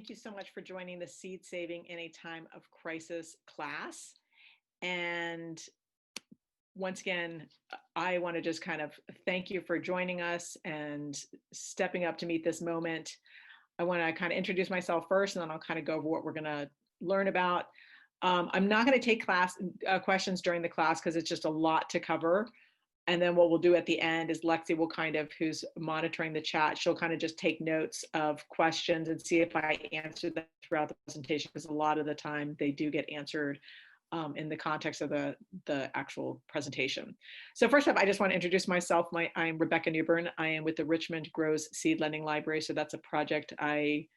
Thank you so much for joining the Seed Saving in a Time of Crisis class. And once again, I want to just kind of thank you for joining us and stepping up to meet this moment. I want to kind of introduce myself first, and then I'll kind of go over what we're going to learn about. I'm not going to take questions during the class because it's just a lot to cover. And then what we'll do at the end is Lexi will kind of, who's monitoring the chat, she'll kind of just take notes of questions and see if I answer them throughout the presentation, because a lot of the time they do get answered in the context of the actual presentation. So first up, I just want to introduce myself. I'm Rebecca Newburn. I am with the Richmond Grows Seed Lending Library. So that's a project I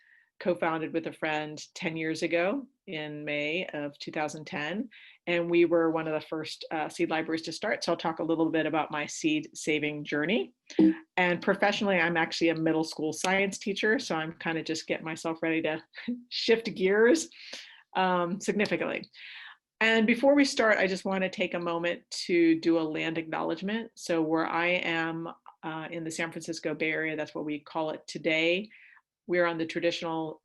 co-founded with a friend 10 years ago in May of 2010. And we were one of the first seed libraries to start. So I'll talk a little bit about my seed saving journey. And professionally, I'm actually a middle school science teacher. So I'm kind of just getting myself ready to shift gears significantly. And before we start, I just want to take a moment to do a land acknowledgement. So where I am in the San Francisco Bay Area, that's what we call it today. We're on the traditional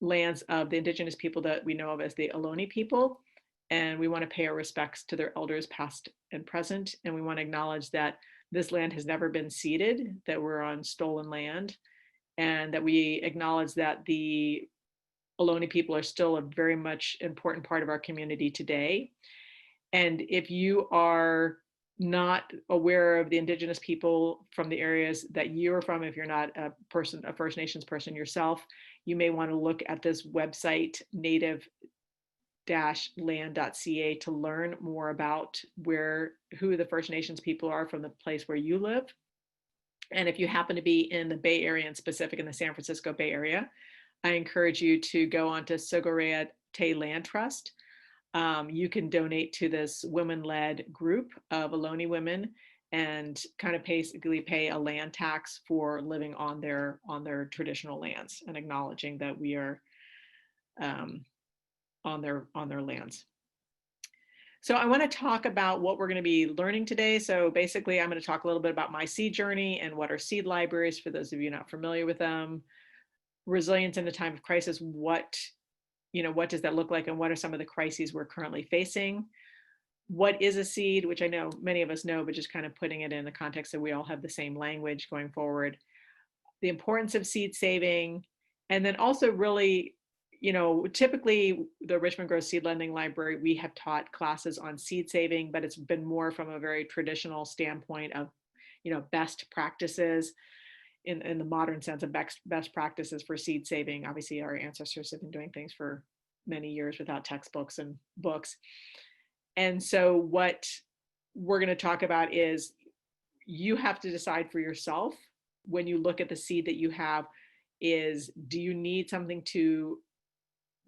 lands of the indigenous people that we know of as the Ohlone people. And we want to pay our respects to their elders past and present. And we want to acknowledge that this land has never been ceded, that we're on stolen land, and that we acknowledge that the Ohlone people are still a very much important part of our community today. And if you are not aware of the indigenous people from the areas that you're from, if you're not a First Nations person yourself, you may want to look at this website, native-land.ca, to learn more about who the First Nations people are from the place where you live. And if you happen to be in the Bay Area, and specific in the San Francisco Bay Area, I encourage you to go onto Sogorea Te Land Trust. You can donate to this women-led group of Ohlone women and kind of basically pay a land tax for living on their traditional lands and acknowledging that we are on their lands. So I want to talk about what we're going to be learning today. So basically, I'm going to talk a little bit about my seed journey and what are seed libraries, for those of you not familiar with them. Resilience in a time of crisis, what does that look like, and what are some of the crises we're currently facing? What is a seed, which I know many of us know, but just kind of putting it in the context that we all have the same language going forward. The importance of seed saving, and then also really, typically the Richmond Grows Seed Lending Library, we have taught classes on seed saving, but it's been more from a very traditional standpoint of, best practices. In the modern sense of best practices for seed saving. Obviously, our ancestors have been doing things for many years without textbooks and books. And so what we're going to talk about is you have to decide for yourself when you look at the seed that you have is, do you need something to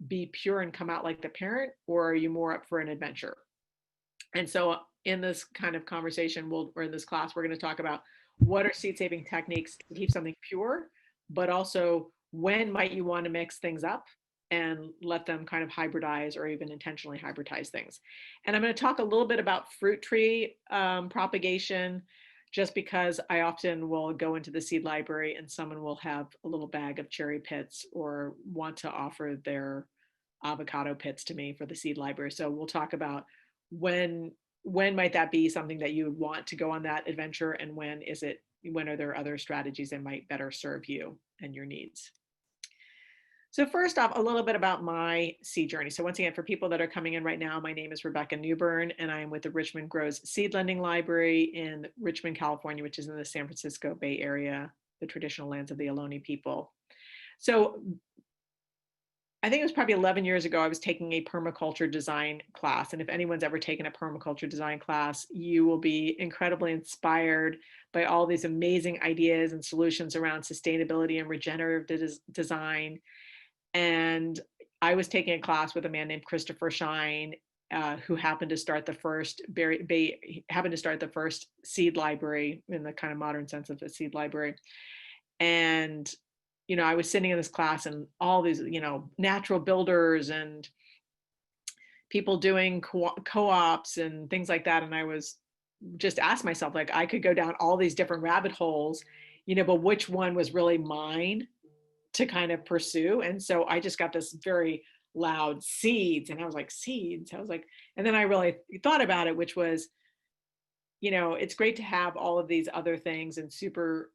be pure and come out like the parent, or are you more up for an adventure? And so in this kind of conversation, or in this class, we're going to talk about what are seed saving techniques to keep something pure, but also when might you want to mix things up and let them kind of hybridize or even intentionally hybridize things. And I'm going to talk a little bit about fruit tree propagation, just because I often will go into the seed library and someone will have a little bag of cherry pits or want to offer their avocado pits to me for the seed library. So we'll talk about when might that be something that you would want to go on that adventure, and when are there other strategies that might better serve you and your needs? So first off, a little bit about my seed journey. So once again, for people that are coming in right now, my name is Rebecca Newburn, and I am with the Richmond Grows Seed Lending Library in Richmond, California, which is in the San Francisco Bay Area, the traditional lands of the Ohlone people. So I think it was probably 11 years ago, I was taking a permaculture design class. And if anyone's ever taken a permaculture design class, you will be incredibly inspired by all these amazing ideas and solutions around sustainability and regenerative design. And I was taking a class with a man named Christopher Shine, who happened to start the first seed library in the kind of modern sense of a seed library. And I was sitting in this class and all these, natural builders and people doing co-ops and things like that. And I was just asked myself, like, I could go down all these different rabbit holes, but which one was really mine to kind of pursue. And so I just got this very loud seeds, and I was like, seeds. I was like, and then I really thought about it, which was, it's great to have all of these other things and super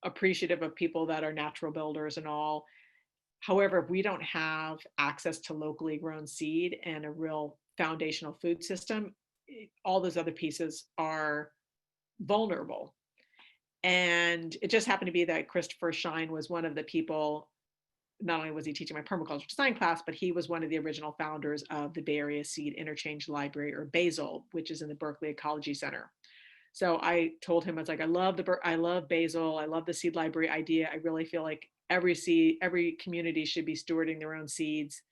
appreciative of people that are natural builders and all. However, if we don't have access to locally grown seed and a real foundational food system, all those other pieces are vulnerable. And it just happened to be that Christopher Shine was one of the people. Not only was he teaching my permaculture design class, but he was one of the original founders of the Bay Area Seed Interchange Library, or BASIL, which is in the Berkeley Ecology Center. So I told him, I was like, I love BASIL. I love the seed library idea. I really feel like every community should be stewarding their own seeds.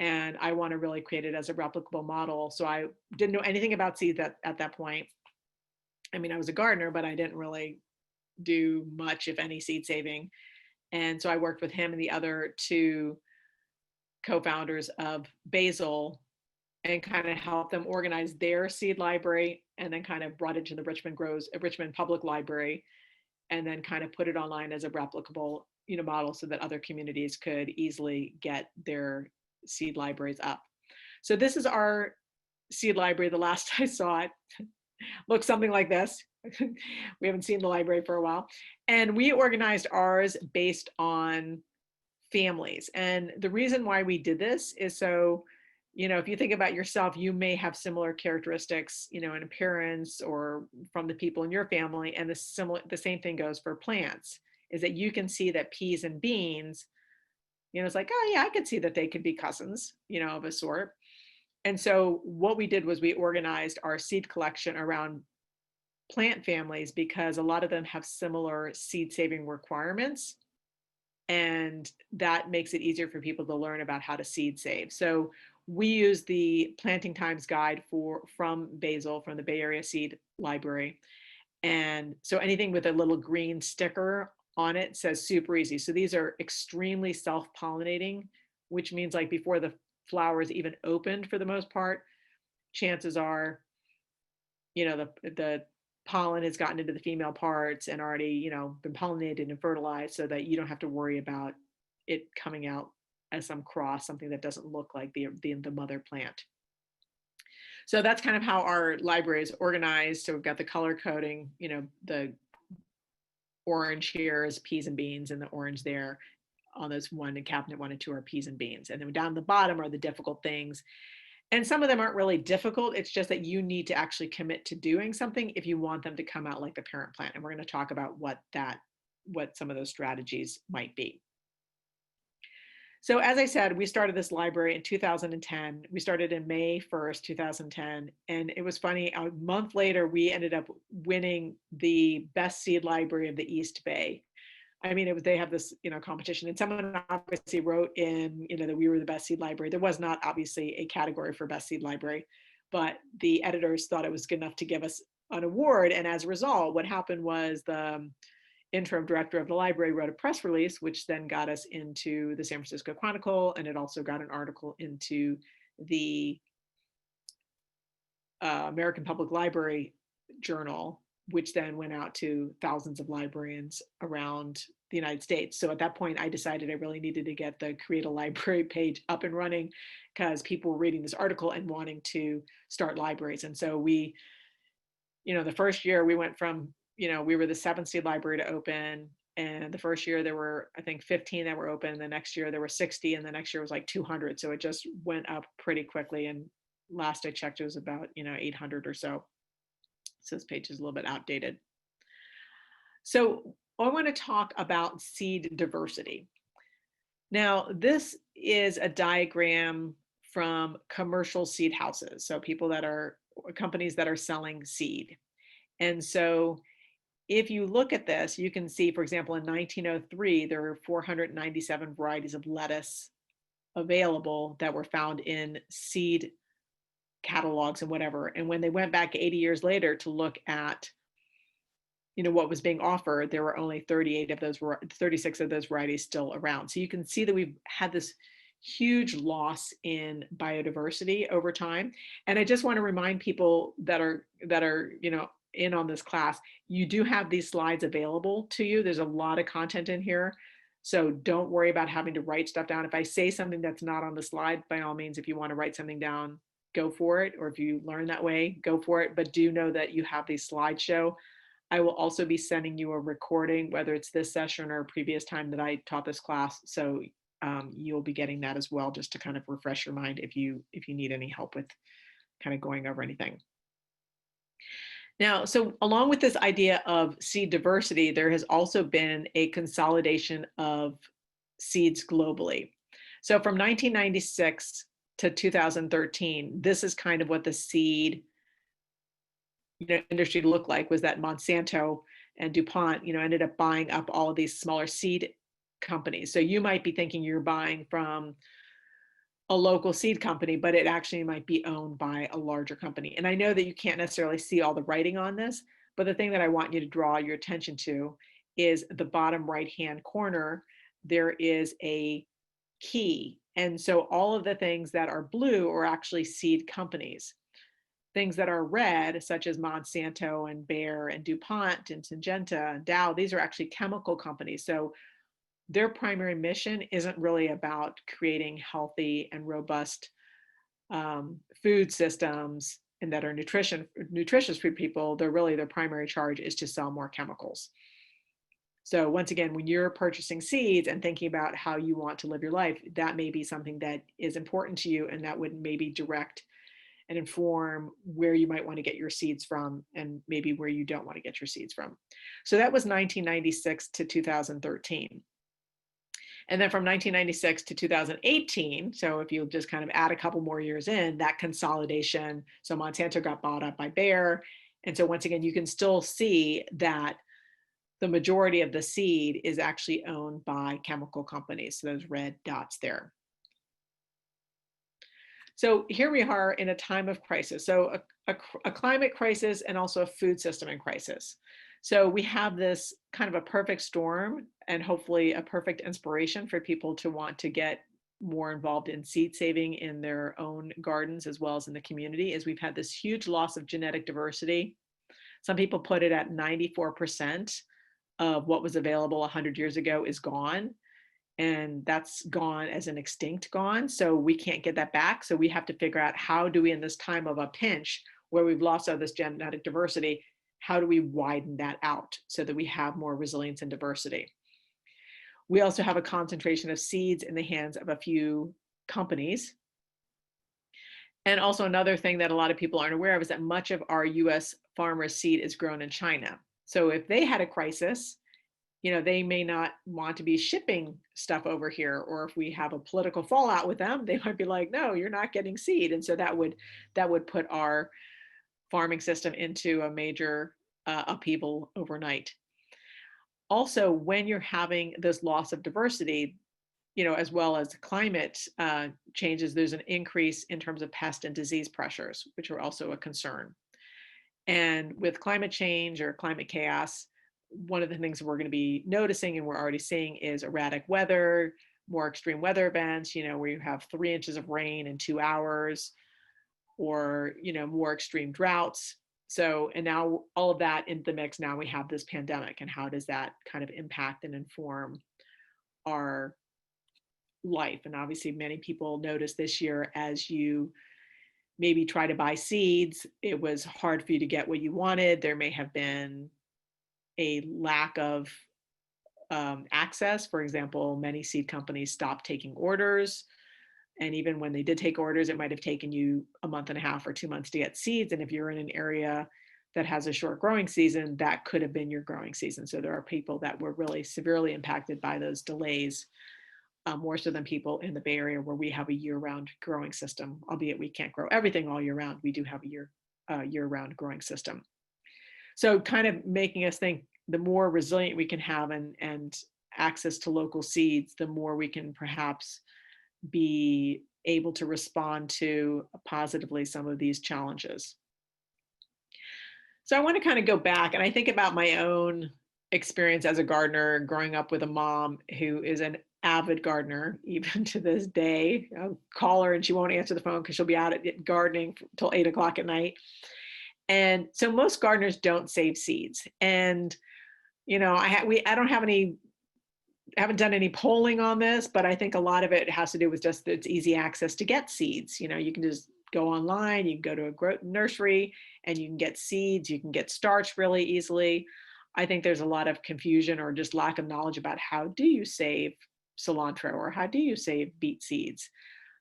And I want to really create it as a replicable model. So I didn't know anything about seeds at that point. I mean, I was a gardener, but I didn't really do much, if any, seed saving. And so I worked with him and the other two co-founders of BASIL and kind of helped them organize their seed library, and then kind of brought it to the Richmond Public Library, and then kind of put it online as a replicable, model so that other communities could easily get their seed libraries up. So this is our seed library. The last I saw it looked something like this. We haven't seen the library for a while. And we organized ours based on families. And the reason why we did this is so, if you think about yourself, you may have similar characteristics, in appearance or from the people in your family. And the same thing goes for plants, is that you can see that peas and beans, it's like, oh yeah, I could see that they could be cousins, of a sort. And so what we did was we organized our seed collection around plant families, because a lot of them have similar seed saving requirements, and that makes it easier for people to learn about how to seed save. So we use the Planting Times guide from BASIL, from the Bay Area Seed Library. And so anything with a little green sticker on it says super easy. So these are extremely self-pollinating, which means like before the flowers even opened, for the most part, chances are, the pollen has gotten into the female parts and already, been pollinated and fertilized, so that you don't have to worry about it coming out as some cross, something that doesn't look like the mother plant. So that's kind of how our library is organized. So we've got the color coding, the orange here is peas and beans, and the orange there on those cabinet 1 and 2 are peas and beans. And then down the bottom are the difficult things. And some of them aren't really difficult. It's just that you need to actually commit to doing something if you want them to come out like the parent plant. And we're going to talk about what some of those strategies might be. So as I said, we started this library in 2010. We started in May 1st, 2010. And it was funny, a month later, we ended up winning the best seed library of the East Bay. I mean, they have this, competition, and someone obviously wrote in, that we were the best seed library. There was not obviously a category for best seed library, but the editors thought it was good enough to give us an award. And as a result, what happened was the interim director of the library wrote a press release, which then got us into the San Francisco Chronicle, and it also got an article into the American Public Library Journal, which then went out to thousands of librarians around the United States. So at that point, I decided I really needed to get the Create a Library page up and running, because people were reading this article and wanting to start libraries. And so we, the first year we went from, we were the 7th seed library to open. And the first year there were, I think, 15 that were open. The next year there were 60, and the next year was like 200. So it just went up pretty quickly. And last I checked, it was about, 800 or so. So this page is a little bit outdated. So I want to talk about seed diversity. Now, this is a diagram from commercial seed houses. So companies that are selling seed. And so if you look at this, you can see, for example, in 1903, there were 497 varieties of lettuce available that were found in seed catalogs and whatever. And when they went back 80 years later to look at, what was being offered, there were only 36 of those varieties still around. So you can see that we've had this huge loss in biodiversity over time. And I just want to remind people that are, in on this class, you do have these slides available to you. There's a lot of content in here. So don't worry about having to write stuff down. If I say something that's not on the slide, by all means, if you want to write something down, go for it. Or if you learn that way, go for it. But do know that you have these slideshow. I will also be sending you a recording, whether it's this session or a previous time that I taught this class. So you'll be getting that as well, just to kind of refresh your mind if you need any help with kind of going over anything. Now, so along with this idea of seed diversity, there has also been a consolidation of seeds globally. So from 1996 to 2013, this is kind of what the seed industry looked like, was that Monsanto and DuPont, ended up buying up all of these smaller seed companies. So you might be thinking you're buying from a local seed company, but it actually might be owned by a larger company. And I know that you can't necessarily see all the writing on this, but the thing that I want you to draw your attention to is the bottom right-hand corner. There is a key. And so all of the things that are blue are actually seed companies. Things that are red, such as Monsanto and Bayer and DuPont and Syngenta and Dow, these are actually chemical companies. So their primary mission isn't really about creating healthy and robust food systems and that are nutritious for people. Their primary charge is to sell more chemicals. So once again, when you're purchasing seeds and thinking about how you want to live your life, that may be something that is important to you, and that would maybe direct and inform where you might want to get your seeds from and maybe where you don't want to get your seeds from. So that was 1996 to 2013. And then from 1996 to 2018, so if you just kind of add a couple more years in, that consolidation, so Monsanto got bought up by Bayer. And so once again, you can still see that the majority of the seed is actually owned by chemical companies, so those red dots there. So here we are in a time of crisis, so a climate crisis and also a food system in crisis. So we have this kind of a perfect storm, and hopefully a perfect inspiration for people to want to get more involved in seed saving in their own gardens as well as in the community, as we've had this huge loss of genetic diversity. Some people put it at 94% of what was available 100 years ago is gone. And that's gone as an extinct gone. So we can't get that back. So we have to figure out, how do we, in this time of a pinch where we've lost all this genetic diversity, how do we widen that out so that we have more resilience and diversity? We also have a concentration of seeds in the hands of a few companies. And also another thing that a lot of people aren't aware of is that much of our US farmers' seed is grown in China. So if they had a crisis, they may not want to be shipping stuff over here, or if we have a political fallout with them, they might be like, no, you're not getting seed. And so that would put our farming system into a major upheaval overnight. Also, when you're having this loss of diversity, as well as climate changes, there's an increase in terms of pest and disease pressures, which are also a concern. And with climate change or climate chaos, one of the things we're going to be noticing, and we're already seeing, is erratic weather, more extreme weather events, where you have 3 inches of rain in 2 hours, or, more extreme droughts. So, and now all of that in the mix, now we have this pandemic, and how does that kind of impact and inform our life? And obviously many people noticed this year, as you maybe try to buy seeds, it was hard for you to get what you wanted. There may have been a lack of access. For example, many seed companies stopped taking orders. And even when they did take orders, it might have taken you a month and a half or 2 months to get seeds. And if you're in an area that has a short growing season, that could have been your growing season. So there are people that were really severely impacted by those delays, more so than people in the Bay Area, where we have a year-round growing system. Albeit we can't grow everything all year round, we do have a year-round growing system. So kind of making us think, the more resilient we can have and access to local seeds, the more we can perhaps be able to respond to positively some of these challenges. So I want to kind of go back, and I think about my own experience as a gardener, growing up with a mom who is an avid gardener, even to this day. I'll call her and she won't answer the phone because she'll be out at gardening till 8 o'clock at night. And so most gardeners don't save seeds. And I don't have any haven't done any polling on this, but I think a lot of it has to do with just it's easy access to get seeds. You know, you can just go online, you can go to a nursery and you can get seeds, you can get starch really easily. I think there's a lot of confusion or just lack of knowledge about how do you save cilantro or how do you save beet seeds.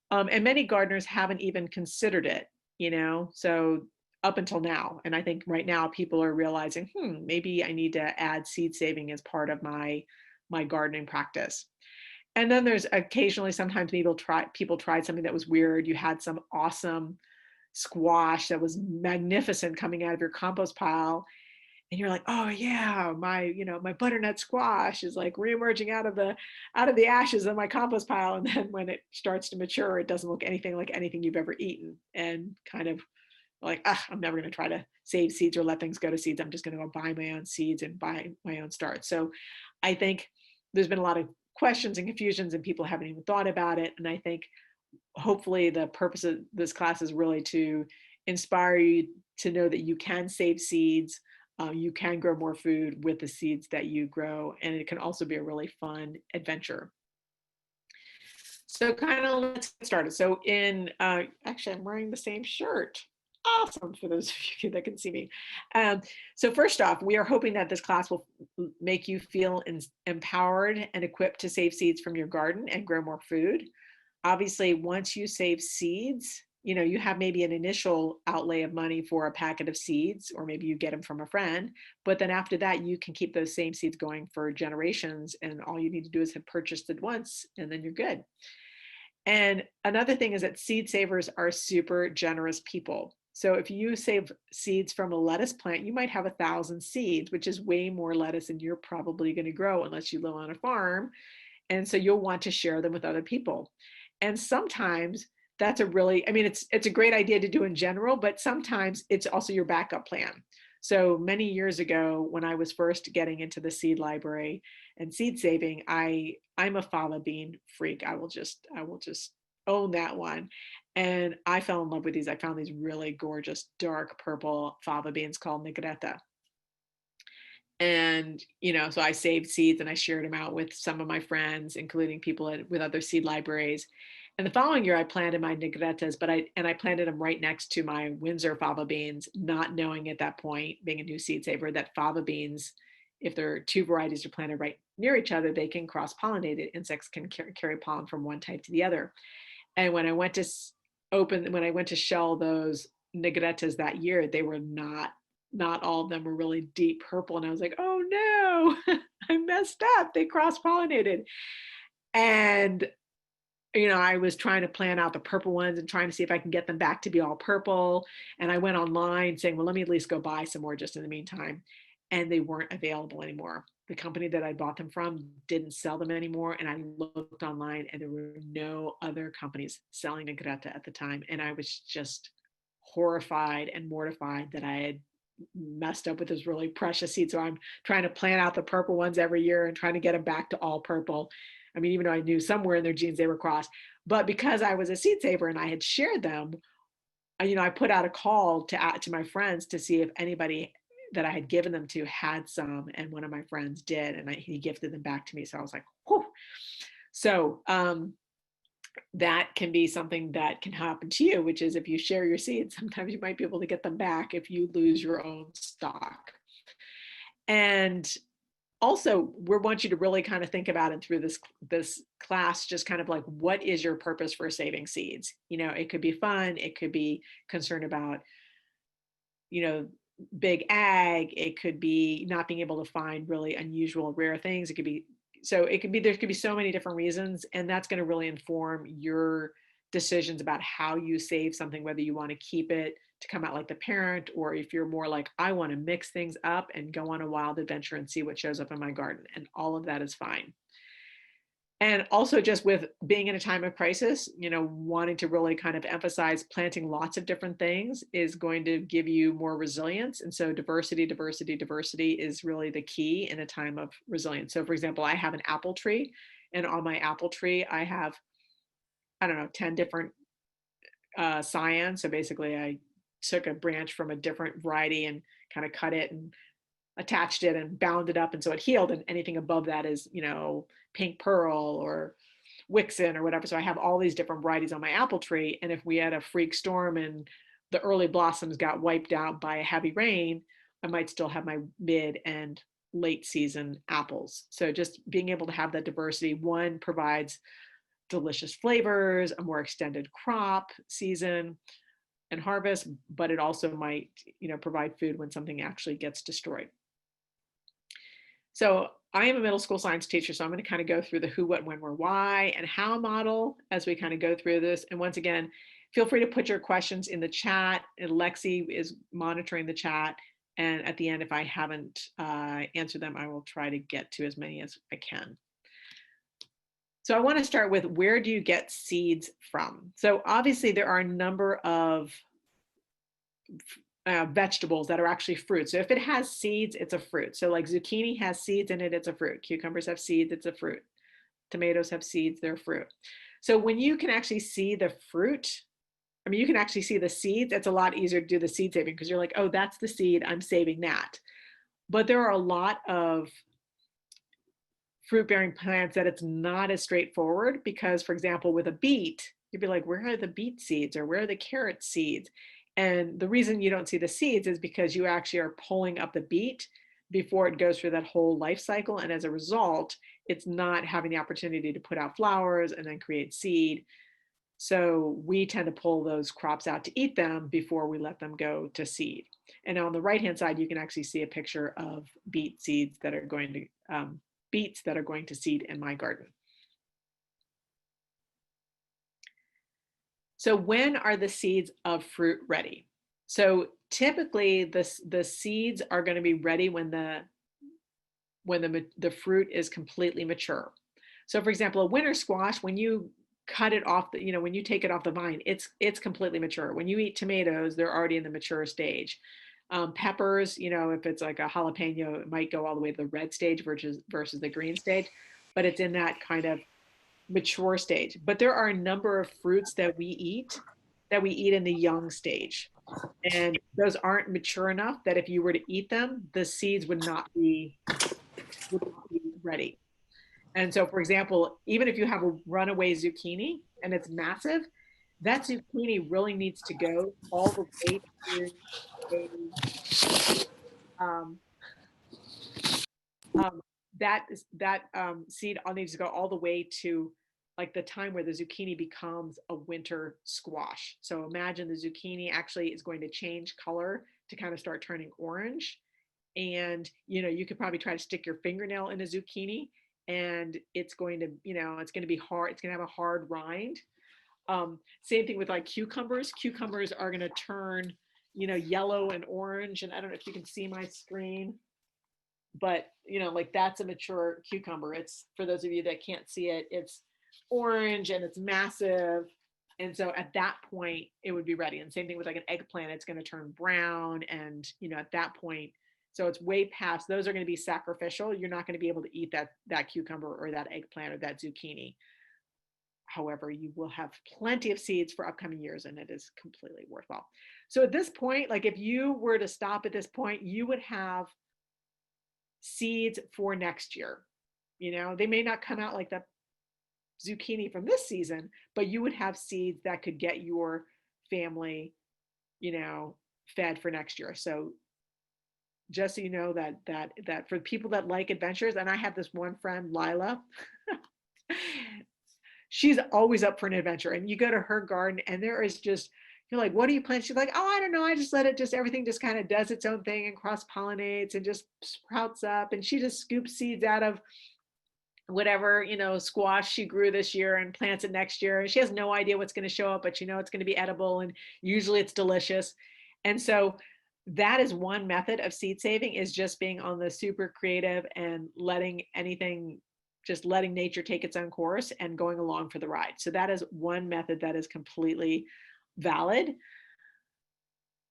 And many gardeners haven't even considered it, you know, so up until now. And I think right now people are realizing, maybe I need to add seed saving as part of my gardening practice. And then there's occasionally sometimes people tried something that was weird. You had some awesome squash that was magnificent coming out of your compost pile, and you're like, oh yeah, my butternut squash is like reemerging out of the ashes of my compost pile. And then when it starts to mature, it doesn't look anything like anything you've ever eaten, and kind of like, I'm never going to try to save seeds or let things go to seeds. I'm just going to go buy my own seeds and buy my own starch. So I think there's been a lot of questions and confusions and people haven't even thought about it. And I think hopefully the purpose of this class is really to inspire you to know that you can save seeds. You can grow more food with the seeds that you grow. And it can also be a really fun adventure. So kind of let's get started. So actually I'm wearing the same shirt. Awesome for those of you that can see me. So first off, we are hoping that this class will make you feel empowered and equipped to save seeds from your garden and grow more food. Obviously, once you save seeds, you know, you have maybe an initial outlay of money for a packet of seeds, or maybe you get them from a friend. But then after that, you can keep those same seeds going for generations. And all you need to do is have purchased it once, and then you're good. And another thing is that seed savers are super generous people. So if you save seeds from a lettuce plant, you might have 1,000 seeds, which is way more lettuce than you're probably going to grow unless you live on a farm. And so you'll want to share them with other people. And sometimes that's it's a great idea to do in general, but sometimes it's also your backup plan. So many years ago, when I was first getting into the seed library and seed saving, I'm a fava bean freak. I will just own that one. And I fell in love with these. I found these really gorgeous dark purple fava beans called Negretta. And, you know, so I saved seeds and I shared them out with some of my friends, including people with other seed libraries. And the following year I planted my Negrettas, but I planted them right next to my Windsor fava beans, not knowing at that point, being a new seed saver, that fava beans, if there are two varieties are planted right near each other, they can cross-pollinate it. Insects can carry pollen from one type to the other. And when I went to shell those Negrettas that year, they were not all of them were really deep purple. And I was like, oh no, I messed up. They cross-pollinated. And, you know, I was trying to plan out the purple ones and trying to see if I can get them back to be all purple. And I went online saying, well, let me at least go buy some more just in the meantime. And they weren't available anymore. The company that I bought them from didn't sell them anymore. And I looked online and there were no other companies selling Negretta at the time. And I was just horrified and mortified that I had messed up with this really precious seed. So I'm trying to plan out the purple ones every year and trying to get them back to all purple. I mean, even though I knew somewhere in their genes they were crossed, but because I was a seed saver and I had shared them, you know, I put out a call to my friends to see if anybody that I had given them to had some, and one of my friends did, and he gifted them back to me. So I was like, whew. So that can be something that can happen to you, which is if you share your seeds, sometimes you might be able to get them back if you lose your own stock. And also, we want you to really kind of think about it through this class, just kind of like, what is your purpose for saving seeds? You know, it could be fun. It could be concerned about, you know, big ag. It could be not being able to find really unusual, rare things. There could be so many different reasons, and that's going to really inform your decisions about how you save something, whether you want to keep it to come out like the parent, or if you're more like, I want to mix things up and go on a wild adventure and see what shows up in my garden. And all of that is fine. And also, just with being in a time of crisis, you know, wanting to really kind of emphasize planting lots of different things is going to give you more resilience. And so diversity is really the key in a time of resilience. So for example, I have an apple tree, and on my apple tree, I have, I don't know, 10 different cyans. So basically I took a branch from a different variety and kind of cut it and attached it and bound it up, and so it healed, and anything above that is, you know, Pink Pearl or Wixen or whatever. So I have all these different varieties on my apple tree. And if we had a freak storm and the early blossoms got wiped out by a heavy rain, I might still have my mid and late season apples. So just being able to have that diversity, one, provides delicious flavors, a more extended crop season and harvest, but it also might, provide food when something actually gets destroyed. So I am a middle school science teacher, so I'm going to kind of go through the who, what, when, where, why, and how model as we kind of go through this. And once again, feel free to put your questions in the chat, and Lexi is monitoring the chat. And at the end, if I haven't answered them, I will try to get to as many as I can. So I want to start with, where do you get seeds from? So obviously there are a number of vegetables that are actually fruit. So if it has seeds, it's a fruit. So like zucchini has seeds in it, it's a fruit. Cucumbers have seeds, it's a fruit. Tomatoes have seeds, they're fruit. So when you can actually see the fruit, you can actually see the seeds, it's a lot easier to do the seed saving, because you're like, oh, that's the seed, I'm saving that. But there are a lot of fruit-bearing plants that it's not as straightforward, because, for example, with a beet, you'd be like, where are the beet seeds, or where are the carrot seeds? And the reason you don't see the seeds is because you actually are pulling up the beet before it goes through that whole life cycle. And as a result, it's not having the opportunity to put out flowers and then create seed. So we tend to pull those crops out to eat them before we let them go to seed. And on the right-hand side, you can actually see a picture of beet seeds that are going to, beets that are going to seed in my garden. So when are the seeds of fruit ready? So typically the seeds are going to be ready when the fruit is completely mature. So for example, a winter squash, when you cut it off, when you take it off the vine, it's completely mature. When you eat tomatoes, they're already in the mature stage. Peppers, if it's like a jalapeno, it might go all the way to the red stage versus the green stage, but it's in that kind of mature stage. But there are a number of fruits that we eat in the young stage. And those aren't mature enough that if you were to eat them, the seeds would not be ready. And so, for example, even if you have a runaway zucchini and it's massive, that zucchini really needs to go all the way to a seed needs to go all the way to like the time where the zucchini becomes a winter squash. So imagine the zucchini actually is going to change color to kind of start turning orange. And, you could probably try to stick your fingernail in a zucchini and it's going to, it's going to be hard. It's going to have a hard rind. Same thing with like cucumbers. Cucumbers are going to turn, yellow and orange. And I don't know if you can see my screen, but like that's a mature cucumber. It's, for those of you that can't see it, it's orange and it's massive. And so at that point it would be ready. And same thing with like an eggplant, it's going to turn brown. And, at that point, so it's way past, those are going to be sacrificial. You're not going to be able to eat that cucumber or that eggplant or that zucchini. However, you will have plenty of seeds for upcoming years and it is completely worthwhile. So at this point, like if you were to stop at this point, you would have seeds for next year. They may not come out like the zucchini from this season, but you would have seeds that could get your family, fed for next year. So just so you know that for people that like adventures, and I have this one friend, Lila, she's always up for an adventure. And you go to her garden and there is just, you're like, what do you plant? She's like, oh, I don't know. I just let it everything just kind of does its own thing and cross pollinates and just sprouts up. And she just scoops seeds out of whatever, squash she grew this year and plants it next year. And she has no idea what's going to show up, but it's going to be edible. And usually it's delicious. And so that is one method of seed saving, is just being on the super creative and letting nature take its own course and going along for the ride. So that is one method that is completely valid.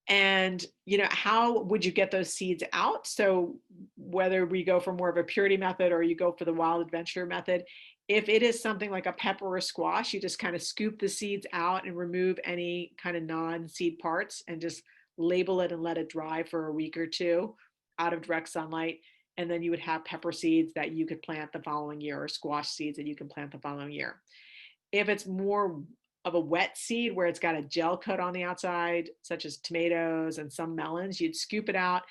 And, how would you get those seeds out? So whether we go for more of a purity method or you go for the wild adventure method, if it is something like a pepper or squash, you just kind of scoop the seeds out and remove any kind of non-seed parts and just label it and let it dry for a week or two out of direct sunlight. And then you would have pepper seeds that you could plant the following year, or squash seeds that you can plant the following year. If it's more of a wet seed where it's got a gel coat on the outside, such as tomatoes and some melons, you'd scoop it out,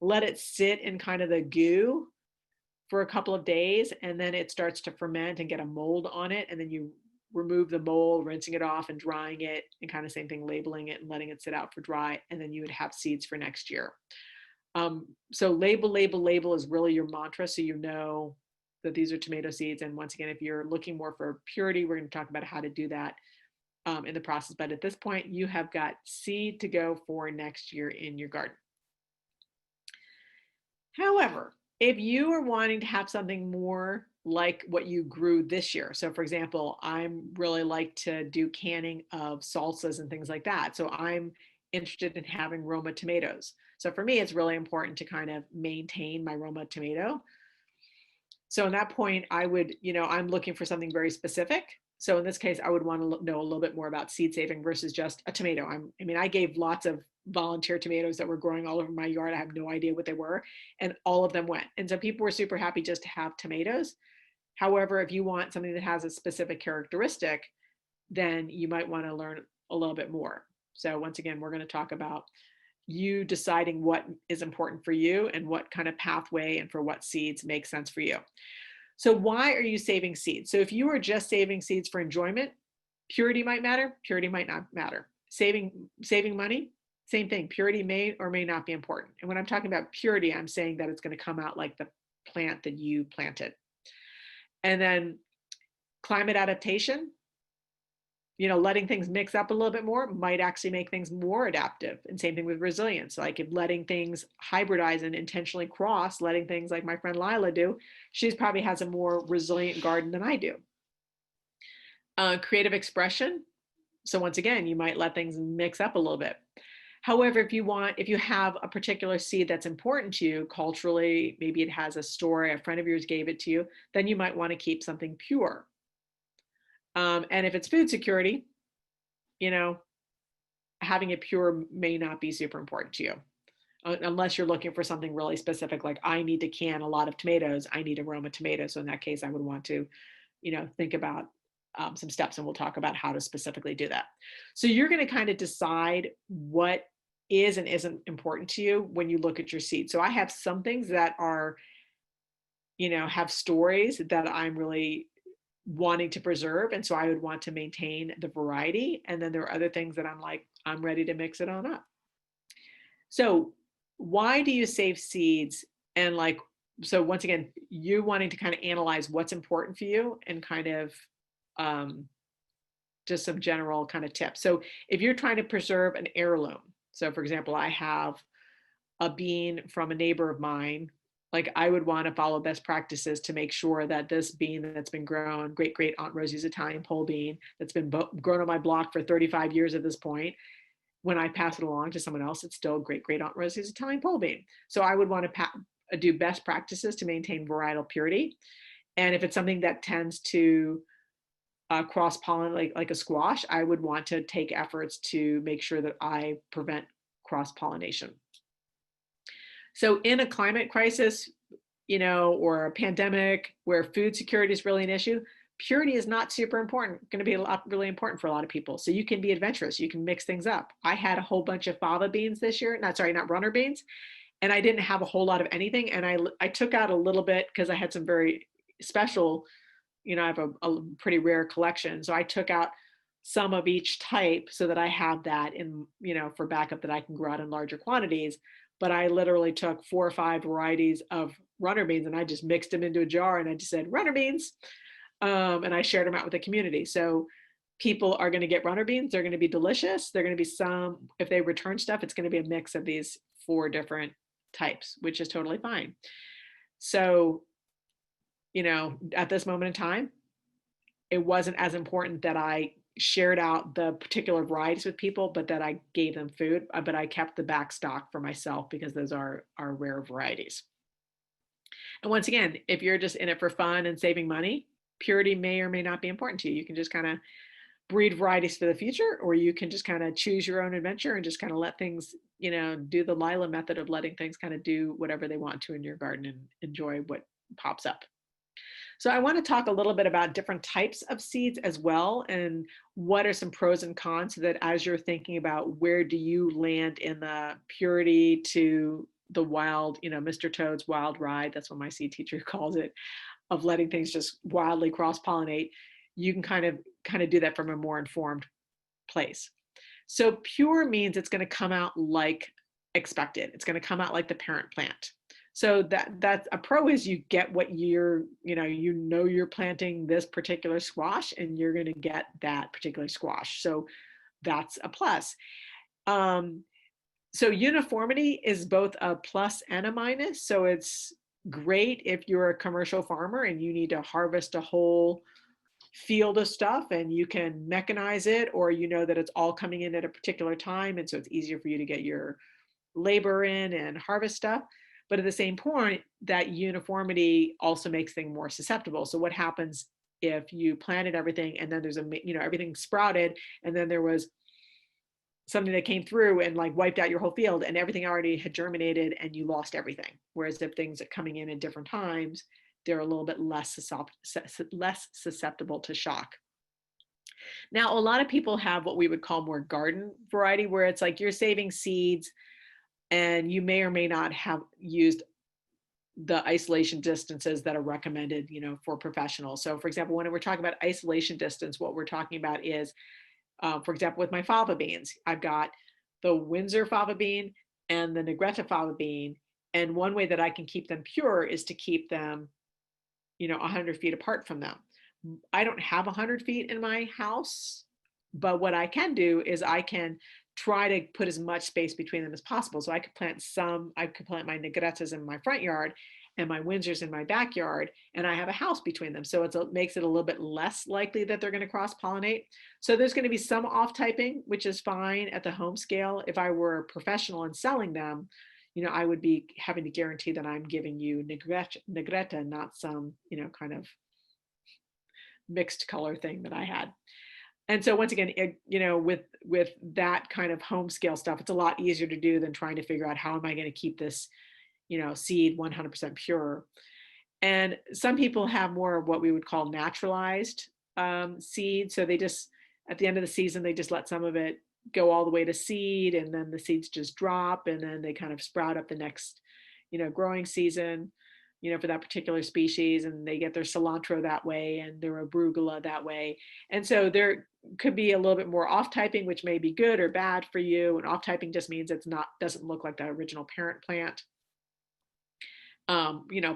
let it sit in kind of the goo for a couple of days, and then it starts to ferment and get a mold on it. And then you remove the mold, rinsing it off and drying it, and kind of same thing, labeling it and letting it sit out for dry. And then you would have seeds for next year. So label, label, label is really your mantra. So you know that these are tomato seeds. And once again, if you're looking more for purity, we're going to talk about how to do that in the process. But at this point, you have got seed to go for next year in your garden. However, if you are wanting to have something more like what you grew this year, so for example, I'm really like to do canning of salsas and things like that. So I'm interested in having Roma tomatoes. So for me, it's really important to kind of maintain my Roma tomato. So in that point, I would, I'm looking for something very specific. So in this case, I would want to know a little bit more about seed saving versus just a tomato. I gave lots of volunteer tomatoes that were growing all over my yard. I have no idea what they were, and all of them went. And so people were super happy just to have tomatoes. However, if you want something that has a specific characteristic, then you might want to learn a little bit more. So once again, we're going to talk about you deciding what is important for you and what kind of pathway and for what seeds make sense for you. So why are you saving seeds? So if you are just saving seeds for enjoyment, purity might matter, purity might not matter. Saving money, same thing. Purity may or may not be important. And when I'm talking about purity, I'm saying that it's going to come out like the plant that you planted. And then climate adaptation, letting things mix up a little bit more might actually make things more adaptive. And same thing with resilience. Like if letting things hybridize and intentionally cross, letting things like my friend Lila do, she probably has a more resilient garden than I do. Creative expression. So once again, you might let things mix up a little bit. However, if you have a particular seed that's important to you culturally, maybe it has a story, a friend of yours gave it to you, then you might want to keep something pure. And if it's food security, having it pure may not be super important to you, unless you're looking for something really specific, like I need to can a lot of tomatoes, I need Aroma tomatoes. So in that case, I would want to, think about some steps, and we'll talk about how to specifically do that. So you're going to kind of decide what is and isn't important to you when you look at your seed. So I have some things that are, have stories that I'm really wanting to preserve. And so I would want to maintain the variety. And then there are other things that I'm ready to mix it on up. So why do you save seeds? And so once again, you wanting to kind of analyze what's important for you and kind of just some general kind of tips. So if you're trying to preserve an heirloom, so for example, I have a bean from a neighbor of mine, I would want to follow best practices to make sure that this bean that's been grown, great Aunt Rosie's Italian pole bean, that's been grown on my block for 35 years at this point, when I pass it along to someone else, it's still great Aunt Rosie's Italian pole bean. So I would want to do best practices to maintain varietal purity. And if it's something that tends to cross-pollinate, like a squash, I would want to take efforts to make sure that I prevent cross-pollination. So in a climate crisis, or a pandemic where food security is really an issue, purity is not super important, going to be really important for a lot of people. So you can be adventurous. You can mix things up. I had a whole bunch of fava beans this year. Not runner beans. And I didn't have a whole lot of anything. And I took out a little bit because I had some very special, I have a pretty rare collection. So I took out some of each type so that I have that in, for backup that I can grow out in larger quantities. But I literally took 4 or 5 varieties of runner beans and I just mixed them into a jar and I just said runner beans. And I shared them out with the community. So people are going to get runner beans. They're going to be delicious. They're going to be if they return stuff, it's going to be a mix of these 4 different types, which is totally fine. So, at this moment in time, it wasn't as important that I shared out the particular varieties with people, but that I gave them food, but I kept the back stock for myself because those are rare varieties. And once again, if you're just in it for fun and saving money, purity may or may not be important to you. You can just kind of breed varieties for the future, or you can just kind of choose your own adventure and just kind of let things, do the Lila method of letting things kind of do whatever they want to in your garden and enjoy what pops up. So I want to talk a little bit about different types of seeds as well, and what are some pros and cons, so that as you're thinking about where do you land in the purity to the wild, Mr. Toad's wild ride, that's what my seed teacher calls it, of letting things just wildly cross-pollinate, you can kind of do that from a more informed place. So pure means it's going to come out like expected. It's going to come out like the parent plant. So that's a pro, is you get what you're planting this particular squash, and you're going to get that particular squash. So that's a plus. So uniformity is both a plus and a minus. So it's great if you're a commercial farmer and you need to harvest a whole field of stuff and you can mechanize it, or that it's all coming in at a particular time, and so it's easier for you to get your labor in and harvest stuff. But at the same point, that uniformity also makes things more susceptible. So what happens if you planted everything and then there's everything sprouted, and then there was something that came through and like wiped out your whole field, and everything already had germinated and you lost everything? Whereas if things are coming in at different times, they're a little bit less susceptible to shock. Now, a lot of people have what we would call more garden variety, where it's like you're saving seeds and you may or may not have used the isolation distances that are recommended, for professionals. So for example, when we're talking about isolation distance, what we're talking about is, for example, with my fava beans, I've got the Windsor fava bean and the Negretta fava bean. And one way that I can keep them pure is to keep them 100 feet apart from them. I don't have 100 feet in my house, but what I can do is I can try to put as much space between them as possible. So I could plant my Negrettas in my front yard and my Windsors in my backyard, and I have a house between them. So it makes it a little bit less likely that they're going to cross-pollinate. So there's going to be some off-typing, which is fine at the home scale. If I were a professional and selling them, I would be having to guarantee that I'm giving you Negretta, not some, kind of mixed color thing that I had. And so once again, with that kind of home scale stuff, it's a lot easier to do than trying to figure out how am I going to keep this, seed 100% pure. And some people have more of what we would call naturalized seed. So they just, at the end of the season, they just let some of it go all the way to seed, and then the seeds just drop, and then they kind of sprout up the next, growing season, for that particular species, and they get their cilantro that way and their arugula that way. And so there could be a little bit more off-typing, which may be good or bad for you. And off-typing just means doesn't look like the original parent plant.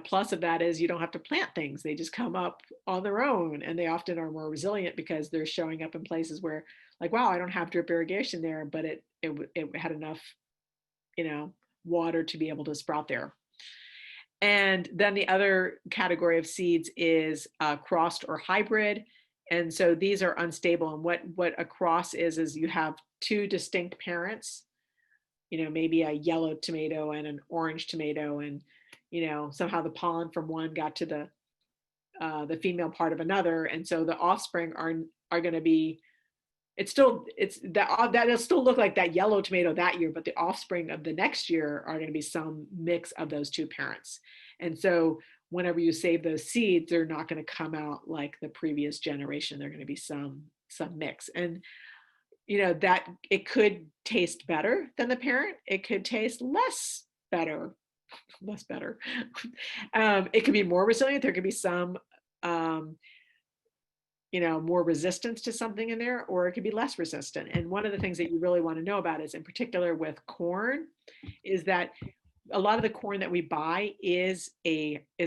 Plus of that is you don't have to plant things. They just come up on their own, and they often are more resilient because they're showing up in places where, like, wow, I don't have drip irrigation there, but it had enough, water to be able to sprout there. And then the other category of seeds is crossed or hybrid. And so these are unstable. And what a cross is you have two distinct parents, maybe a yellow tomato and an orange tomato, and somehow the pollen from one got to the female part of another, and so the offspring are going to be, that'll still look like that yellow tomato that year, but the offspring of the next year are going to be some mix of those two parents. And so whenever you save those seeds, they're not going to come out like the previous generation. They're going to be some mix. And that it could taste better than the parent. It could taste less better. It could be more resilient. There could be some more resistance to something in there, or it could be less resistant. And one of the things that you really want to know about is, in particular with corn, is that a lot of the corn that we buy is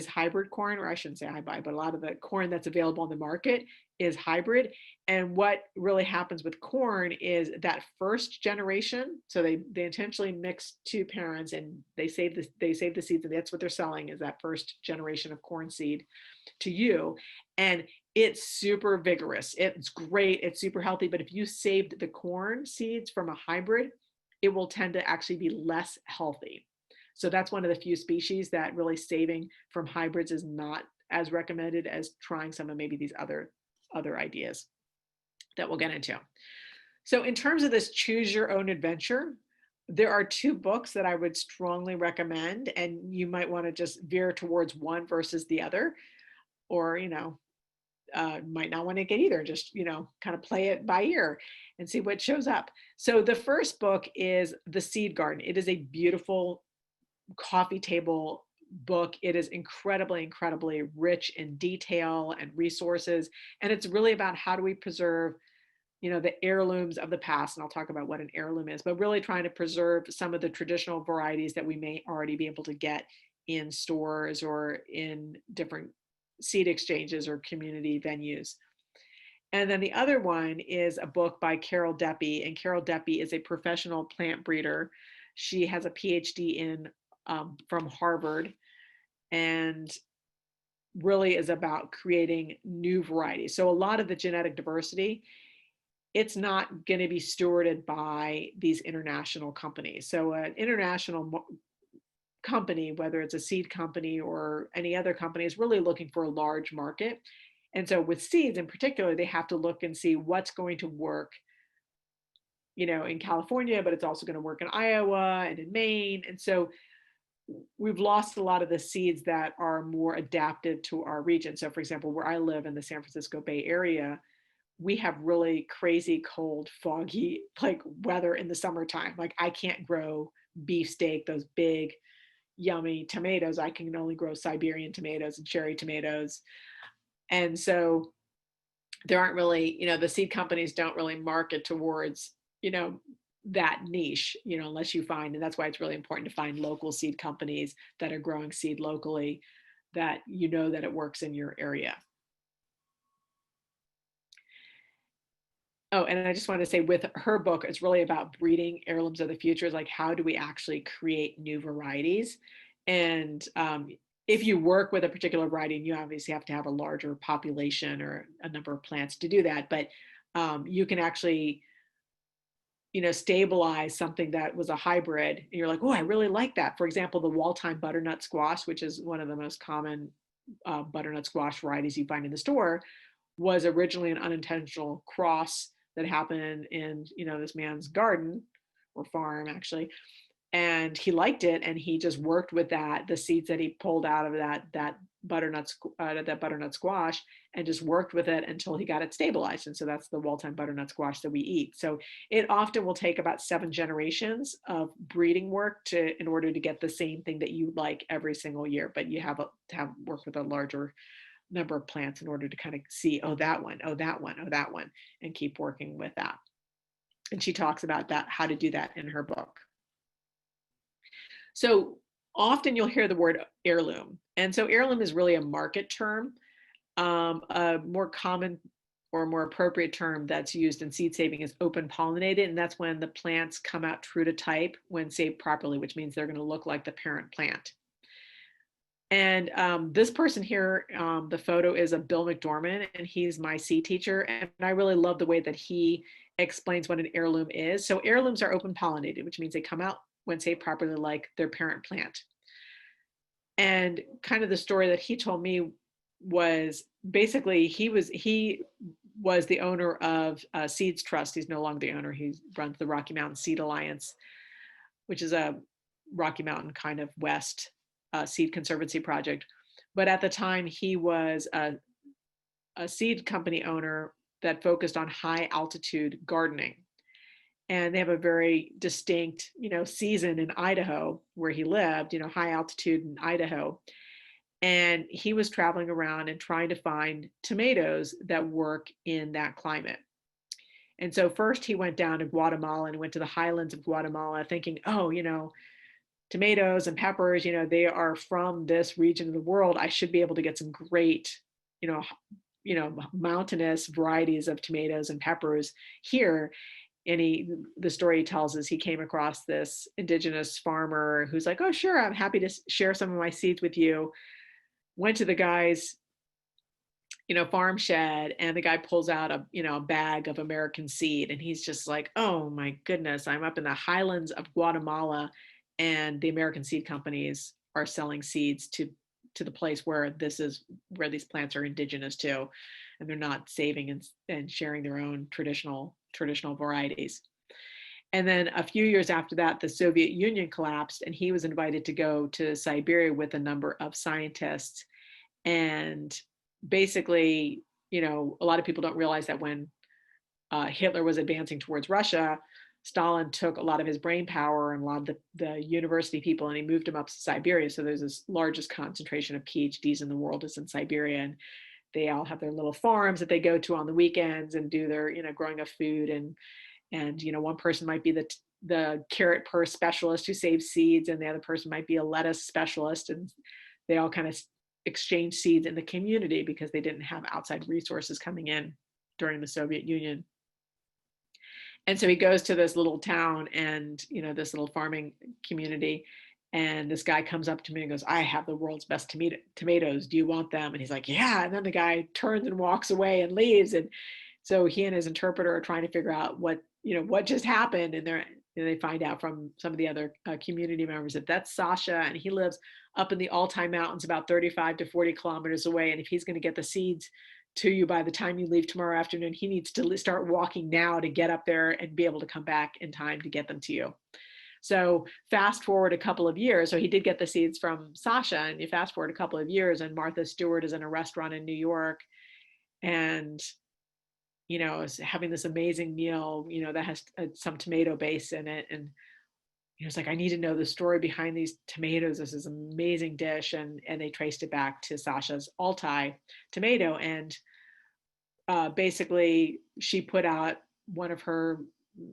hybrid corn, or I shouldn't say I buy, but a lot of the corn that's available on the market is hybrid. And what really happens with corn is that first generation, so they intentionally mix two parents and they save the seeds, and that's what they're selling, is that first generation of corn seed to you. And it's super vigorous. It's great. It's super healthy. But if you saved the corn seeds from a hybrid, it will tend to actually be less healthy. So that's one of the few species that really saving from hybrids is not as recommended as trying some of maybe these other ideas. that we'll get into. So in terms of this choose your own adventure, there are two books that I would strongly recommend, and you might want to just veer towards one versus the other, or, might not want to get either. Just, kind of play it by ear and see what shows up. So the first book is The Seed Garden. It is a beautiful coffee table book. It is incredibly, incredibly rich in detail and resources. And it's really about how do we preserve, the heirlooms of the past. And I'll talk about what an heirloom is, but really trying to preserve some of the traditional varieties that we may already be able to get in stores or in different seed exchanges or community venues. And then the other one is a book by Carol Deppe, and Carol Deppe is a professional plant breeder. She has a PhD in from Harvard, and really is about creating new varieties. So a lot of the genetic diversity, it's not going to be stewarded by these international companies. So an international company, whether it's a seed company or any other company, is really looking for a large market. And so with seeds in particular, they have to look and see what's going to work, in California, but it's also going to work in Iowa and in Maine. And so we've lost a lot of the seeds that are more adapted to our region. So for example, where I live in the San Francisco Bay Area, we have really crazy cold, foggy, like weather in the summertime. Like I can't grow beefsteak, those big, yummy tomatoes. I can only grow Siberian tomatoes and cherry tomatoes. And so there aren't really, the seed companies don't really market towards, that niche, unless you find, and that's why it's really important to find local seed companies that are growing seed locally, that that it works in your area. Oh, and I just want to say with her book, it's really about breeding heirlooms of the future. It's like, how do we actually create new varieties? And if you work with a particular variety, you obviously have to have a larger population or a number of plants to do that. But you can actually, stabilize something that was a hybrid. And you're like, oh, I really like that. For example, the Wall-Time butternut squash, which is one of the most common butternut squash varieties you find in the store, was originally an unintentional cross that happened in, this man's garden or farm actually. And he liked it, and he just worked with the seeds that he pulled out of that butternut squash, and just worked with it until he got it stabilized. And so that's the Wall-Time butternut squash that we eat. So it often will take about 7 generations of breeding work in order to get the same thing that you like every single year. But you have to work with a larger number of plants in order to kind of see, oh, that one, oh, that one, oh, that one, and keep working with that. And she talks about that, how to do that in her book. So often you'll hear the word heirloom. And so heirloom is really a market term. A more common or more appropriate term that's used in seed saving is open-pollinated. And that's when the plants come out true to type when saved properly, which means they're going to look like the parent plant. And this person here, the photo is of Bill McDormand, and he's my seed teacher. And I really love the way that he explains what an heirloom is. So heirlooms are open-pollinated, which means they come out when saved properly like their parent plant. And kind of the story that he told me was basically he was the owner of Seeds Trust. He's no longer the owner. He runs the Rocky Mountain Seed Alliance, which is a Rocky Mountain kind of West seed conservancy project. But at the time, he was a seed company owner that focused on high altitude gardening. And they have a very distinct, season in Idaho where he lived, high altitude in Idaho. And he was traveling around and trying to find tomatoes that work in that climate. And so first he went down to Guatemala and went to the highlands of Guatemala thinking, oh, tomatoes and peppers, they are from this region of the world. I should be able to get some great, mountainous varieties of tomatoes and peppers here. And the story he tells is he came across this indigenous farmer who's like, oh, sure, I'm happy to share some of my seeds with you. Went to the guy's, farm shed, and the guy pulls out a bag of American seed. And he's just like, oh my goodness, I'm up in the highlands of Guatemala, and the American seed companies are selling seeds to the place where these plants are indigenous to. and they're not saving and sharing their own traditional varieties. And then a few years after that, the Soviet Union collapsed, and he was invited to go to Siberia with a number of scientists. And basically, a lot of people don't realize that when Hitler was advancing towards Russia, Stalin took a lot of his brain power and a lot of the university people, and he moved them up to Siberia. So there's this largest concentration of PhDs in the world is in Siberia, and they all have their little farms that they go to on the weekends and do their, growing of food. And one person might be the carrot purse specialist who saves seeds, and the other person might be a lettuce specialist, and they all kind of exchange seeds in the community because they didn't have outside resources coming in during the Soviet Union. And so he goes to this little town and, this little farming community. And this guy comes up to me and goes, "I have the world's best tomatoes. Do you want them?" And he's like, "Yeah." And then the guy turns and walks away and leaves. And so he and his interpreter are trying to figure out what just happened. And they find out from some of the other community members that that's Sasha. And he lives up in the Altai Mountains, about 35 to 40 kilometers away. And if he's going to get the seeds to you by the time you leave tomorrow afternoon, he needs to start walking now to get up there and be able to come back in time to get them to you. So fast forward a couple of years. So he did get the seeds from Sasha, and you fast forward a couple of years, and Martha Stewart is in a restaurant in New York, and is having this amazing meal, that has some tomato base in it, and it's like, "I need to know the story behind these tomatoes. This is an amazing dish," and they traced it back to Sasha's Altai tomato, and basically she put out one of her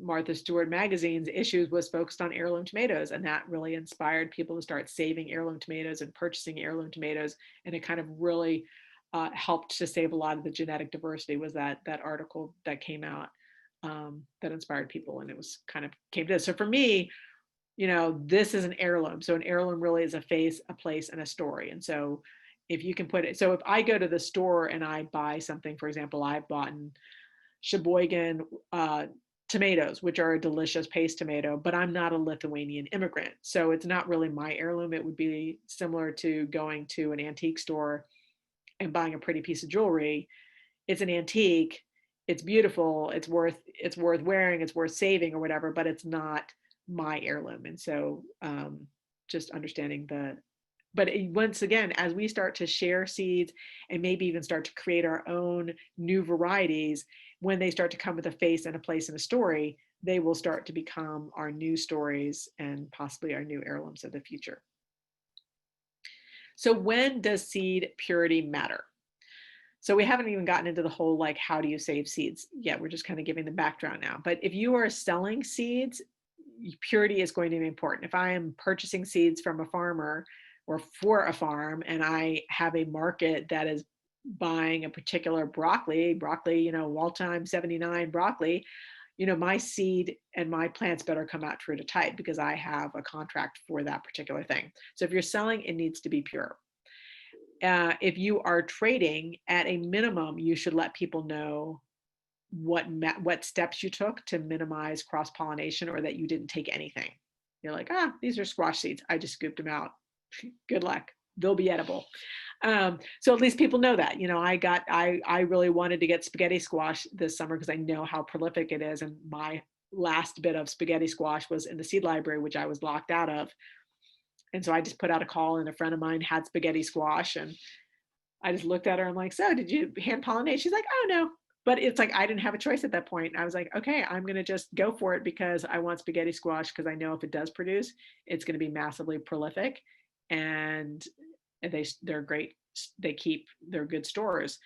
Martha Stewart magazine's issues was focused on heirloom tomatoes, and that really inspired people to start saving heirloom tomatoes and purchasing heirloom tomatoes, and it kind of really helped to save a lot of the genetic diversity. Was that article that came out that inspired people, and it was kind of came to this. So for me, this is an heirloom. So an heirloom really is a face, a place, and a story. And so if you can put it, so if I go to the store and I buy something, for example, I've bought Sheboygan tomatoes, which are a delicious paste tomato, but I'm not a Lithuanian immigrant. So it's not really my heirloom. It would be similar to going to an antique store and buying a pretty piece of jewelry. It's an antique. It's beautiful. It's worth wearing. It's worth saving or whatever, but it's not my heirloom. And so just understanding but once again, as we start to share seeds and maybe even start to create our own new varieties, when they start to come with a face and a place and a story, they will start to become our new stories and possibly our new heirlooms of the future. So when does seed purity matter? So we haven't even gotten into the whole, like, how do you save seeds yet? We're just kind of giving the background now. But if you are selling seeds, purity is going to be important. If I am purchasing seeds from a farmer or for a farm, and I have a market that is buying a particular broccoli, Waldheim 79 broccoli, my seed and my plants better come out true to type because I have a contract for that particular thing. So if you're selling, it needs to be pure. If you are trading, at a minimum, you should let people know what steps you took to minimize cross-pollination, or that you didn't take anything. You're like, these are squash seeds. I just scooped them out. Good luck. They'll be edible. So at least people know that. I really wanted to get spaghetti squash this summer because I know how prolific it is. And my last bit of spaghetti squash was in the seed library, which I was locked out of. And so I just put out a call, and a friend of mine had spaghetti squash, and I just looked at her. I'm like, "So did you hand pollinate?" She's like, "Oh, no." But it's like, I didn't have a choice at that point. I was like, okay, I'm going to just go for it because I want spaghetti squash, because I know if it does produce, it's going to be massively prolific, and they're great. They're good stores.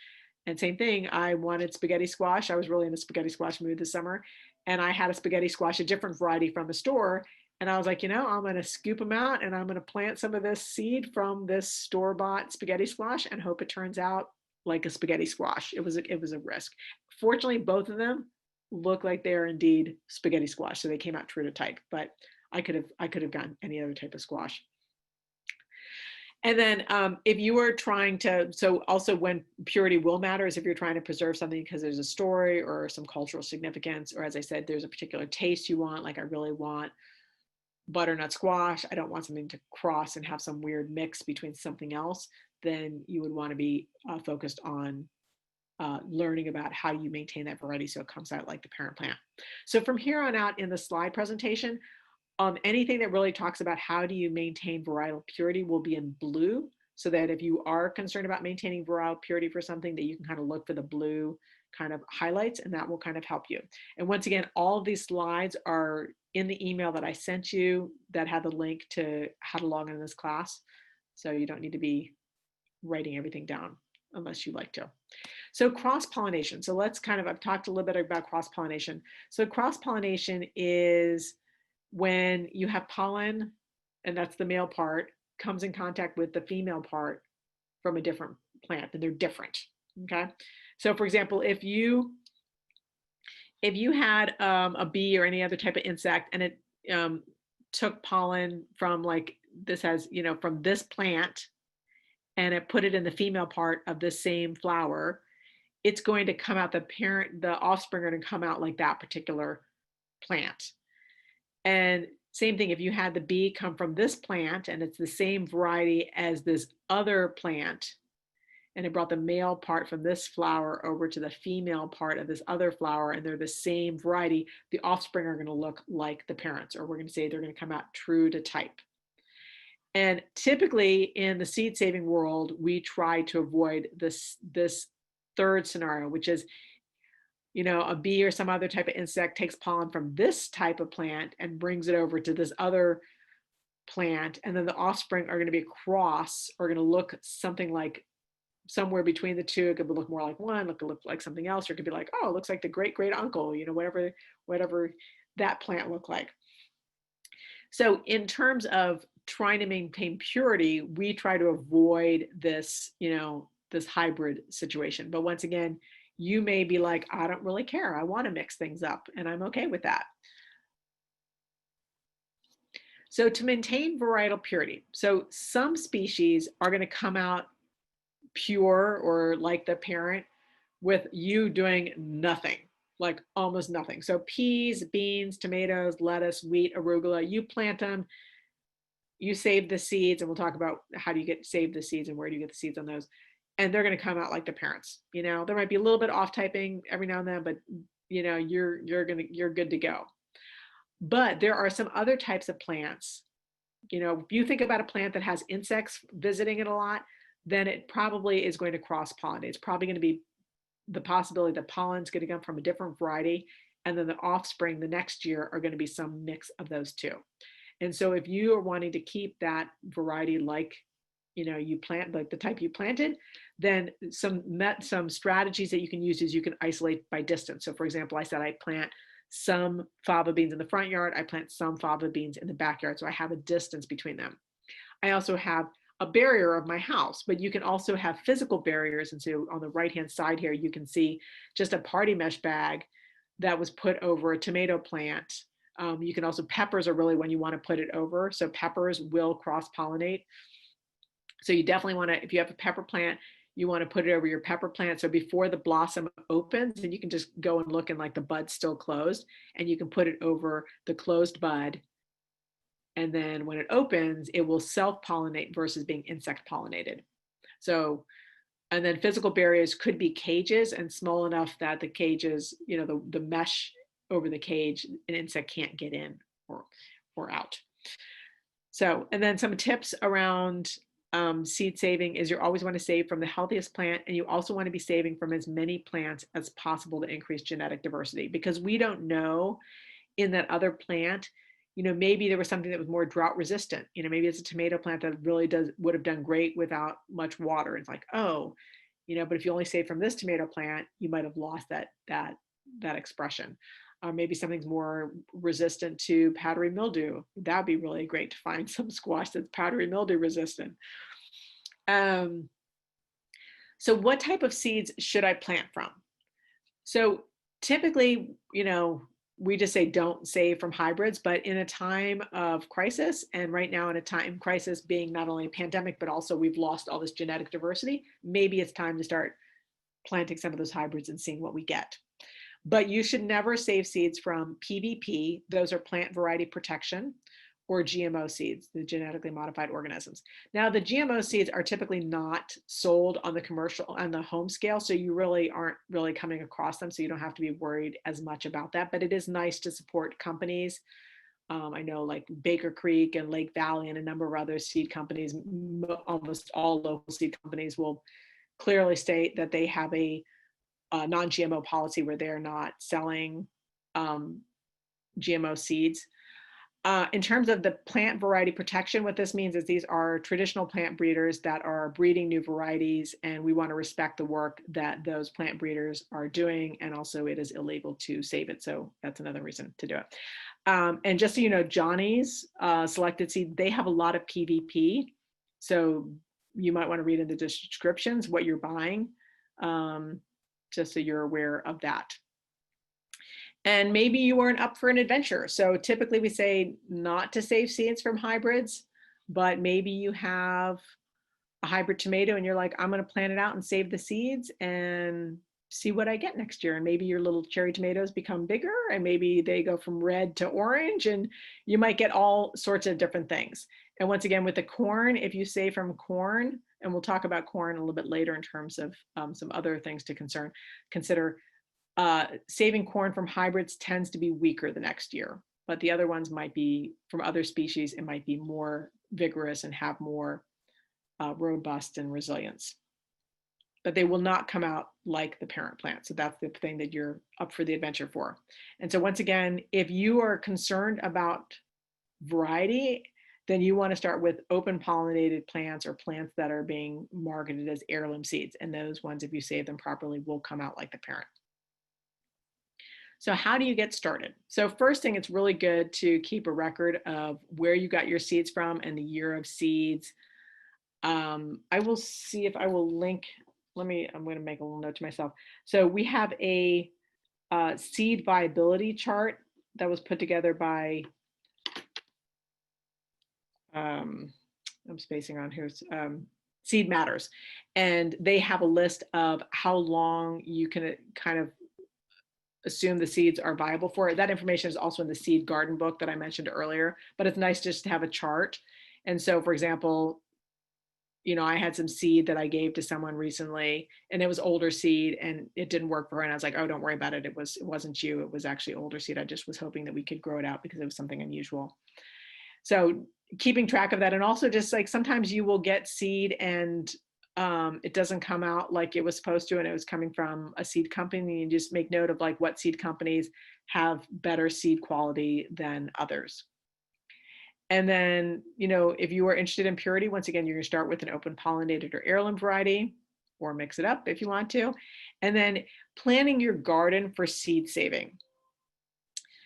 And same thing, I wanted spaghetti squash. I was really in a spaghetti squash mood this summer, and I had a spaghetti squash, a different variety from the store. And I was like, I'm going to scoop them out, and I'm going to plant some of this seed from this store-bought spaghetti squash and hope it turns out like a spaghetti squash. It was a risk. Fortunately, both of them look like they are indeed spaghetti squash, so they came out true to type. But I could have gotten any other type of squash. And then if you are trying to, so also when purity will matter is if you're trying to preserve something because there's a story or some cultural significance, or as I said, there's a particular taste you want, like I really want butternut squash. I don't want something to cross and have some weird mix between something else. Then you would want to be focused on learning about how you maintain that variety so it comes out like the parent plant. So from here on out in the slide presentation, anything that really talks about how do you maintain varietal purity will be in blue, so that if you are concerned about maintaining varietal purity for something, that you can kind of look for the blue kind of highlights, and that will kind of help you. And once again, all of these slides are in the email that I sent you that had the link to how to log into this class. So you don't need to be writing everything down unless you like to. So cross-pollination. So let's kind of, I've talked a little bit about cross-pollination. So cross-pollination is when you have pollen, and that's the male part, comes in contact with the female part from a different plant, and they're different, okay? So for example, if you had a bee or any other type of insect, and it took pollen from, like, this has, from this plant, and it put it in the female part of the same flower, it's going to come out, the offspring are going to come out like that particular plant. And same thing, if you had the bee come from this plant and it's the same variety as this other plant, and it brought the male part from this flower over to the female part of this other flower, and they're the same variety, the offspring are going to look like the parents, or we're going to say they're going to come out true to type. And typically in the seed saving world, we try to avoid this third scenario, which is, a bee or some other type of insect takes pollen from this type of plant and brings it over to this other plant, and then the offspring are going to be a cross, or going to look something like somewhere between the two. It could look more like one, it could look like something else, or it could be like, oh, it looks like the great great uncle, whatever that plant looked like. So in terms of trying to maintain purity, we try to avoid this, this hybrid situation. But once again, you may be like, I don't really care, I want to mix things up, and I'm okay with that. So to maintain varietal purity, so some species are going to come out pure or like the parent with you doing nothing, like almost nothing. So peas, beans, tomatoes, lettuce, wheat, arugula, you plant them, you save the seeds, and we'll talk about how do you save the seeds and where do you get the seeds on those, and they're going to come out like the parents. There might be a little bit off typing every now and then, but you're good to go. But there are some other types of plants. If you think about a plant that has insects visiting it a lot, then it probably is going to cross-pollinate. It's probably going to be the possibility that pollen's going to come from a different variety, and then the offspring the next year are going to be some mix of those two. And so if you are wanting to keep that variety like, you plant, like the type you planted, then some strategies that you can use is you can isolate by distance. So for example, I said I plant some fava beans in the front yard, I plant some fava beans in the backyard, so I have a distance between them. I also have a barrier of my house, but you can also have physical barriers. And so on the right-hand side here, you can see just a party mesh bag that was put over a tomato plant. You can also, peppers are really when you want to put it over. So peppers will cross-pollinate. So you definitely want to, if you have a pepper plant, you want to put it over your pepper plant. So before the blossom opens, and you can just go and look, and like the bud's still closed, and you can put it over the closed bud. And then when it opens, it will self-pollinate versus being insect pollinated. So, and then physical barriers could be cages, and small enough that the cages, the mesh over the cage, an insect can't get in or out. So, and then some tips around seed saving is you always want to save from the healthiest plant, and you also want to be saving from as many plants as possible to increase genetic diversity, because we don't know in that other plant, maybe there was something that was more drought resistant. Maybe it's a tomato plant that really would have done great without much water. It's like, oh, but if you only save from this tomato plant, you might have lost that expression. Maybe something's more resistant to powdery mildew. That'd be really great to find some squash that's powdery mildew resistant. So what type of seeds should I plant from? So typically, we just say don't save from hybrids, but in a time of crisis, and right now in a time crisis being not only a pandemic, but also we've lost all this genetic diversity, maybe it's time to start planting some of those hybrids and seeing what we get. But you should never save seeds from PVP. Those are plant variety protection, or GMO seeds, the genetically modified organisms. Now, the GMO seeds are typically not sold on the commercial, on the home scale, so you really aren't really coming across them, so you don't have to be worried as much about that. But it is nice to support companies. I know like Baker Creek and Lake Valley and a number of other seed companies, almost all local seed companies will clearly state that they have a non-GMO policy where they're not selling GMO seeds. In terms of the plant variety protection, what this means is these are traditional plant breeders that are breeding new varieties, and we want to respect the work that those plant breeders are doing, and also it is illegal to save it, so that's another reason to do it. And just so you know, Johnny's selected seed, they have a lot of PVP, so you might want to read in the descriptions what you're buying, just so you're aware of that. And maybe you weren't up for an adventure. So typically we say not to save seeds from hybrids, but maybe you have a hybrid tomato and you're like, I'm going to plant it out and save the seeds and see what I get next year. And maybe your little cherry tomatoes become bigger and maybe they go from red to orange and you might get all sorts of different things. And once again, with the corn, if you save from corn, and we'll talk about corn a little bit later in terms of some other things to consider, saving corn from hybrids tends to be weaker the next year, but the other ones might be from other species. It might be more vigorous and have more robust and resilience, but they will not come out like the parent plant. So that's the thing that you're up for the adventure for. And so once again, if you are concerned about variety, then you want to start with open pollinated plants or plants that are being marketed as heirloom seeds. And those ones, if you save them properly, will come out like the parent. So how do you get started? So first thing, it's really good to keep a record of where you got your seeds from and the year of seeds. I will see if I will link, I'm going to make a little note to myself. So we have a seed viability chart that was put together by, I'm spacing on here's Seed Matters. And they have a list of how long you can kind of assume the seeds are viable for it. That information is also in the seed garden book that I mentioned earlier, but it's nice just to have a chart. And so, for example, you know, I had some seed that I gave to someone recently and it was older seed and it didn't work for her. And I was like, oh, don't worry about it. It wasn't you. It was actually older seed. I just was hoping that we could grow it out because it was something unusual. So keeping track of that. And also just like sometimes you will get seed and it doesn't come out like it was supposed to, and it was coming from a seed company. And just make note of like what seed companies have better seed quality than others. And then, you know, if you are interested in purity, once again, you're going to start with an open pollinated or heirloom variety, or mix it up if you want to. And then planning your garden for seed saving.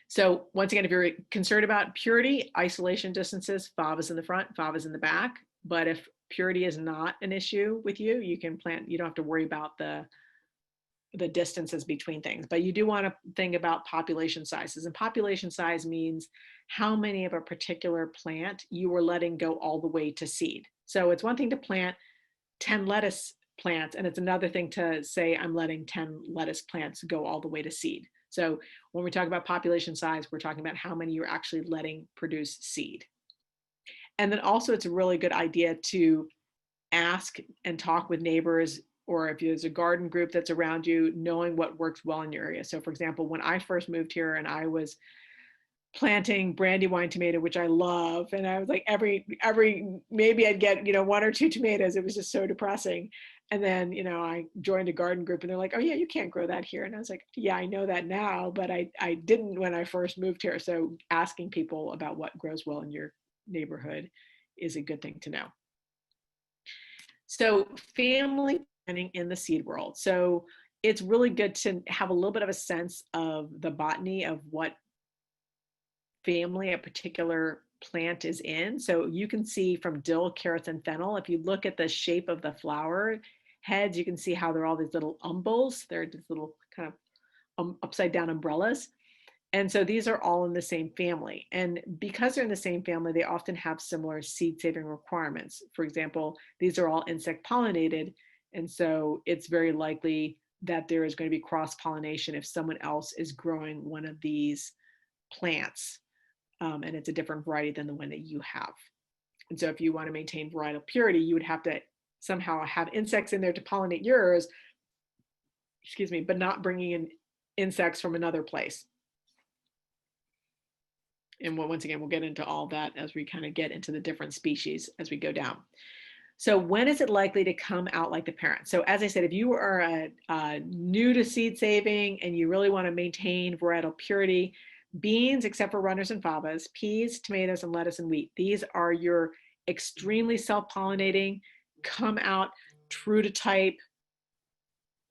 So once again, if you're concerned about purity, isolation distances, favas in the front, favas in the back. But if purity is not an issue with you, you can plant, you don't have to worry about the distances between things, but you do want to think about population sizes. And population size means how many of a particular plant you are letting go all the way to seed. So it's one thing to plant 10 lettuce plants, and it's another thing to say, I'm letting 10 lettuce plants go all the way to seed. So when we talk about population size, we're talking about how many you're actually letting produce seed. And then also it's a really good idea to ask and talk with neighbors, or if there's a garden group that's around you, knowing what works well in your area. So for example, when I first moved here and I was planting brandywine tomato, which I love, and I was like every maybe I'd get, you know, 1 or 2 tomatoes. It was just so depressing. And then, you know, I joined a garden group and they're like, oh yeah, you can't grow that here. And I was like, yeah, I know that now, but I didn't when I first moved here. So asking people about what grows well in your neighborhood is a good thing to know. So family planning in the seed world. So it's really good to have a little bit of a sense of the botany of what family a particular plant is in. So you can see from dill, carrots, and fennel, if you look at the shape of the flower heads, you can see how they're all these little umbels. They're these little kind of upside down umbrellas. And so these are all in the same family. And because they're in the same family, they often have similar seed saving requirements. For example, these are all insect pollinated. And so it's very likely that there is going to be cross pollination if someone else is growing one of these plants. and it's a different variety than the one that you have. And so if you want to maintain varietal purity, you would have to somehow have insects in there to pollinate yours, excuse me, but not bringing in insects from another place. And once again, we'll get into all that as we kind of get into the different species as we go down. So when is it likely to come out like the parent? So as I said, if you are new to seed saving and you really want to maintain varietal purity, beans, except for runners and fabas, peas, tomatoes, and lettuce and wheat, these are your extremely self-pollinating, come out true to type,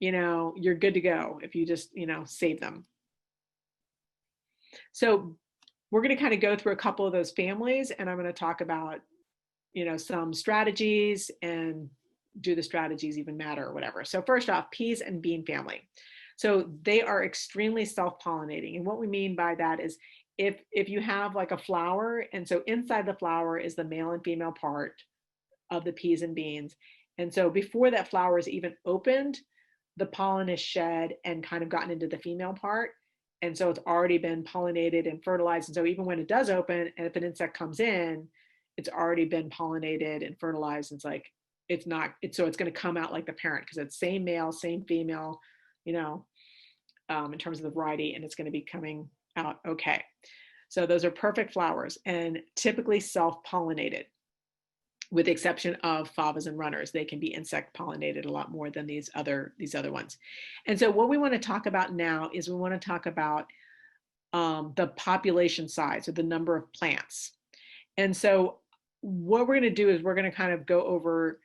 you're good to go if you just, save them. So we're going to kind of go through a couple of those families, and I'm going to talk about some strategies, and do the strategies even matter or whatever. So first off, peas and bean family. So they are extremely self-pollinating. And what we mean by that is if you have like a flower, and so inside the flower is the male and female part of the peas and beans. And so before that flower is even opened, the pollen is shed and kind of gotten into the female part. And so it's already been pollinated and fertilized. And so even when it does open, and if an insect comes in, it's already been pollinated and fertilized. It's like, so it's going to come out like the parent, because it's same male, same female, in terms of the variety, and it's going to be coming out okay. So those are perfect flowers and typically self-pollinated, with the exception of fabas and runners. They can be insect pollinated a lot more than these other ones. And so what we want to talk about now is we want to talk about the population size, or the number of plants. And so what we're going to do is we're going to kind of go over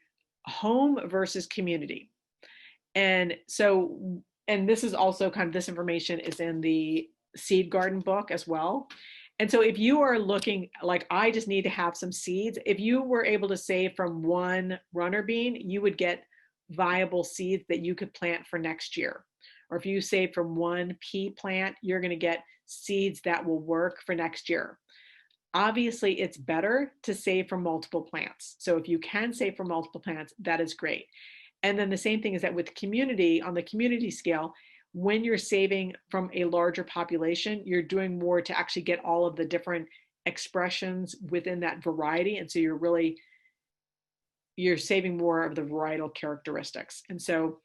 home versus community. And so, and this is also kind of, this information is in the seed garden book as well. And so if you are looking like, I just need to have some seeds, if you were able to save from one runner bean, you would get viable seeds that you could plant for next year. Or if you save from one pea plant, you're going to get seeds that will work for next year. Obviously, it's better to save from multiple plants. So if you can save from multiple plants, that is great. And then the same thing is that with community, on the community scale, when you're saving from a larger population, you're doing more to actually get all of the different expressions within that variety. And so you're saving more of the varietal characteristics. And so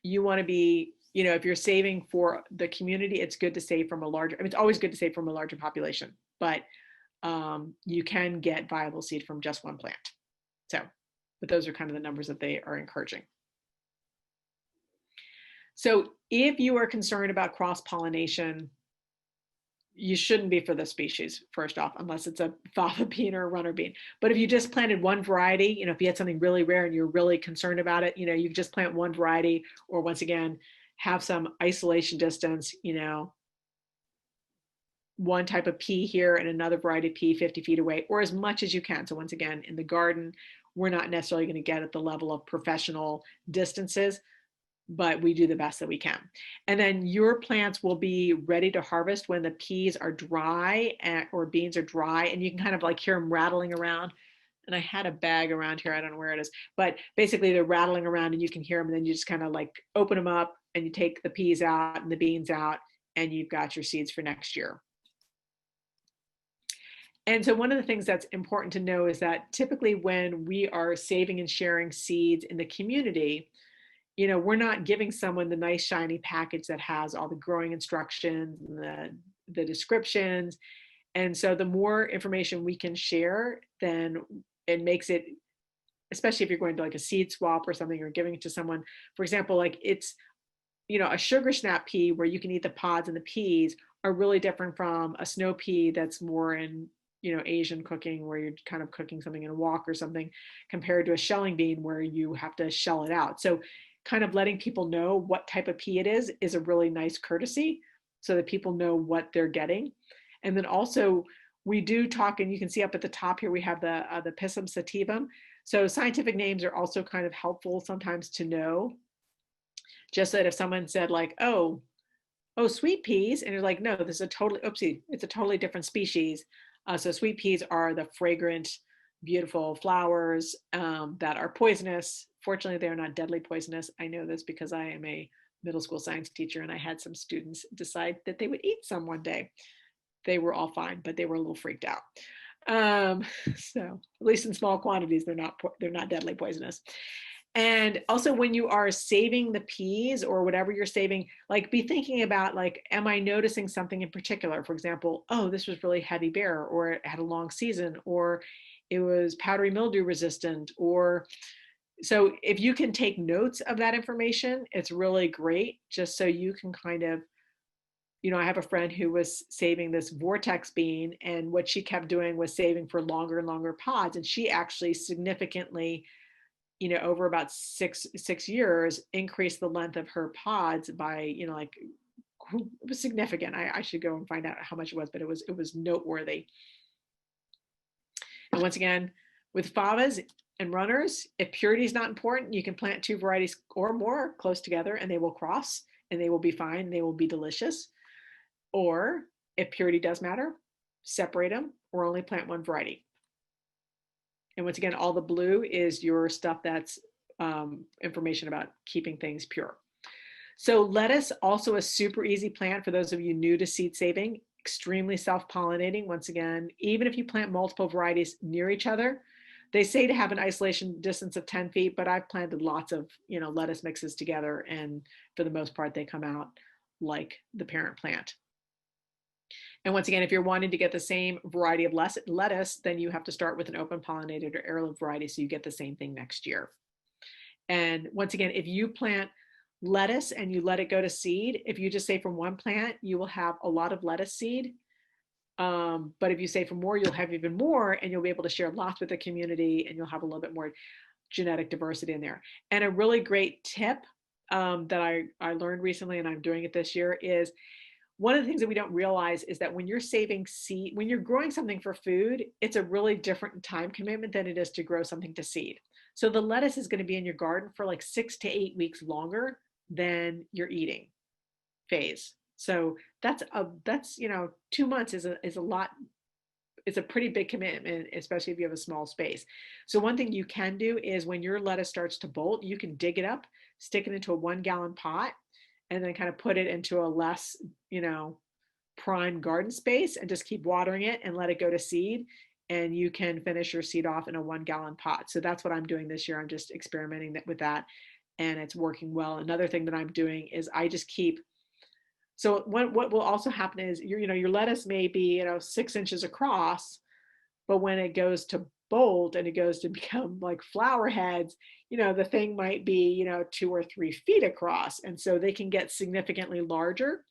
you want to be, if you're saving for the community, it's good to save from a larger, it's always good to save from a larger population, but you can get viable seed from just one plant. So, but those are kind of the numbers that they are encouraging. So if you are concerned about cross-pollination, you shouldn't be for this species, first off, unless it's a fava bean or a runner bean. But if you just planted one variety, if you had something really rare and you're really concerned about it, you just plant one variety, or once again, have some isolation distance, one type of pea here and another variety of pea 50 feet away, or as much as you can. So once again, in the garden, we're not necessarily going to get at the level of professional distances, but we do the best that we can. And then your plants will be ready to harvest when the peas are dry or beans are dry, and you can kind of like hear them rattling around. And I had a bag around here, I don't know where it is, but basically they're rattling around and you can hear them, and then you just kind of like open them up and you take the peas out and the beans out, and you've got your seeds for next year. And so one of the things that's important to know is that typically when we are saving and sharing seeds in the community, we're not giving someone the nice shiny package that has all the growing instructions and the descriptions. And so the more information we can share, then it makes it, especially if you're going to like a seed swap or something, or giving it to someone, for example, like it's, a sugar snap pea where you can eat the pods, and the peas are really different from a snow pea that's more in, Asian cooking, where you're kind of cooking something in a wok or something, compared to a shelling bean where you have to shell it out. So kind of letting people know what type of pea it is a really nice courtesy, so that people know what they're getting. And then also we do talk, and you can see up at the top here, we have the Pisum sativum. So scientific names are also kind of helpful sometimes to know, just so that if someone said like, oh, sweet peas, and you're like, no, this is it's a totally different species. So sweet peas are the fragrant, beautiful flowers that are poisonous. Fortunately, they are not deadly poisonous. I know this because I am a middle school science teacher, and I had some students decide that they would eat some one day. they were all fine, but they were a little freaked out. So at least in small quantities, they're not deadly poisonous. And also when you are saving the peas or whatever you're saving, like be thinking about like, am I noticing something in particular? For example, oh, this was really heavy bear, or it had a long season, or it was powdery mildew resistant, or so if you can take notes of that information, it's really great just so you can kind of, I have a friend who was saving this vortex bean, and what she kept doing was saving for longer and longer pods. And she actually significantly, over about six years, increased the length of her pods by, like it was significant. I should go and find out how much it was, but it was noteworthy. And once again, with favas and runners, if purity is not important, you can plant 2 varieties or more close together and they will cross and they will be fine. They will be delicious. Or if purity does matter, separate them or only plant 1 variety. And once again, all the blue is your stuff that's information about keeping things pure. So lettuce, also a super easy plant for those of you new to seed saving, extremely self-pollinating. Once again, even if you plant multiple varieties near each other, they say to have an isolation distance of 10 feet, but I've planted lots of, lettuce mixes together, and for the most part, they come out like the parent plant. And once again, if you're wanting to get the same variety of lettuce, then you have to start with an open-pollinated or heirloom variety so you get the same thing next year. And once again, if you plant lettuce and you let it go to seed, if you just say from 1 plant, you will have a lot of lettuce seed. But if you say from more, you'll have even more, and you'll be able to share lots with the community, and you'll have a little bit more genetic diversity in there. And a really great tip that I learned recently, and I'm doing it this year, is one of the things that we don't realize is that when you're saving seed, when you're growing something for food, it's a really different time commitment than it is to grow something to seed. So the lettuce is going to be in your garden for like 6 to 8 weeks longer than your eating phase. So that's 2 months is a lot. It's a pretty big commitment, especially if you have a small space. So one thing you can do is when your lettuce starts to bolt, you can dig it up, stick it into a 1-gallon pot, and then kind of put it into a less, prime garden space and just keep watering it and let it go to seed. And you can finish your seed off in a 1-gallon pot. So that's what I'm doing this year. I'm just experimenting with that, and it's working well. Another thing that I'm doing is I just keep, so what will also happen is your lettuce may be, 6 inches across, but when it goes to bolt and it goes to become like flower heads, the thing might be, 2 or 3 feet across. And so they can get significantly larger.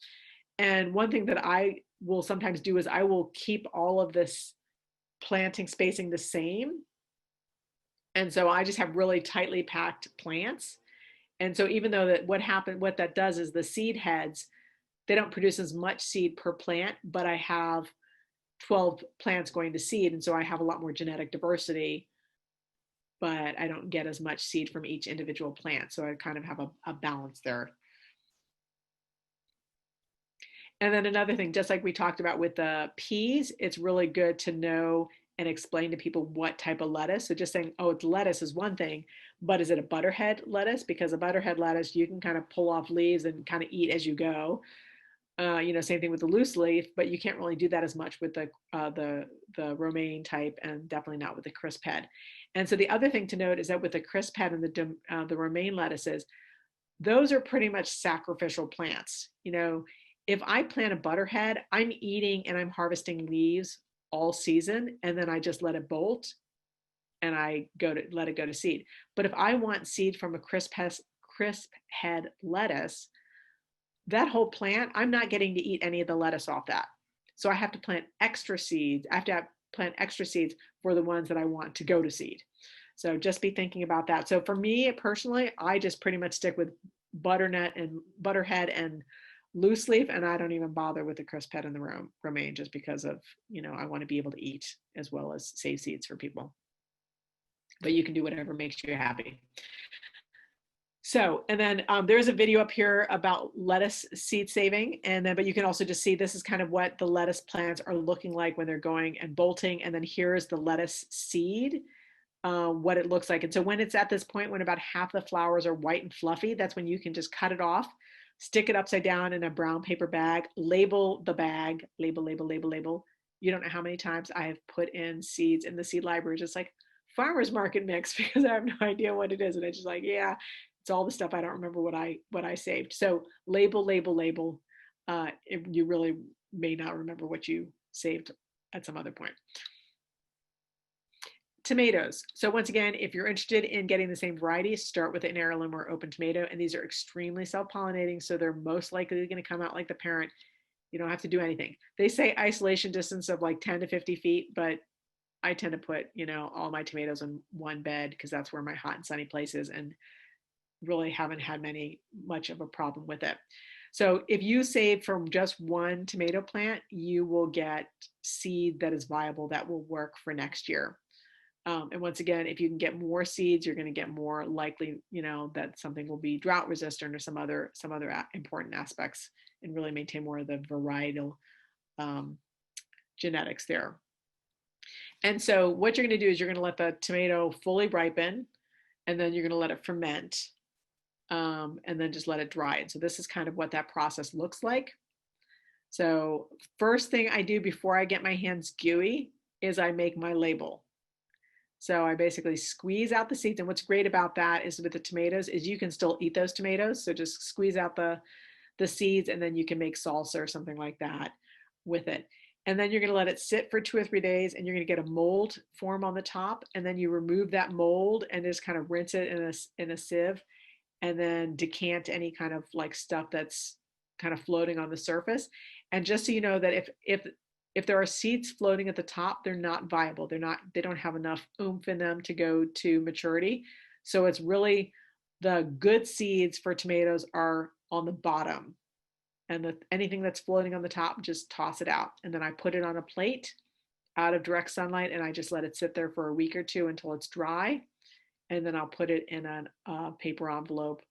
And one thing that I will sometimes do is I will keep all of this planting spacing the same. And so I just have really tightly packed plants. And so even though what that does is the seed heads, they don't produce as much seed per plant, but I have 12 plants going to seed. And so I have a lot more genetic diversity, but I don't get as much seed from each individual plant. So I kind of have a balance there. And then another thing, just like we talked about with the peas, it's really good to know and explain to people what type of lettuce. So just saying, oh, it's lettuce is one thing, but is it a butterhead lettuce? Because a butterhead lettuce, you can kind of pull off leaves and kind of eat as you go. Same thing with the loose leaf, but you can't really do that as much with the romaine type, and definitely not with the crisp head. And so the other thing to note is that with the crisp head and the romaine lettuces, those are pretty much sacrificial plants. If I plant a butterhead, I'm eating and I'm harvesting leaves all season, and then I just let it bolt and I let it go to seed. But if I want seed from a crisp head lettuce, that whole plant, I'm not getting to eat any of the lettuce off that. So I have to plant extra seeds. I have to plant extra seeds for the ones that I want to go to seed. So just be thinking about that. So for me personally, I just pretty much stick with butternut and butterhead and loose leaf, and I don't even bother with the crisp head and the romaine, just because of, I want to be able to eat as well as save seeds for people. But you can do whatever makes you happy. So, and then there's a video up here about lettuce seed saving. And then, but you can also just see this is kind of what the lettuce plants are looking like when they're going and bolting. And then here's the lettuce seed, what it looks like. And so when it's at this point, when about half the flowers are white and fluffy, that's when you can just cut it off, stick it upside down in a brown paper bag, label the bag, label, label, label, label. You don't know how many times I have put in seeds in the seed library, just like farmer's market mix, because I have no idea what it is. And it's just like, yeah, it's all the stuff I don't remember what I saved. So label, label, label. You really may not remember what you saved at some other point. Tomatoes. So once again, if you're interested in getting the same variety, start with an heirloom or open tomato. And these are extremely self-pollinating, so they're most likely going to come out like the parent. You don't have to do anything. They say isolation distance of like 10 to 50 feet, but I tend to put, all my tomatoes in one bed because that's where my hot and sunny place is, and really haven't had much of a problem with it. So if you save from just one tomato plant, you will get seed that is viable that will work for next year. And once again, if you can get more seeds, you're going to get more likely, that something will be drought resistant or some other important aspects, and really maintain more of the varietal genetics there. And so what you're going to do is you're going to let the tomato fully ripen, and then you're going to let it ferment, and then just let it dry. And so this is kind of what that process looks like. So first thing I do before I get my hands gooey is I make my label. So I basically squeeze out the seeds. And what's great about that is with the tomatoes is you can still eat those tomatoes. So just squeeze out the seeds, and then you can make salsa or something like that with it. And then you're going to let it sit for 2 or 3 days, and you're going to get a mold form on the top. And then you remove that mold and just kind of rinse it in a sieve, and then decant any kind of like stuff that's kind of floating on the surface. And just so you know that if there are seeds floating at the top, they're not viable. They don't have enough oomph in them to go to maturity. So it's really the good seeds for tomatoes are on the bottom, and anything that's floating on the top, just toss it out. And then I put it on a plate out of direct sunlight, and I just let it sit there for a week or two until it's dry. And then I'll put it in a paper envelope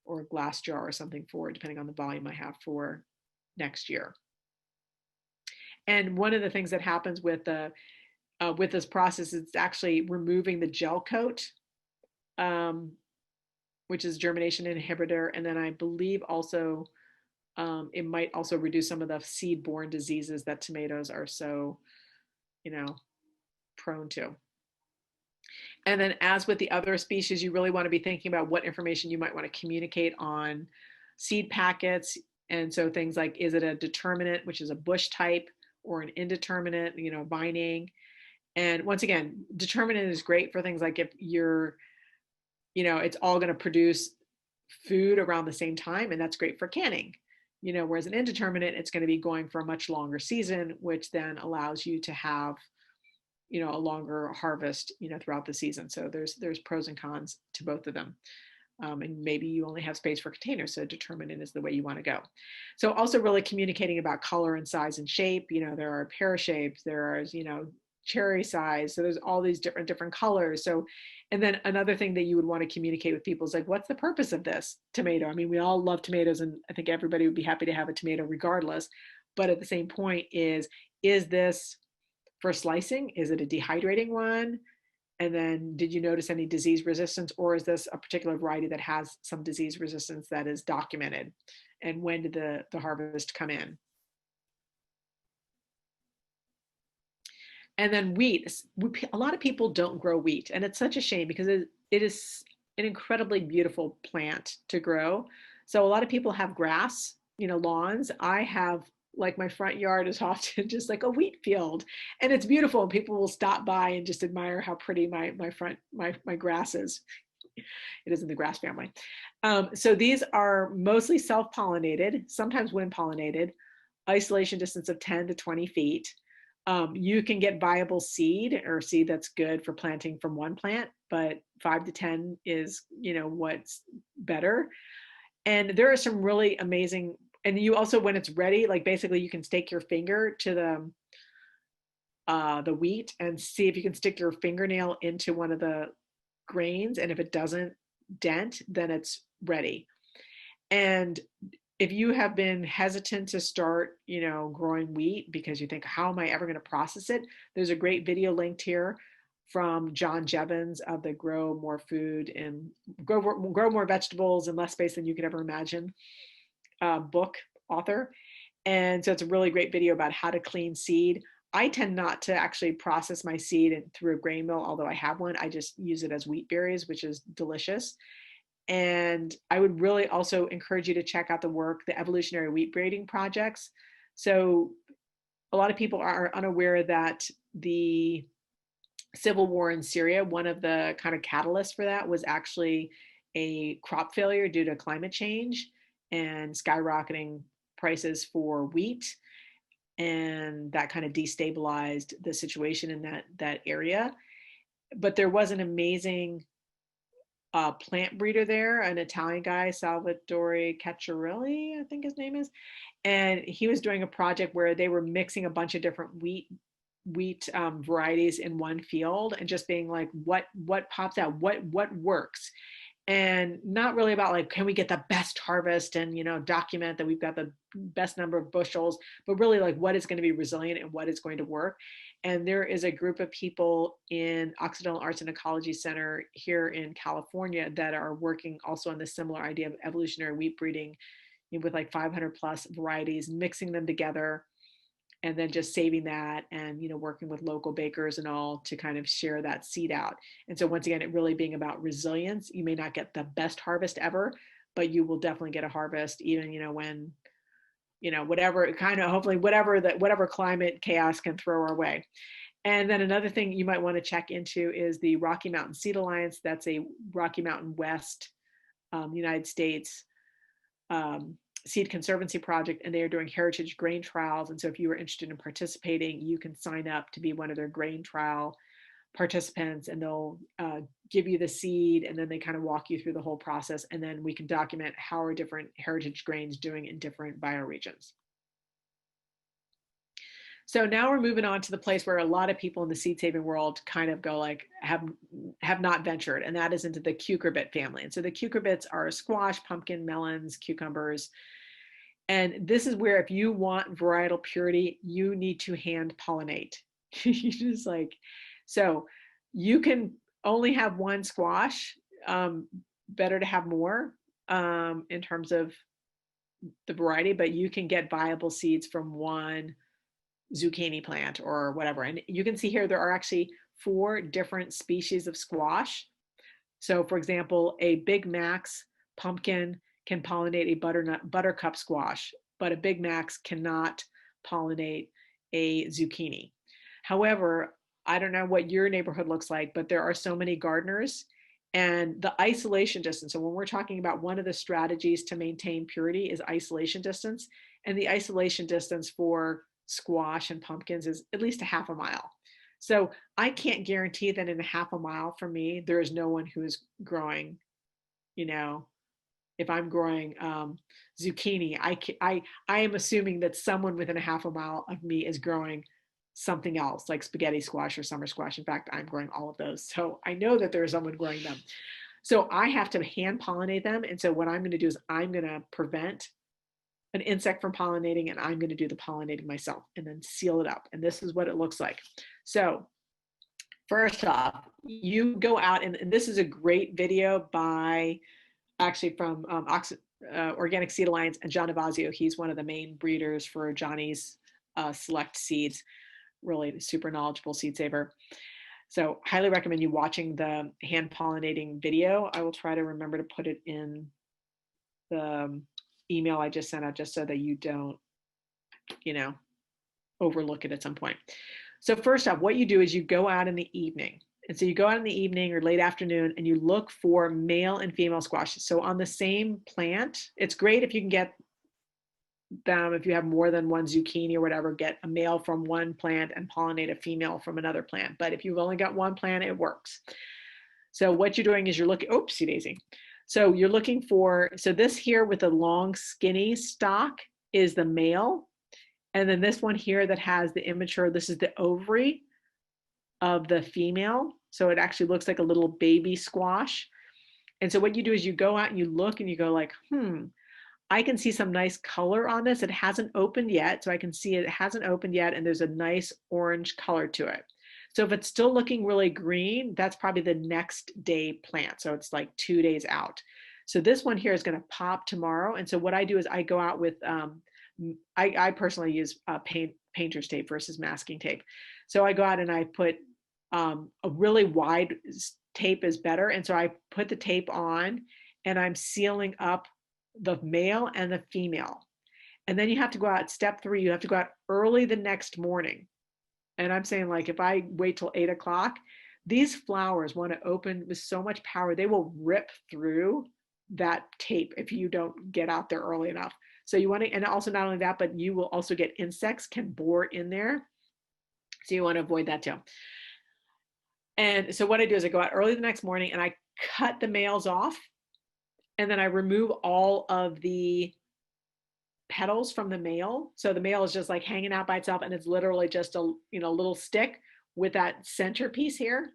or a glass jar or something depending on the volume I have for next year. And one of the things that happens with this process is actually removing the gel coat, which is germination inhibitor. And then I believe also it might also reduce some of the seed-borne diseases that tomatoes are so, prone to. And then as with the other species, you really want to be thinking about what information you might want to communicate on seed packets. And so things like, is it a determinate, which is a bush type, or an indeterminate, vining. And once again, determinate is great for things like if you're, it's all going to produce food around the same time, and that's great for canning. Whereas an indeterminate, it's going to be going for a much longer season, which then allows you to have, a longer harvest, throughout the season. So there's pros and cons to both of them. And maybe you only have space for containers, so determinate is the way you want to go. So also really communicating about color and size and shape. There are pear shapes, there are, cherry size. So there's all these different colors. So, and then another thing that you would want to communicate with people is like, what's the purpose of this tomato? I mean, we all love tomatoes, and I think everybody would be happy to have a tomato regardless. But at the same point is this for slicing? Is it a dehydrating one? And then did you notice any disease resistance, or is this a particular variety that has some disease resistance that is documented? And when did the harvest come in? And then wheat. A lot of people don't grow wheat, and it's such a shame because it is an incredibly beautiful plant to grow. So a lot of people have grass, lawns. I have, like, my front yard is often just like a wheat field, and it's beautiful. People will stop by and just admire how pretty my grass is. It is in the grass family. So these are mostly self-pollinated, sometimes wind-pollinated, isolation distance of 10 to 20 feet. You can get viable seed, or seed that's good for planting from one plant, but 5 to 10 is, what's better. And there are some really amazing, and you also, when it's ready, like basically you can stake your finger to the wheat and see if you can stick your fingernail into one of the grains. And if it doesn't dent, then it's ready. And if you have been hesitant to start, growing wheat because you think, how am I ever going to process it? There's a great video linked here from John Jevons of the Grow More Food and Grow More Vegetables in Less Space Than You Could Ever Imagine book author. And so it's a really great video about how to clean seed. I tend not to actually process my seed through a grain mill, although I have one. I just use it as wheat berries, which is delicious. And I would really also encourage you to check out the work, the evolutionary wheat breeding projects. So a lot of people are unaware that the civil war in Syria, one of the kind of catalysts for that was actually a crop failure due to climate change and skyrocketing prices for wheat. And that kind of destabilized the situation in that area. But there was an amazing plant breeder there, an Italian guy, Salvatore Cacciarelli, I think his name is. And he was doing a project where they were mixing a bunch of different wheat varieties in one field and just being like, what pops out, what works, and not really about like, can we get the best harvest and, you know, document that we've got the best number of bushels, but really like what is going to be resilient and what is going to work. And there is a group of people in Occidental Arts and Ecology Center here in California that are working also on this similar idea of evolutionary wheat breeding with like 500 plus varieties, mixing them together and then just saving that and, you know, working with local bakers and all to kind of share that seed out. And so once again, it really being about resilience. You may not get the best harvest ever, but you will definitely get a harvest even, you know, when, you know, whatever kind of, hopefully whatever climate chaos can throw our way. And then another thing you might want to check into is the Rocky Mountain Seed Alliance. That's a Rocky Mountain West, United States seed conservancy project, and they are doing heritage grain trials. And so if you are interested in participating, you can sign up to be one of their grain trial participants, and they'll give you the seed, and then they kind of walk you through the whole process. And then we can document how are different heritage grains doing in different bioregions. So now we're moving on to the place where a lot of people in the seed saving world kind of go like, have not ventured, and that is into the cucurbit family. And so the cucurbits are squash, pumpkin, melons, cucumbers. And this is where if you want varietal purity, you need to hand pollinate. You just like, so you can only have one squash, better to have more in terms of the variety, but you can get viable seeds from one zucchini plant or whatever. And you can see here, there are actually 4 different species of squash. So for example, a Big Mac's pumpkin can pollinate a buttercup squash, but a Big Mac's cannot pollinate a zucchini. However, I don't know what your neighborhood looks like, but there are so many gardeners, and the isolation distance. So when we're talking about one of the strategies to maintain purity is isolation distance, and the isolation distance for squash and pumpkins is at least a half a mile. So I can't guarantee that in a half a mile from me, there is no one who is growing, you know, if I'm growing zucchini, I am assuming that someone within a half a mile of me is growing something else like spaghetti squash or summer squash. In fact, I'm growing all of those. So I know that there is someone growing them. So I have to hand pollinate them. And so what I'm going to do is I'm going to prevent an insect from pollinating, and I'm going to do the pollinating myself and then seal it up. And this is what it looks like. So first off, you go out, and this is a great video by actually from Organic Seed Alliance and John Navazio. He's one of the main breeders for Johnny's Select Seeds, really super knowledgeable seed saver. So highly recommend you watching the hand pollinating video. I will try to remember to put it in the email I just sent out, just so that you don't, you know, overlook it at some point. So first off, what you do is you go out in the evening. And so you go out in the evening or late afternoon and you look for male and female squashes. So on the same plant, it's great if you can get them, if you have more than one zucchini or whatever, get a male from one plant and pollinate a female from another plant. But if you've only got one plant, it works. So what you're doing is you're looking, oopsie daisy. So you're looking for, so this here with the long skinny stalk is the male. And then this one here that has the immature, this is the ovary of the female. So it actually looks like a little baby squash. And so what you do is you go out and you look and you go like, I can see some nice color on this. It hasn't opened yet. So I can see it hasn't opened yet. And there's a nice orange color to it. So if it's still looking really green, that's probably the next day plant. So it's like 2 days out. So this one here is going to pop tomorrow. And so what I do is I go out with, I personally use painter's tape versus masking tape. So I go out and I put a really wide tape is better. And so I put the tape on and I'm sealing up the male and the female. And then you have to go out, step 3, you have to go out early the next morning. And I'm saying, like, if I wait till 8 o'clock, these flowers want to open with so much power, they will rip through that tape if you don't get out there early enough. So you want to, and also not only that, but you will also get insects can bore in there. So you want to avoid that too. And so what I do is I go out early the next morning and I cut the males off, and then I remove all of the petals from the male. So the male is just like hanging out by itself, and it's literally just a little stick with that centerpiece here.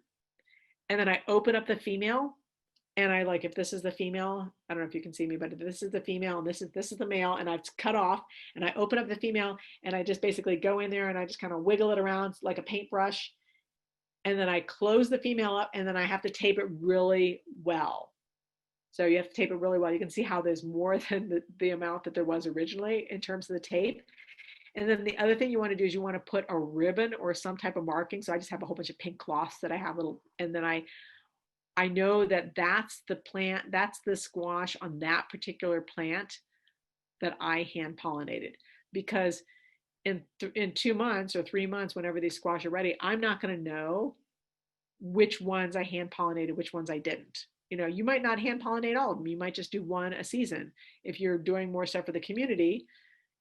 And then I open up the female, and I, like, if this is the female, I don't know if you can see me, but if this is the female and this is the male, and I've cut off, and I open up the female, and I just basically go in there and I just kind of wiggle it around like a paintbrush. And then I close the female up, and then I have to tape it really well. So you have to tape it really well. You can see how there's more than the amount that there was originally in terms of the tape. And then the other thing you want to do is you want to put a ribbon or some type of marking. So I just have a whole bunch of pink cloths that I have and then I know that that's the plant, that's the squash on that particular plant that I hand pollinated, because in 2 months or 3 months, whenever these squash are ready, I'm not going to know which ones I hand pollinated, which ones I didn't. You might not hand pollinate all of them. You might just do one a season. If you're doing more stuff for the community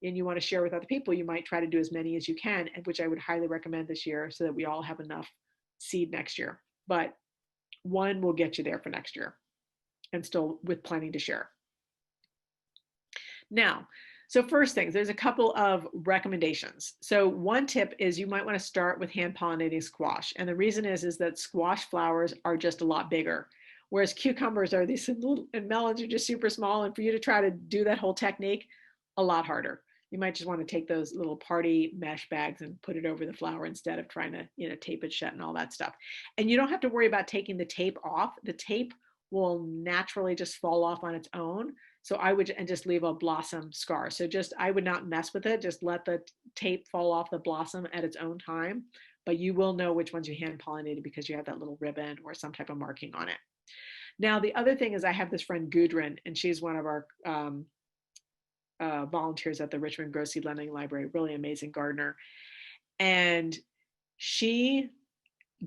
and you want to share with other people, you might try to do as many as you can, which I would highly recommend this year so that we all have enough seed next year. But one will get you there for next year, and still with plenty to share. Now, so first things, there's a couple of recommendations. So one tip is you might want to start with hand pollinating squash. And the reason is that squash flowers are just a lot bigger, whereas cucumbers are these little, and melons are just super small. And for you to try to do that whole technique, a lot harder. You might just want to take those little party mesh bags and put it over the flower instead of trying to, tape it shut and all that stuff. And you don't have to worry about taking the tape off. The tape will naturally just fall off on its own. So I would, and just leave a blossom scar. So I would not mess with it. Just let the tape fall off the blossom at its own time. But you will know which ones you hand pollinated because you have that little ribbon or some type of marking on it. Now, the other thing is I have this friend Gudrun, and she's one of our volunteers at the Richmond Grow Seed Lending Library, really amazing gardener. And she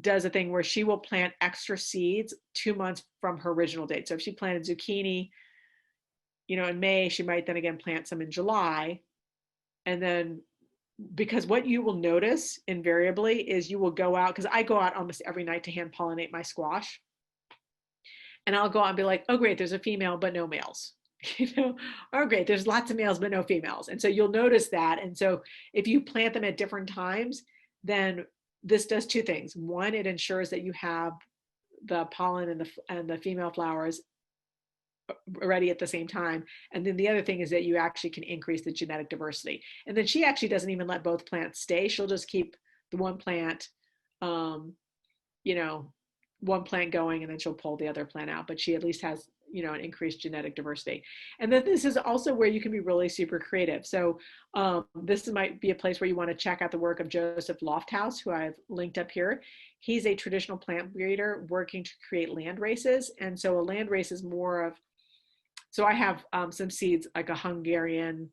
does a thing where she will plant extra seeds 2 months from her original date. So if she planted zucchini, in May, she might then again plant some in July. And then, because what you will notice invariably is you will go out, because I go out almost every night to hand pollinate my squash. And I'll go out and be like, oh, great, there's a female, but no males. Oh, great, there's lots of males, but no females. And so you'll notice that. And so if you plant them at different times, then this does 2 things. One, it ensures that you have the pollen and the female flowers ready at the same time. And then the other thing is that you actually can increase the genetic diversity. And then she actually doesn't even let both plants stay. She'll just keep the one plant, one plant going, and then she'll pull the other plant out. But she at least has, an increased genetic diversity. And then this is also where you can be really super creative. So this might be a place where you want to check out the work of Joseph Lofthouse, who I've linked up here. He's a traditional plant breeder working to create land races. And so a land race is more of, so I have some seeds like a Hungarian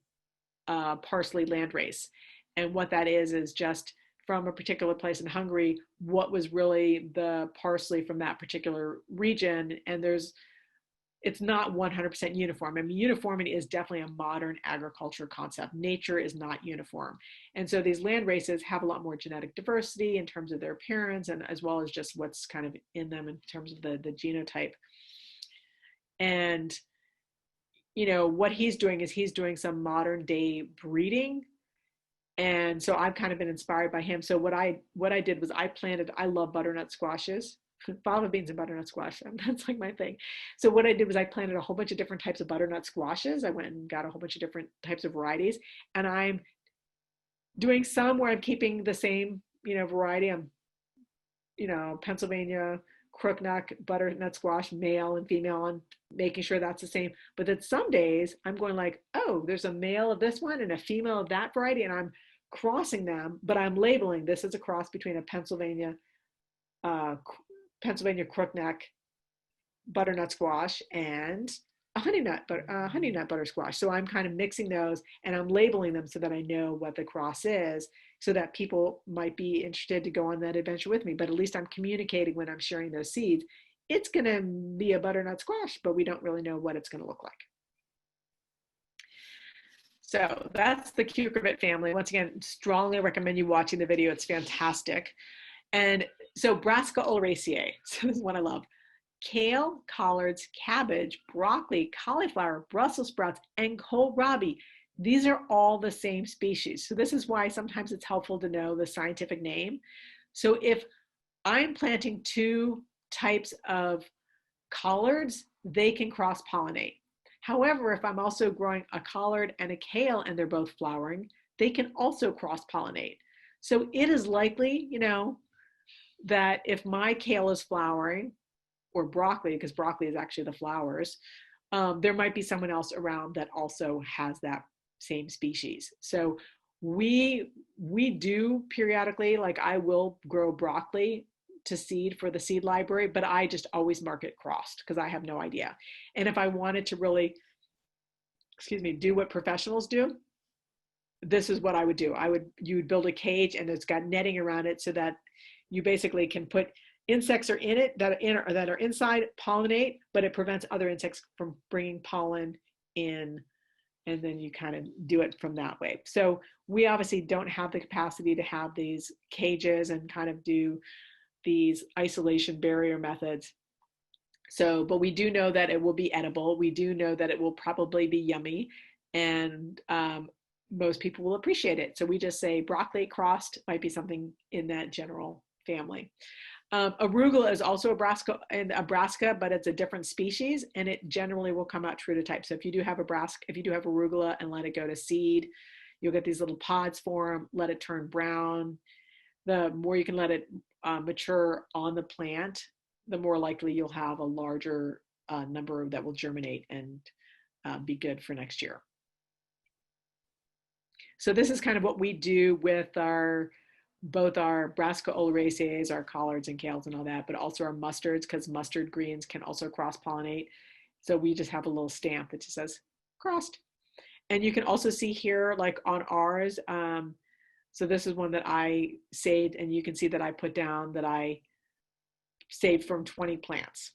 parsley land race. And what that is just from a particular place in Hungary, what was really the parsley from that particular region. And it's not 100% uniform. I mean, uniformity is definitely a modern agriculture concept. Nature is not uniform. And so these land races have a lot more genetic diversity in terms of their appearance, and as well as just what's kind of in them in terms of the genotype. And what he's doing is he's doing some modern day breeding. And so I've kind of been inspired by him. So what I did was I love butternut squashes, fava beans and butternut squash. That's like my thing. So what I did was I planted a whole bunch of different types of butternut squashes. I went and got a whole bunch of different types of varieties. And I'm doing some where I'm keeping the same, variety. I'm, Pennsylvania crookneck butternut squash, male and female, and making sure that's the same. But then some days I'm going like, oh, there's a male of this one and a female of that variety, and I'm crossing them, but I'm labeling this as a cross between a uh, Pennsylvania crookneck butternut squash and a honey nut butter squash. So I'm kind of mixing those and I'm labeling them so that I know what the cross is, so that people might be interested to go on that adventure with me. But at least I'm communicating when I'm sharing those seeds. It's going to be a butternut squash, but we don't really know what it's going to look like. So that's the cucurbit family. Once again, strongly recommend you watching the video. It's fantastic. And so Brassica oleracea, so this is one I love. Kale, collards, cabbage, broccoli, cauliflower, Brussels sprouts, and kohlrabi. These are all the same species. So this is why sometimes it's helpful to know the scientific name. So if I'm planting two types of collards, they can cross-pollinate. However, if I'm also growing a collard and a kale and they're both flowering, they can also cross-pollinate. So it is likely, that if my kale is flowering, or broccoli, because broccoli is actually the flowers, there might be someone else around that also has that same species. So we do periodically, like I will grow broccoli to seed for the seed library, but I just always mark it crossed because I have no idea. And if I wanted to really, do what professionals do, this is what I would do. You would build a cage and it's got netting around it so that you basically can put insects are in it that are inside, pollinate, but it prevents other insects from bringing pollen in, and then you kind of do it from that way. So we obviously don't have the capacity to have these cages and kind of do these isolation barrier methods. So, but we do know that it will be edible. We do know that it will probably be yummy, and most people will appreciate it. So we just say broccoli crossed might be something in that general family. Arugula is also a brassica, but it's a different species, and it generally will come out true to type. So if you do have arugula and let it go to seed, you'll get these little pods form. Let it turn brown. The more you can let it mature on the plant, the more likely you'll have a larger number that will germinate and be good for next year. So this is kind of what we do with both our Brassica oleracea, our collards and kales and all that, but also our mustards, because mustard greens can also cross-pollinate. So we just have a little stamp that just says crossed. And you can also see here, like on ours, so this is one that I saved, and you can see that I put down that I saved from 20 plants.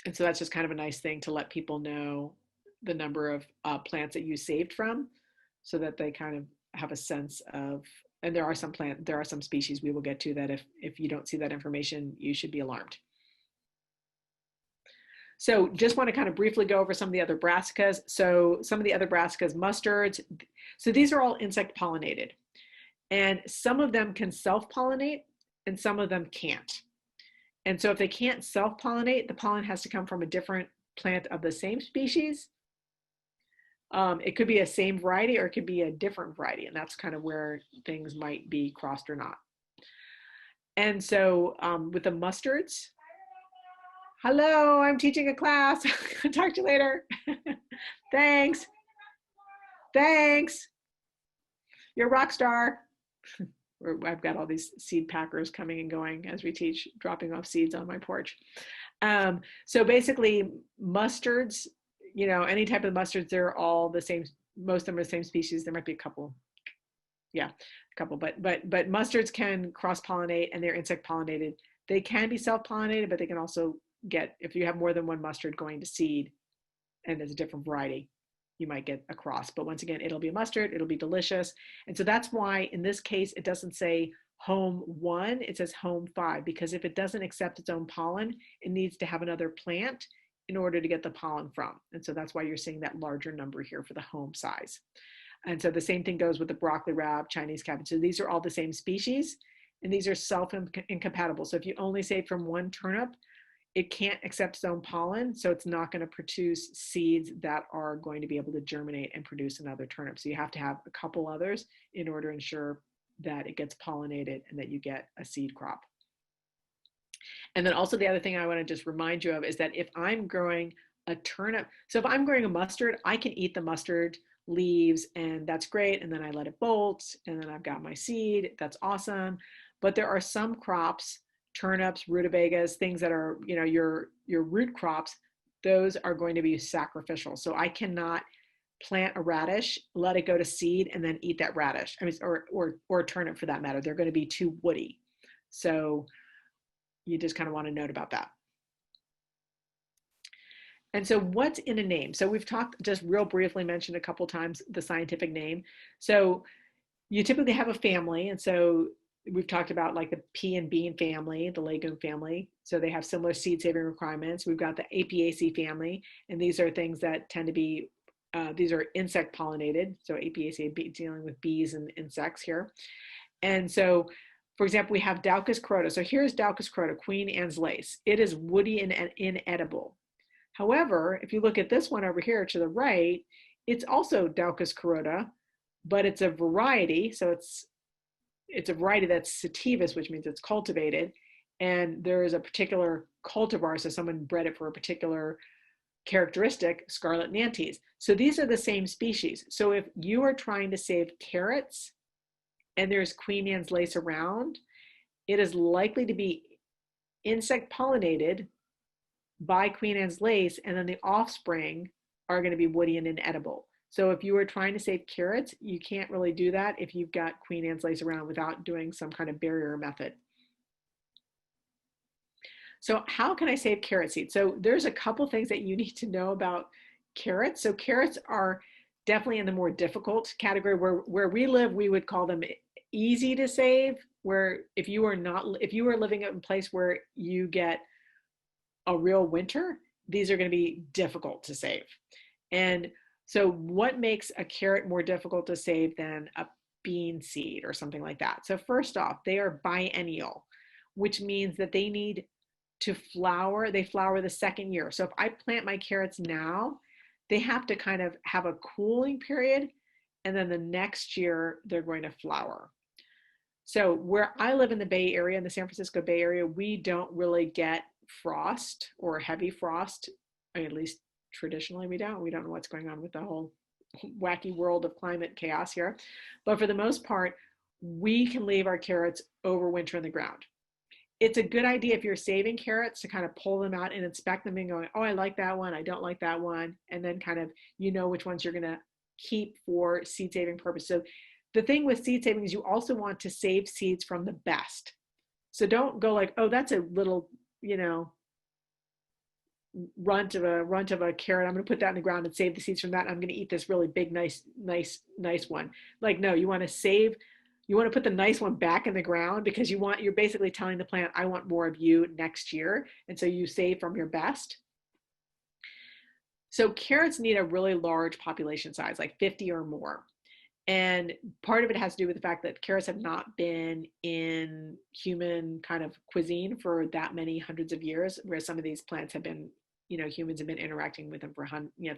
And so that's just kind of a nice thing to let people know the number of plants that you saved from, so that they kind of have a sense of. And there are some species we will get to that if you don't see that information, you should be alarmed. So just want to kind of briefly go over some of the other brassicas. So some of the other brassicas, mustards, so these are all insect pollinated. And some of them can self-pollinate and some of them can't. And so if they can't self-pollinate, the pollen has to come from a different plant of the same species. It could be a same variety or it could be a different variety, and that's kind of where things might be crossed or not. And so with the mustards, hello, I'm teaching a class. Talk to you later. Thanks. You're a rock star. I've got all these seed packers coming and going as we teach, dropping off seeds on my porch. So basically mustards, any type of mustards, they're all the same. Most of them are the same species. There might be a couple. Yeah, a couple, but mustards can cross-pollinate and they're insect pollinated. They can be self-pollinated, but they can also get, if you have more than one mustard going to seed and there's a different variety, you might get a cross. But once again, it'll be a mustard, it'll be delicious. And so that's why in this case, it doesn't say home 1, it says home 5, because if it doesn't accept its own pollen, it needs to have another plant in order to get the pollen from. And so that's why you're seeing that larger number here for the home size. And so the same thing goes with the broccoli rab, Chinese cabbage. So these are all the same species, and these are self-incompatible. So if you only save from one turnip, it can't accept its own pollen, so it's not going to produce seeds that are going to be able to germinate and produce another turnip. So you have to have a couple others in order to ensure that it gets pollinated and that you get a seed crop. And then also the other thing I want to just remind you of is that if I'm growing a turnip, so if I'm growing a mustard, I can eat the mustard leaves and that's great. And then I let it bolt and then I've got my seed. That's awesome. But there are some crops, turnips, rutabagas, things that are, your root crops, those are going to be sacrificial. So I cannot plant a radish, let it go to seed, and then eat that radish. I mean, or a turnip for that matter. They're going to be too woody. So you just kind of want to note about that. And so what's in a name? So we've talked, just real briefly mentioned a couple times the scientific name. So you typically have a family. And so we've talked about like the pea and bean family, the legume family. So they have similar seed saving requirements. We've got the Apiaceae family, and these are things that tend to be, these are insect pollinated. So Apiaceae dealing with bees and insects here. And so, for example, we have Daucus carota. So here's Daucus carota, Queen Anne's lace. It is woody and inedible. However, if you look at this one over here to the right, it's also Daucus carota, but it's a variety. So it's a variety that's sativus, which means it's cultivated. And there is a particular cultivar, so someone bred it for a particular characteristic, scarlet nantes. So these are the same species. So if you are trying to save carrots and there's Queen Anne's lace around, it is likely to be insect pollinated by Queen Anne's lace, and then the offspring are going to be woody and inedible. So if you were trying to save carrots, you can't really do that if you've got Queen Anne's lace around without doing some kind of barrier method. So how can I save carrot seeds? So there's a couple things that you need to know about carrots. So carrots are definitely in the more difficult category. Where we live, we would call them easy to save, where if you are living in a place where you get a real winter, these are going to be difficult to save. And so what makes a carrot more difficult to save than a bean seed or something like that? So first off, they are biennial, which means that they need to flower. They flower the second year. So if I plant my carrots now, they have to kind of have a cooling period, and then the next year they're going to flower. So where I live in the Bay Area, in the San Francisco Bay Area, we don't really get frost or heavy frost. I mean, at least traditionally we don't. We don't know what's going on with the whole wacky world of climate chaos here. But for the most part, we can leave our carrots overwinter in the ground. It's a good idea if you're saving carrots to kind of pull them out and inspect them and going, oh, I like that one, I don't like that one. And then kind of, which ones you're going to keep for seed saving purposes. So the thing with seed saving is you also want to save seeds from the best. So don't go like, oh, that's a little, runt of a carrot. I'm going to put that in the ground and save the seeds from that. I'm going to eat this really big, nice one. Like, no, you want to put the nice one back in the ground because you're basically telling the plant, I want more of you next year. And so you save from your best. So carrots need a really large population size, like 50 or more. And part of it has to do with the fact that carrots have not been in human kind of cuisine for that many hundreds of years, whereas some of these plants have been, humans have been interacting with them for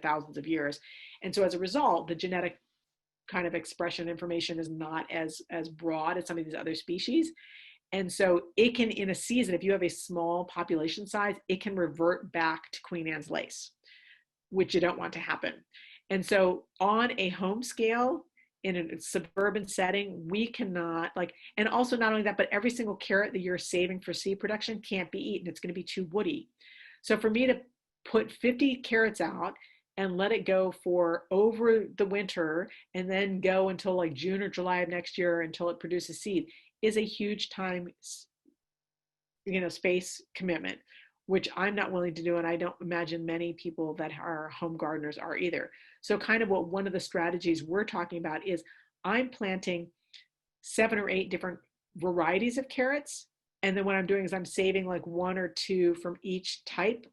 thousands of years. And so as a result, the genetic kind of expression information is not as broad as some of these other species. And so it can, in a season, if you have a small population size, it can revert back to Queen Anne's lace, which you don't want to happen. And so on a home scale, in a suburban setting, we cannot and also not only that, but every single carrot that you're saving for seed production can't be eaten. It's going to be too woody. So for me to put 50 carrots out and let it go for over the winter and then go until like June or July of next year until it produces seed is a huge time, space commitment, which I'm not willing to do. And I don't imagine many people that are home gardeners are either. So kind of what one of the strategies we're talking about is I'm planting 7 or 8 different varieties of carrots. And then what I'm doing is I'm saving like 1 or 2 from each type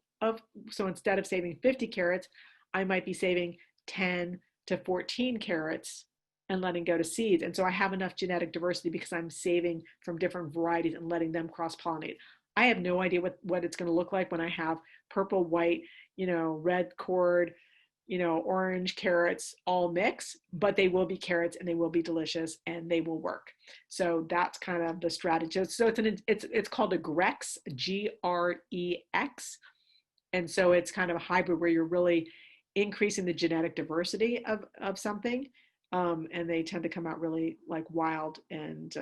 so instead of saving 50 carrots, I might be saving 10 to 14 carrots and letting go to seeds. And so I have enough genetic diversity because I'm saving from different varieties and letting them cross-pollinate. I have no idea what it's going to look like when I have purple, white, red cord, orange carrots all mix, but they will be carrots and they will be delicious and they will work. So that's kind of the strategy. So it's called a Grex, Grex. And so it's kind of a hybrid where you're really increasing the genetic diversity of something. And they tend to come out really like wild. And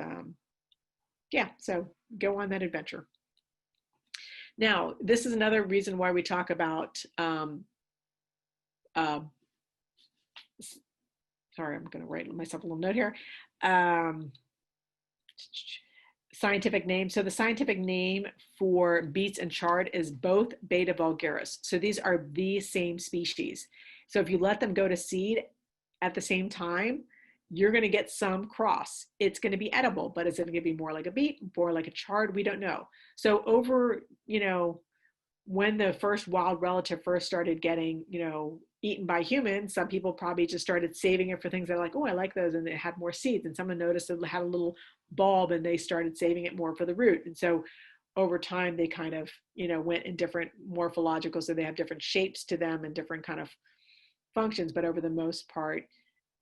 yeah, so go on that adventure. Now, this is another reason why we talk about sorry, I'm going to write myself a little note here. Scientific name. So the scientific name for beets and chard is both Beta vulgaris. So these are the same species. So if you let them go to seed at the same time, you're going to get some cross. It's going to be edible, but is it going to be more like a beet, more like a chard? We don't know. So over, when the first wild relative first started getting, eaten by humans, some people probably just started saving it for things they're like, oh, I like those. And it had more seeds. And someone noticed it had a little bulb and they started saving it more for the root. And so over time, they kind of, went in different morphological, so they have different shapes to them and different kind of functions. But over the most part,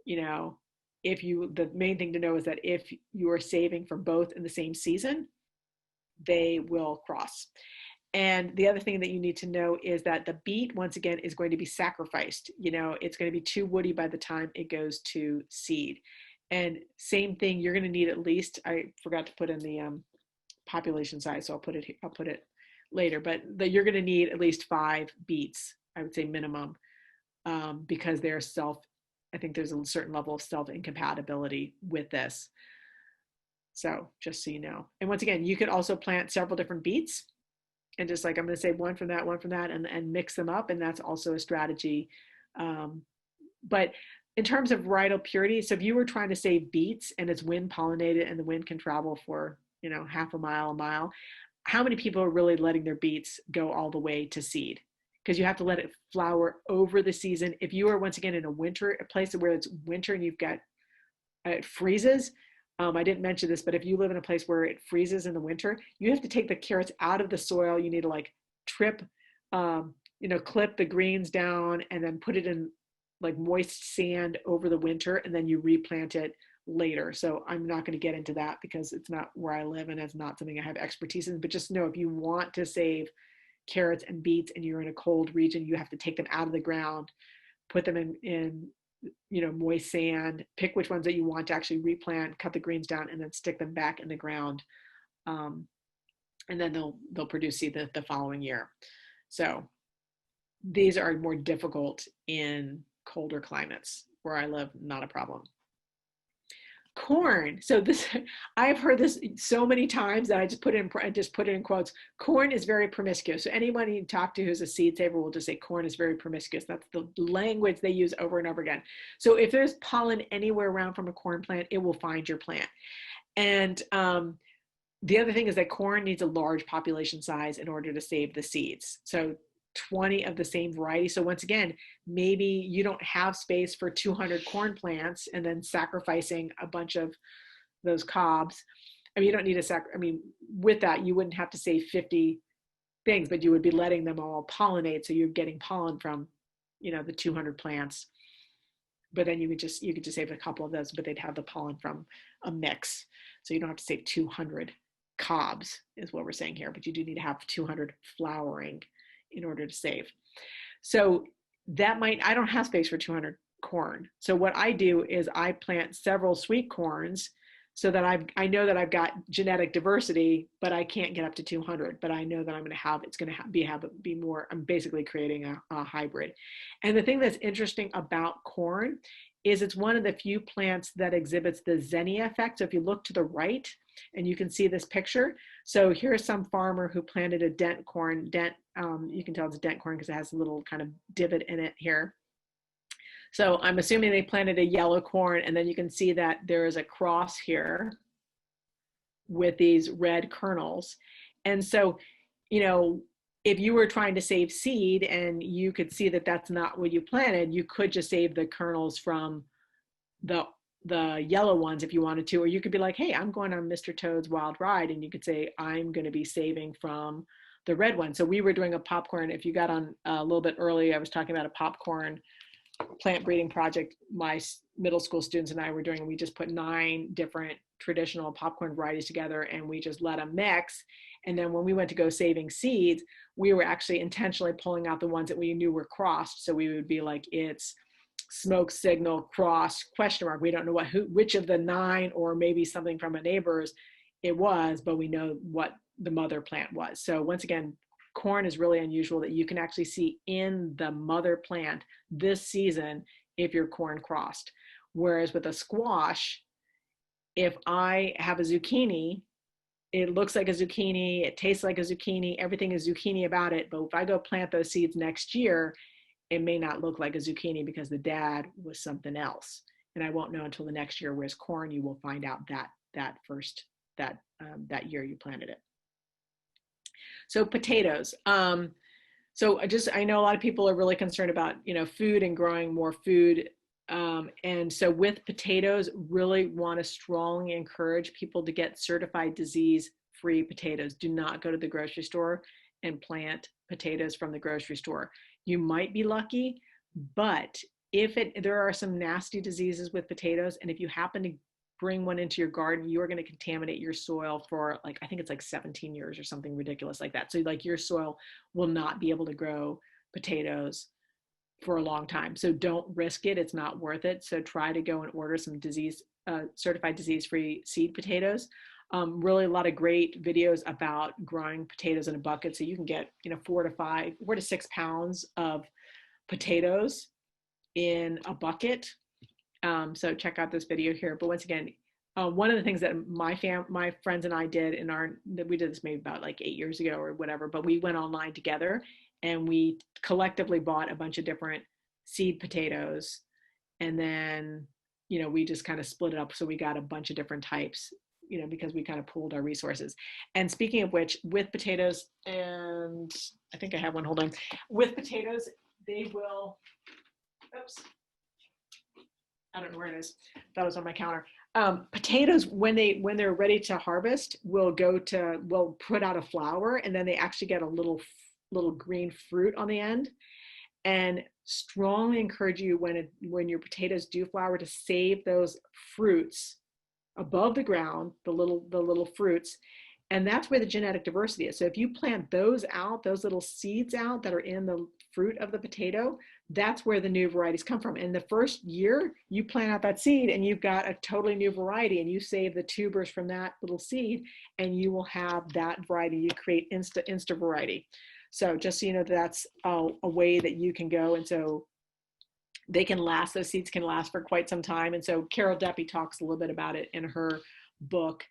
the main thing to know is that if you are saving for both in the same season, they will cross. And the other thing that you need to know is that the beet, once again, is going to be sacrificed. It's going to be too woody by the time it goes to seed. And same thing, you're going to need at least, I forgot to put in the population size, so I'll put it later, but you're going to need at least 5 beets, I would say minimum, because I think there's a certain level of self-incompatibility with this. So just so you know. And once again, you could also plant several different beets and just like, I'm going to say one from that, and mix them up. And that's also a strategy. But in terms of varietal purity, so if you were trying to save beets and it's wind pollinated and the wind can travel for, half a mile, how many people are really letting their beets go all the way to seed? Because you have to let it flower over the season. If you are, once again, in a place where it's winter and it freezes, I didn't mention this, but if you live in a place where it freezes in the winter, you have to take the carrots out of the soil. You need to like clip the greens down and then put it in like moist sand over the winter, and then you replant it later. So I'm not going to get into that because it's not where I live and it's not something I have expertise in, but just know if you want to save carrots and beets and you're in a cold region, you have to take them out of the ground, put them in moist sand, pick which ones that you want to actually replant, cut the greens down, and then stick them back in the ground. And then they'll produce seed the following year. So these are more difficult in colder climates. Where I live, not a problem. Corn. So this, I've heard this so many times that I just put it in quotes. Corn is very promiscuous. So anyone you talk to who's a seed saver will just say corn is very promiscuous. That's the language they use over and over again. So if there's pollen anywhere around from a corn plant, it will find your plant. And the other thing is that corn needs a large population size in order to save the seeds. So 20 of the same variety. So once again, maybe you don't have space for 200 corn plants and then sacrificing a bunch of those cobs. I mean, you don't need with that, you wouldn't have to save 50 things, but you would be letting them all pollinate. So you're getting pollen from, the 200 plants, but then you could just save a couple of those, but they'd have the pollen from a mix. So you don't have to save 200 cobs is what we're saying here, but you do need to have 200 flowering in order to save. So I don't have space for 200 corn. So what I do is I plant several sweet corns so that I know that I've got genetic diversity, but I can't get up to 200, but I know that it's going to be more, I'm basically creating a hybrid. And the thing that's interesting about corn is it's one of the few plants that exhibits the zinnia effect. So if you look to the right, and you can see this picture. So here's some farmer who planted a dent corn. You can tell it's a dent corn because it has a little kind of divot in it here. So I'm assuming they planted a yellow corn, and then you can see that there is a cross here with these red kernels. And so, if you were trying to save seed and you could see that that's not what you planted, you could just save the kernels from the yellow ones if you wanted to, or you could be like, hey, I'm going on Mr. Toad's Wild Ride, and you could say, I'm going to be saving from the red one. So we were doing a popcorn. If you got on a little bit early, I was talking about a popcorn plant breeding project my middle school students and I were doing. We just put 9 different traditional popcorn varieties together and we just let them mix. And then when we went to go saving seeds, we were actually intentionally pulling out the ones that we knew were crossed. So we would be like, it's smoke signal cross question mark. We don't know which of the 9 or maybe something from a neighbor's it was, but we know what the mother plant was. So once again, corn is really unusual that you can actually see in the mother plant this season if you're corn crossed. Whereas with a squash, if I have a zucchini, it looks like a zucchini, it tastes like a zucchini, everything is zucchini about it. But if I go plant those seeds next year, it may not look like a zucchini because the dad was something else. And I won't know until the next year, whereas corn, you will find out that year you planted it. So potatoes. So I know a lot of people are really concerned about, food and growing more food. And so with potatoes, really want to strongly encourage people to get certified disease-free potatoes. Do not go to the grocery store and plant potatoes from the grocery store. You might be lucky, but there are some nasty diseases with potatoes, and if you happen to bring one into your garden, you are going to contaminate your soil for I think it's like 17 years or something ridiculous like that. So your soil will not be able to grow potatoes for a long time. So don't risk it. It's not worth it. So try to go and order some certified disease-free seed potatoes. Really a lot of great videos about growing potatoes in a bucket. So you can get, 4 to 6 pounds of potatoes in a bucket. So check out this video here. But once again, one of the things that my friends and I did we did this maybe about 8 years ago or whatever, but we went online together and we collectively bought a bunch of different seed potatoes. And then, we just kind of split it up. So we got a bunch of different types, because we kind of pooled our resources. And speaking of which, with potatoes, and I think I have one, hold on. With potatoes, they will, oops. I don't know where it is. That was on my counter. Potatoes, when they're ready to harvest, will put out a flower, and then they actually get a little green fruit on the end. And strongly encourage you when your potatoes do flower to save those fruits above the ground, the little fruits. And that's where the genetic diversity is. So if you plant those little seeds out that are in the fruit of the potato, that's where the new varieties come from. And the first year you plant out that seed and you've got a totally new variety, and you save the tubers from that little seed and you will have that variety. You create insta variety. So just so you know, that's a way that you can go. And so those seeds can last for quite some time. And so Carol Deppe talks a little bit about it in her book,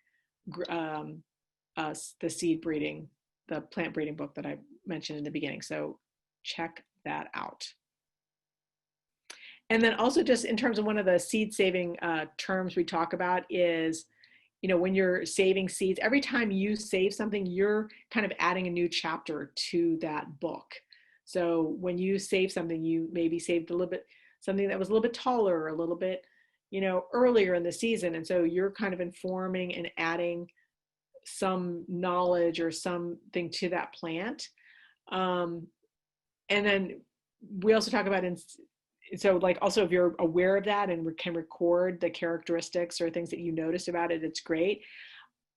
the seed breeding, the plant breeding book that I mentioned in the beginning. So check that out. And then also just in terms of one of the seed saving terms we talk about is, when you're saving seeds, every time you save something, you're kind of adding a new chapter to that book. So when you save something, you maybe saved something that was a little bit taller or a little bit, earlier in the season. And so you're kind of informing and adding some knowledge or something to that plant. And then we also talk about, also if you're aware of that and can record the characteristics or things that you noticed about it, it's great.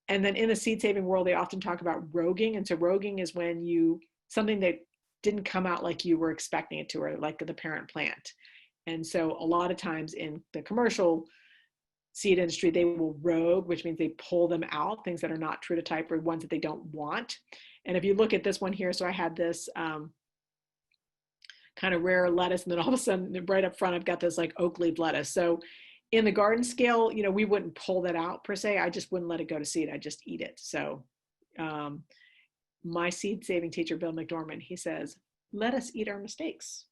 And then in the seed saving world, they often talk about roguing. And so roguing is when something that didn't come out like you were expecting it to, or like the parent plant. And so a lot of times in the commercial seed industry, they will rogue, which means they pull them out, things that are not true to type or ones that they don't want. And if you look at this one here, so I had this kind of rare lettuce, and then all of a sudden right up front, I've got this oak leaf lettuce. So in the garden scale, we wouldn't pull that out per se. I just wouldn't let it go to seed. I just eat it. So my seed saving teacher, Bill McDormand, he says, let us eat our mistakes.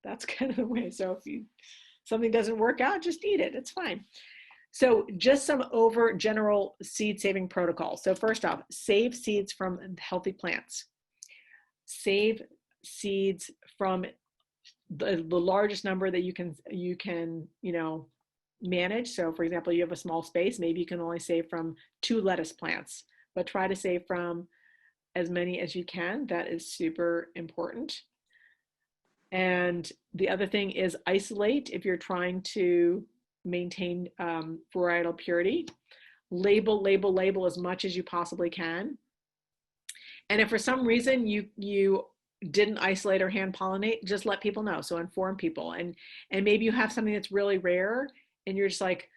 That's kind of the way. So if something doesn't work out, just eat it. It's fine. So just some general seed saving protocols. So first off, save seeds from healthy plants. Save seeds from the largest number that you can manage. So for example, you have a small space, maybe you can only save from 2 lettuce plants, but try to save from as many as you can. That is super important. And the other thing is isolate if you're trying to maintain varietal purity. Label, label, label as much as you possibly can. And if for some reason you didn't isolate or hand pollinate, just let people know. So inform people. And maybe you have something that's really rare and you're just like,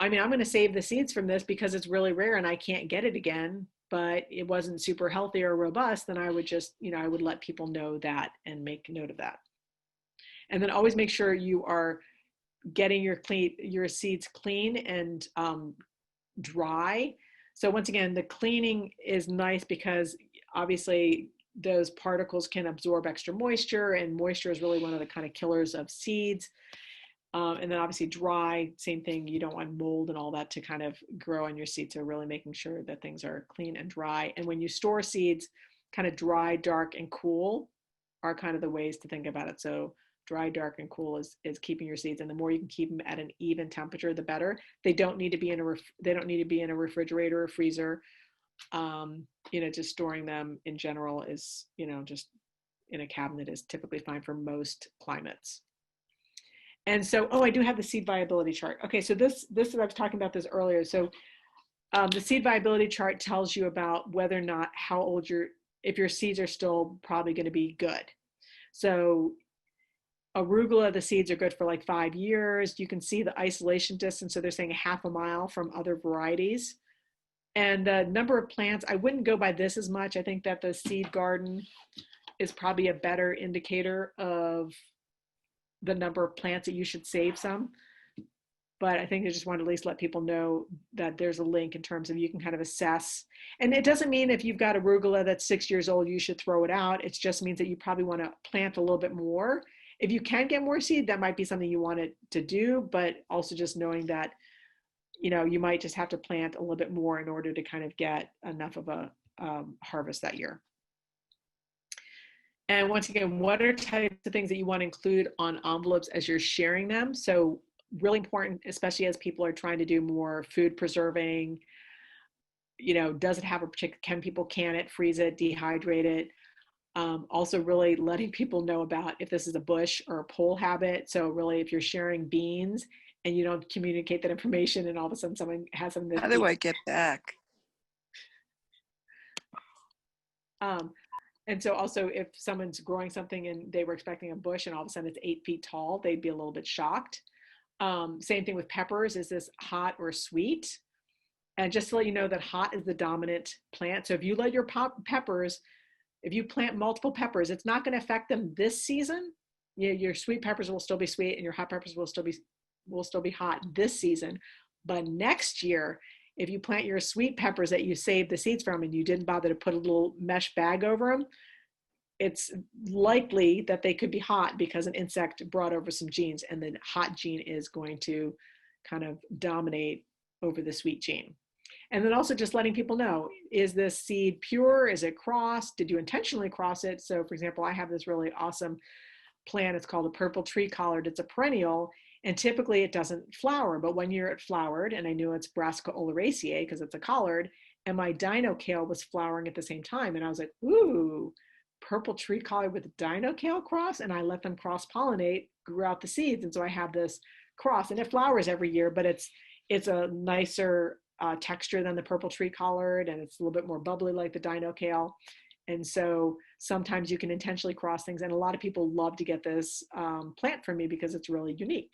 I mean, I'm going to save the seeds from this because it's really rare and I can't get it again, but it wasn't super healthy or robust, then I would just, I would let people know that and make note of that. And then always make sure you are getting your seeds clean and dry. So once again, the cleaning is nice because obviously those particles can absorb extra moisture, and moisture is really one of the kind of killers of seeds. And then obviously dry, same thing. You don't want mold and all that to kind of grow on your seeds. So really making sure that things are clean and dry. And when you store seeds, kind of dry, dark, and cool are kind of the ways to think about it. So dry, dark, and cool is keeping your seeds. And the more you can keep them at an even temperature, the better. They don't need to be in a refrigerator or freezer. Just storing them in general is, just in a cabinet is typically fine for most climates. And so, I do have the seed viability chart. Okay, so this I was talking about this earlier. So the seed viability chart tells you about whether or not how old if your seeds are still probably going to be good. So arugula, the seeds are good for like 5 years. You can see the isolation distance. So they're saying 1/2 mile from other varieties. And the number of plants, I wouldn't go by this as much. I think that the seed garden is probably a better indicator of the number of plants that you should save some. But I think I just want to at least let people know that there's a link in terms of you can kind of assess. And it doesn't mean if you've got arugula that's 6 years old, you should throw it out. It just means that you probably want to plant a little bit more. If you can get more seed, that might be something you want to do, but also just knowing that, you might just have to plant a little bit more in order to kind of get enough of a harvest that year. And once again, what are types of things that you want to include on envelopes as you're sharing them? So really important, especially as people are trying to do more food preserving, does it have a particular, can people can it, freeze it, dehydrate it? Also really letting people know about if this is a bush or a pole habit. So really if you're sharing beans and you don't communicate that information and all of a sudden someone has something that— How do I get back? And so also if someone's growing something and they were expecting a bush and all of a sudden it's 8 feet tall, they'd be a little bit shocked. Same thing with peppers. Is this hot or sweet? And just to let you know that hot is the dominant plant. So if you let your peppers, if you plant multiple peppers, it's not going to affect them this season. Your sweet peppers will still be sweet and your hot peppers will still be hot this season. But next year, if you plant your sweet peppers that you saved the seeds from and you didn't bother to put a little mesh bag over them, it's likely that they could be hot because an insect brought over some genes, and the hot gene is going to kind of dominate over the sweet gene. And then also just letting people know, is this seed pure? Is it crossed? Did you intentionally cross it? So for example, I have this really awesome plant. It's called a purple tree collard. It's a perennial, and typically it doesn't flower, but one year it flowered, and I knew it's Brassica oleracea because it's a collard, and my dino kale was flowering at the same time. And I was like, ooh, purple tree collard with dino kale cross, and I let them cross pollinate, grew out the seeds, and so I have this cross, and it flowers every year, but it's a nicer texture than the purple tree collard, and it's a little bit more bubbly like the dino kale. And so sometimes you can intentionally cross things, and a lot of people love to get this plant from me because it's really unique.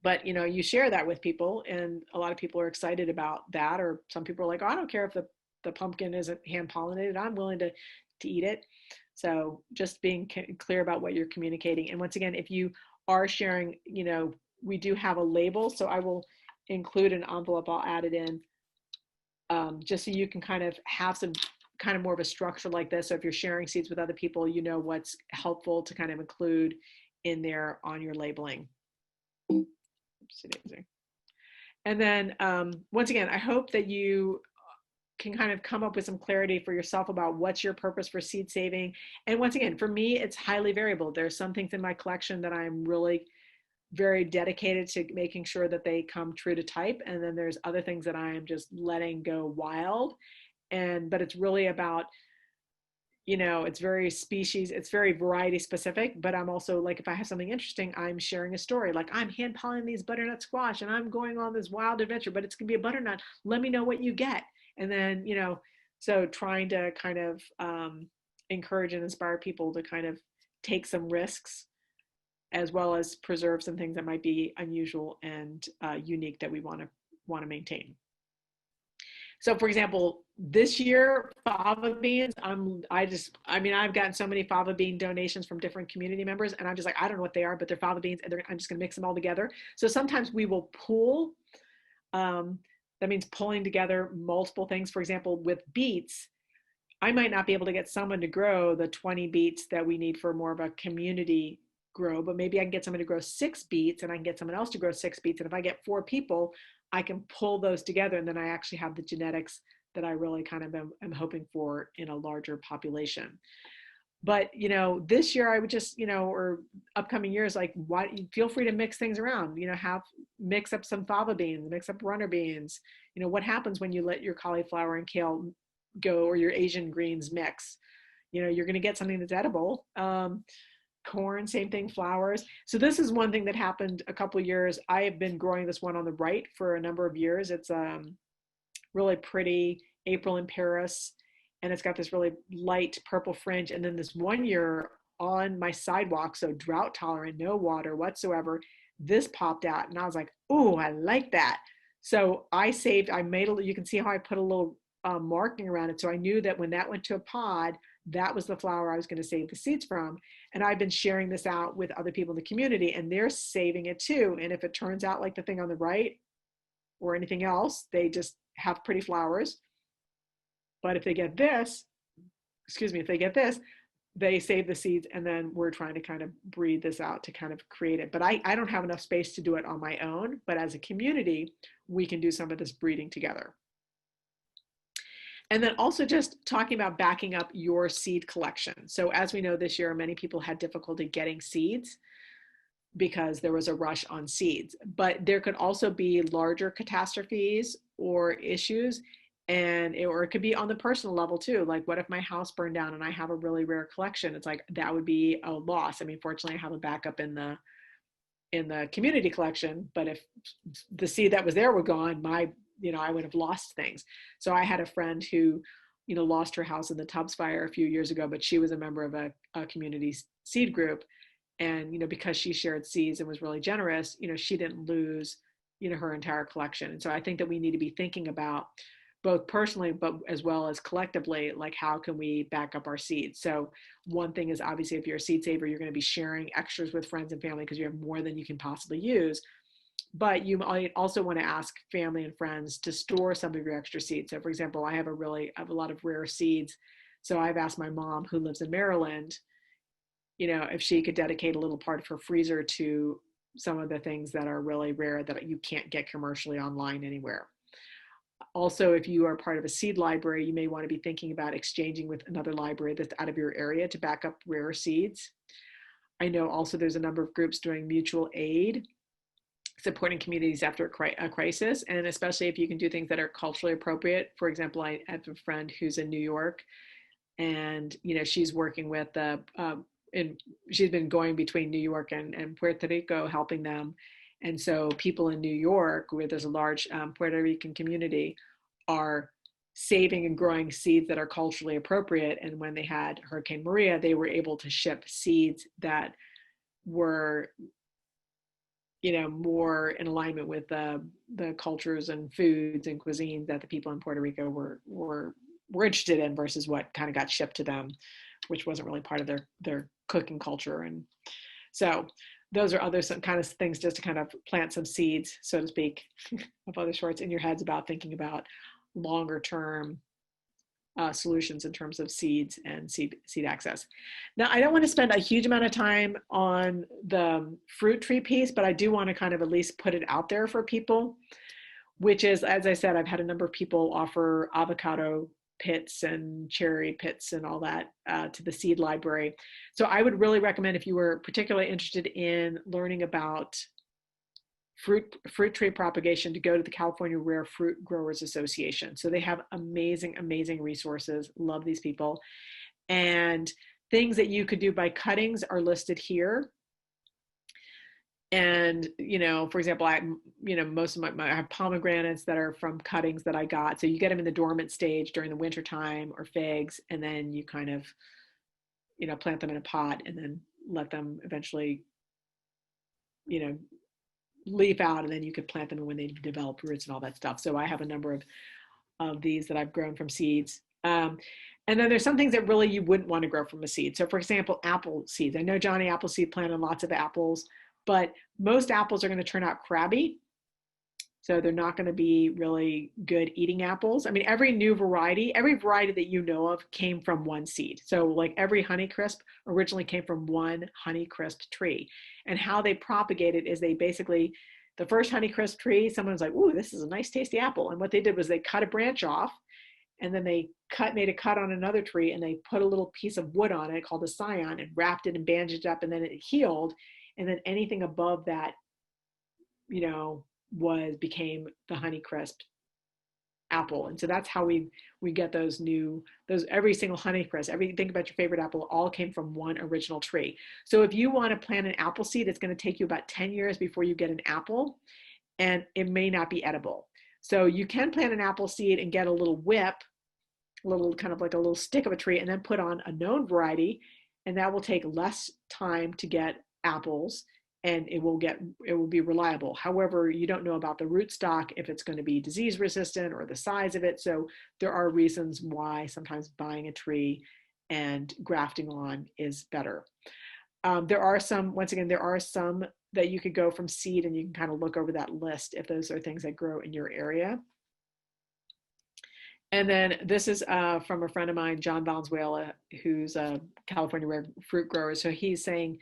But you share that with people, and a lot of people are excited about that. Or some people are like, oh, I don't care if the pumpkin isn't hand pollinated, I'm willing to eat it. So just being clear about what you're communicating. And once again, if you are sharing, we do have a label, so I will include an envelope, I'll add it in, just so you can kind of have some kind of more of a structure like this. So if you're sharing seeds with other people, what's helpful to kind of include in there on your labeling. And then once again, I hope that you can kind of come up with some clarity for yourself about what's your purpose for seed saving. And once again, for me, it's highly variable. There's some things in my collection that I'm really very dedicated to making sure that they come true to type. And then there's other things that I am just letting go wild. But it's really about, it's very species, it's very variety specific, but I'm also like, if I have something interesting, I'm sharing a story. Like, I'm hand pollinating these butternut squash and I'm going on this wild adventure, but it's gonna be a butternut. Let me know what you get. And then, so trying to kind of encourage and inspire people to kind of take some risks, as well as preserve some things that might be unusual and unique that we want to maintain. So for example, this year, fava beans, I've gotten so many fava bean donations from different community members, and I'm just like, I don't know what they are, but they're fava beans, and I'm just gonna mix them all together. So sometimes we will pool. That means pulling together multiple things. For example, with beets, I might not be able to get someone to grow the 20 beets that we need for more of a community grow, but maybe I can get someone to grow 6 beets, and I can get someone else to grow 6 beets. And if I get 4 people, I can pull those together, and then I actually have the genetics that I really kind of am hoping for in a larger population. But this year I would just, or upcoming years, like, feel free to mix things around, mix up some fava beans, mix up runner beans. What happens when you let your cauliflower and kale go, or your Asian greens mix? You're going to get something that's edible. Corn, same thing, flowers. So this is one thing that happened a couple of years. I have been growing this one on the right for a number of years. It's really pretty, April in Paris, and it's got this really light purple fringe. And then this one year on my sidewalk, so drought tolerant, no water whatsoever, this popped out, and I was like, oh, I like that. So I made you can see how I put a little marking around it. So I knew that when that went to a pod, that was the flower I was going to save the seeds from. And I've been sharing this out with other people in the community, and they're saving it too. And if it turns out like the thing on the right or anything else, they just have pretty flowers. But if they get this, they save the seeds, and then we're trying to kind of breed this out to kind of create it. But I don't have enough space to do it on my own, but as a community, we can do some of this breeding together. And then also just talking about backing up your seed collection. So as we know, this year, many people had difficulty getting seeds because there was a rush on seeds. But there could also be larger catastrophes or issues, or it could be on the personal level too. Like, what if my house burned down and I have a really rare collection? It's like, that would be a loss. I mean, fortunately, I have a backup in the community collection, but if the seed that was there were gone, I would have lost things. So I had a friend who, lost her house in the Tubbs fire a few years ago, but she was a member of a community seed group. And, because she shared seeds and was really generous, she didn't lose, her entire collection. And so I think that we need to be thinking about, both personally, but as well as collectively, like, how can we back up our seeds? So one thing is, obviously, if you're a seed saver, you're going to be sharing extras with friends and family because you have more than you can possibly use. But you might also want to ask family and friends to store some of your extra seeds. So for example, I have a lot of rare seeds. So I've asked my mom, who lives in Maryland, if she could dedicate a little part of her freezer to some of the things that are really rare that you can't get commercially online anywhere. Also, if you are part of a seed library, you may want to be thinking about exchanging with another library that's out of your area to back up rare seeds. I know also there's a number of groups doing mutual aid, supporting communities after a crisis, and especially if you can do things that are culturally appropriate. For example, I have a friend who's in New York, and she's working with she's been going between New York and Puerto Rico, helping them. And so people in New York, where there's a large Puerto Rican community, are saving and growing seeds that are culturally appropriate. And when they had Hurricane Maria, they were able to ship seeds that were, more in alignment with the cultures and foods and cuisines that the people in Puerto Rico were interested in, versus what kind of got shipped to them, which wasn't really part of their cooking culture. And so those are some kind of things just to kind of plant some seeds, so to speak, of other sorts in your heads about thinking about longer term solutions in terms of seeds and seed access. Now, I don't want to spend a huge amount of time on the fruit tree piece, but I do want to kind of at least put it out there for people, which is, as I said, I've had a number of people offer avocado pits and cherry pits and all that to the seed library. So I would really recommend, if you were particularly interested in learning about fruit tree propagation, to go to the California Rare Fruit Growers Association. So they have amazing resources. Love these people. And things that you could do by cuttings are listed here. And, for example, most of I have pomegranates that are from cuttings that I got. So you get them in the dormant stage during the winter time, or figs, and then you kind of, plant them in a pot and then let them eventually, leaf out, and then you could plant them when they develop roots and all that stuff. So I have a number of these that I've grown from seeds. And then there's some things that really you wouldn't want to grow from a seed. So for example, apple seeds. I know Johnny Appleseed planted lots of apples, but most apples are going to turn out crabby. So they're not going to be really good eating apples. I mean, every variety that you know of came from one seed. So like every Honeycrisp originally came from one Honeycrisp tree. And how they propagate it is they basically, the first Honeycrisp tree, someone's like, ooh, this is a nice tasty apple. And what they did was they cut a branch off, and then they made a cut on another tree, and they put a little piece of wood on it called a scion and wrapped it and bandaged it up, and then it healed. And then anything above that, became the Honeycrisp apple. And so that's how we get those every single Honeycrisp, think about your favorite apple, all came from one original tree. So if you want to plant an apple seed, it's going to take you about 10 years before you get an apple, and it may not be edible. So you can plant an apple seed and get a little whip, a little kind of like a little stick of a tree, and then put on a known variety, and that will take less time to get apples, and it will be reliable. However, you don't know about the rootstock, if it's going to be disease resistant or the size of it. So there are reasons why sometimes buying a tree and grafting on is better. There are some that you could go from seed, and you can kind of look over that list if those are things that grow in your area. And then this is from a friend of mine, John Valenzuela, who's a California rare fruit grower. So he's saying,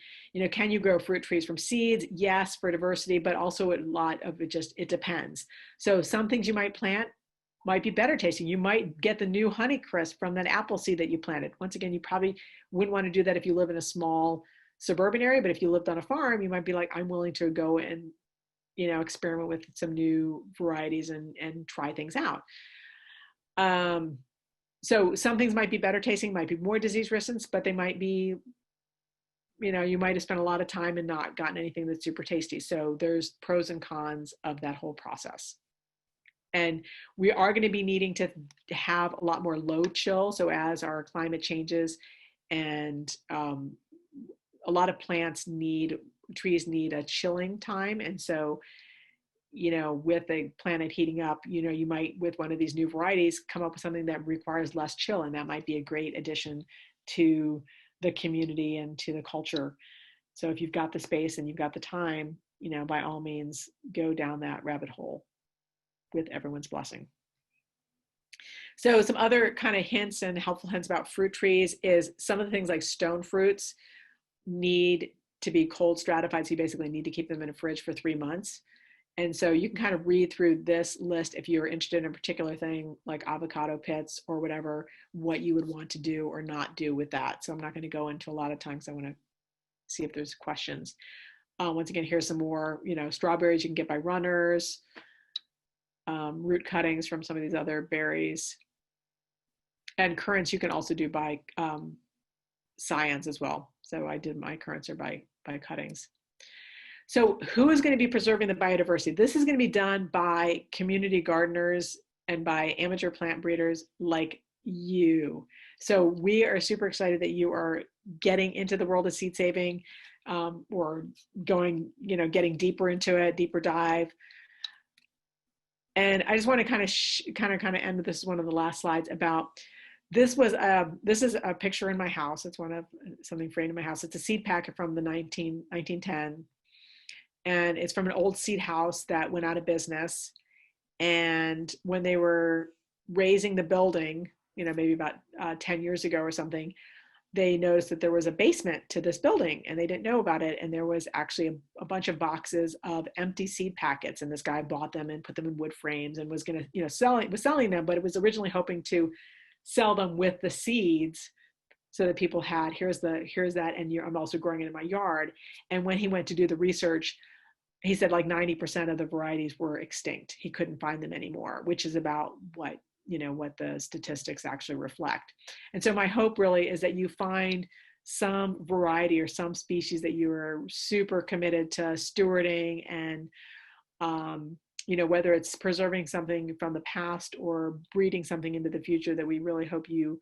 can you grow fruit trees from seeds? Yes, for diversity, but also a lot of it depends. So some things you might plant might be better tasting. You might get the new Honeycrisp from that apple seed that you planted. Once again, you probably wouldn't want to do that if you live in a small suburban area, but if you lived on a farm, you might be like, I'm willing to go and, experiment with some new varieties and try things out. So some things might be better tasting, might be more disease resistant, but they might be, you might have spent a lot of time and not gotten anything that's super tasty. So there's pros and cons of that whole process. And we are going to be needing to have a lot more low chill. So as our climate changes, and a lot of trees need a chilling time. And so, with the planet heating up, you might, with one of these new varieties, come up with something that requires less chill. And that might be a great addition to the community and to the culture. So if you've got the space and you've got the time, by all means, go down that rabbit hole with everyone's blessing. So some other kind of hints and helpful hints about fruit trees is some of the things like stone fruits need to be cold stratified. So you basically need to keep them in a fridge for 3 months. And so you can kind of read through this list if you're interested in a particular thing like avocado pits or whatever, what you would want to do or not do with that. So I'm not going to go into a lot of times. I want to see if there's questions. Once again, here's some more, strawberries you can get by runners, root cuttings from some of these other berries. And currants you can also do by scions as well. So I did my currants are by cuttings. So who is going to be preserving the biodiversity? This is going to be done by community gardeners and by amateur plant breeders like you. So we are super excited that you are getting into the world of seed saving, or going, getting deeper into it, deeper dive. And I just want to kind of end with, this is one of the last slides about, this is a picture in my house. It's something framed in my house. It's a seed packet from the 1910. And it's from an old seed house that went out of business. And when they were raising the building, maybe about 10 years ago or something, they noticed that there was a basement to this building and they didn't know about it. And there was actually a bunch of boxes of empty seed packets. And this guy bought them and put them in wood frames and was going to, selling them, but it was originally hoping to sell them with the seeds, so that people had, here's that, and I'm also growing it in my yard. And when he went to do the research, he said like 90% of the varieties were extinct. He couldn't find them anymore, which is about what the statistics actually reflect. And so my hope really is that you find some variety or some species that you are super committed to stewarding, and whether it's preserving something from the past or breeding something into the future, that we really hope you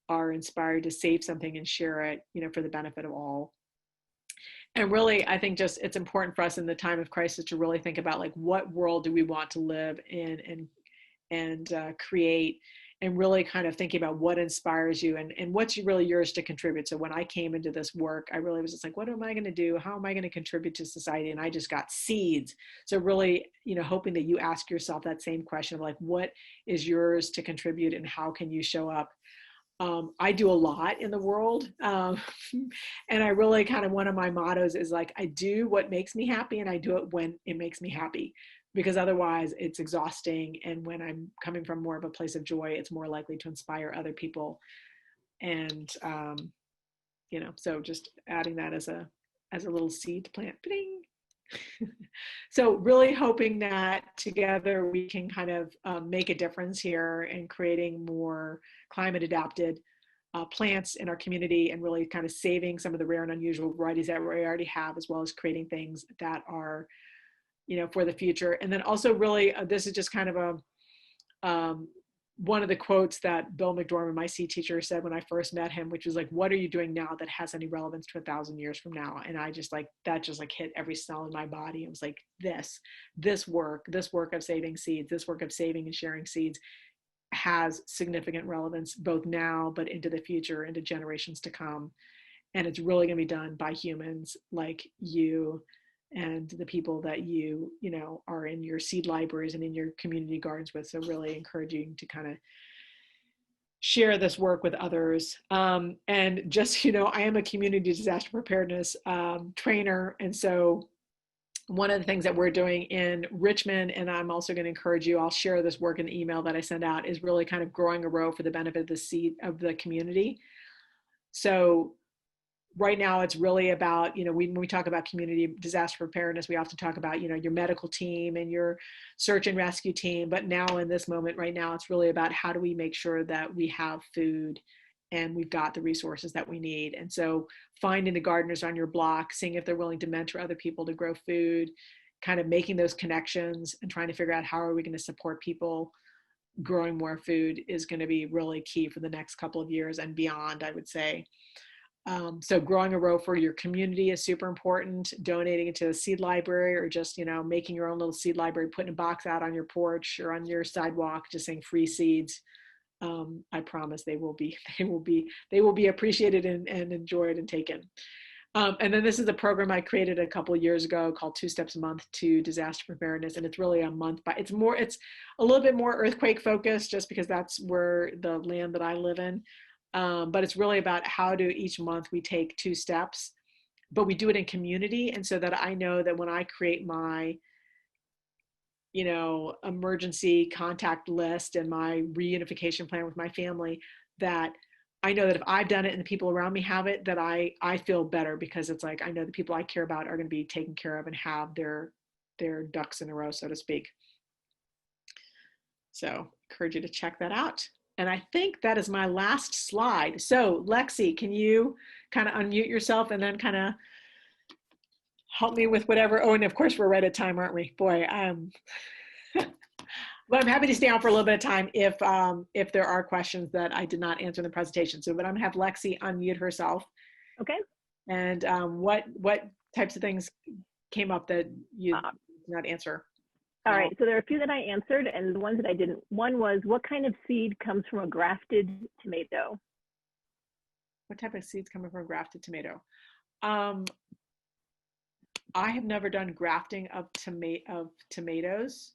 are inspired to save something and share it, for the benefit of all. And really, I think just it's important for us in the time of crisis to really think about, like, what world do we want to live in and create, and really kind of thinking about what inspires you and what's really yours to contribute. So when I came into this work, I really was just like, what am I going to do? How am I going to contribute to society? And I just got seeds. So really, hoping that you ask yourself that same question of, like, what is yours to contribute and how can you show up? I do a lot in the world. And I really kind of, one of my mottos is, like, I do what makes me happy, and I do it when it makes me happy, because otherwise it's exhausting. And when I'm coming from more of a place of joy, it's more likely to inspire other people. And, so just adding that as a little seed to plant. Ba-ding. So really hoping that together we can kind of make a difference here in creating more climate adapted plants in our community, and really kind of saving some of the rare and unusual varieties that we already have, as well as creating things that are, for the future. And then also really, this is just kind of one of the quotes that Bill McDormand, my seed teacher, said when I first met him, which was like, what are you doing now that has any relevance to 1,000 years from now? And I just that just hit every cell in my body. It was like, this work of saving seeds, this work of saving and sharing seeds has significant relevance both now, but into the future, into generations to come. And it's really going to be done by humans like you and the people that you are in your seed libraries and in your community gardens with. So really encouraging to kind of share this work with others. And just, I am a community disaster preparedness trainer. And so one of the things that we're doing in Richmond, and I'm also going to encourage you, I'll share this work in the email that I send out, is really kind of growing a row for the benefit of the seed of the community. So right now it's really about, when we talk about community disaster preparedness, we often talk about, your medical team and your search and rescue team. But now in this moment right now, it's really about how do we make sure that we have food and we've got the resources that we need. And so finding the gardeners on your block, seeing if they're willing to mentor other people to grow food, kind of making those connections and trying to figure out how are we going to support people growing more food is going to be really key for the next couple of years and beyond, I would say. So growing a row for your community is super important. Donating it to a seed library, or just, making your own little seed library, putting a box out on your porch or on your sidewalk, just saying free seeds. I promise they will be appreciated and enjoyed and taken. And then this is a program I created a couple of years ago called 2 Steps a Month to Disaster Preparedness. And it's really a month, but it's a little bit more earthquake focused, just because that's where the land that I live in. But it's really about how do each month we take 2 steps, but we do it in community. And so that I know that when I create my, emergency contact list and my reunification plan with my family, that I know that if I've done it and the people around me have it, that I feel better, because it's like, I know the people I care about are going to be taken care of and have their ducks in a row, so to speak. So encourage you to check that out. And I think that is my last slide. So Lexi, can you kind of unmute yourself and then kind of help me with whatever? Oh, and of course we're right at time, aren't we? Boy, but I'm happy to stay on for a little bit of time if there are questions that I did not answer in the presentation. So, but I'm gonna have Lexi unmute herself. Okay. And what types of things came up that you did not answer? All right, so there are a few that I answered, and the ones that I didn't. One was, what kind of seed comes from a grafted tomato? What type of seeds come from a grafted tomato? I have never done grafting of tomatoes.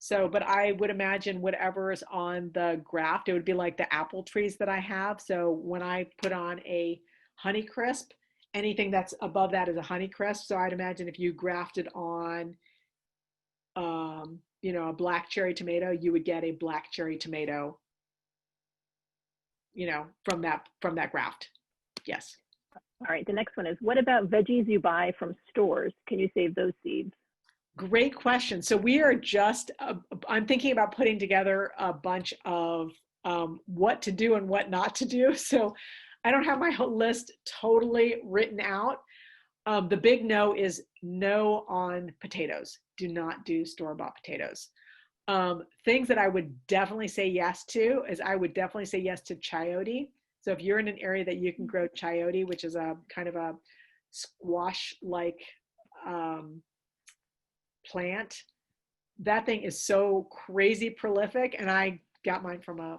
So, but I would imagine whatever is on the graft, it would be like the apple trees that I have. So when I put on a Honeycrisp, anything that's above that is a Honeycrisp. So I'd imagine if you grafted on a black cherry tomato, you would get a black cherry tomato, from that graft. Yes. All right, the next one is, what about veggies you buy from stores? Can you save those seeds? Great question. So we are just, I'm thinking about putting together a bunch of what to do and what not to do. So I don't have my whole list totally written out. The big no is no on potatoes. Do not do store-bought potatoes. Things that I would definitely say yes to is I would definitely say yes to chayote. So if you're in an area that you can grow chayote, which is a kind of a squash-like plant, that thing is so crazy prolific, and I got mine from a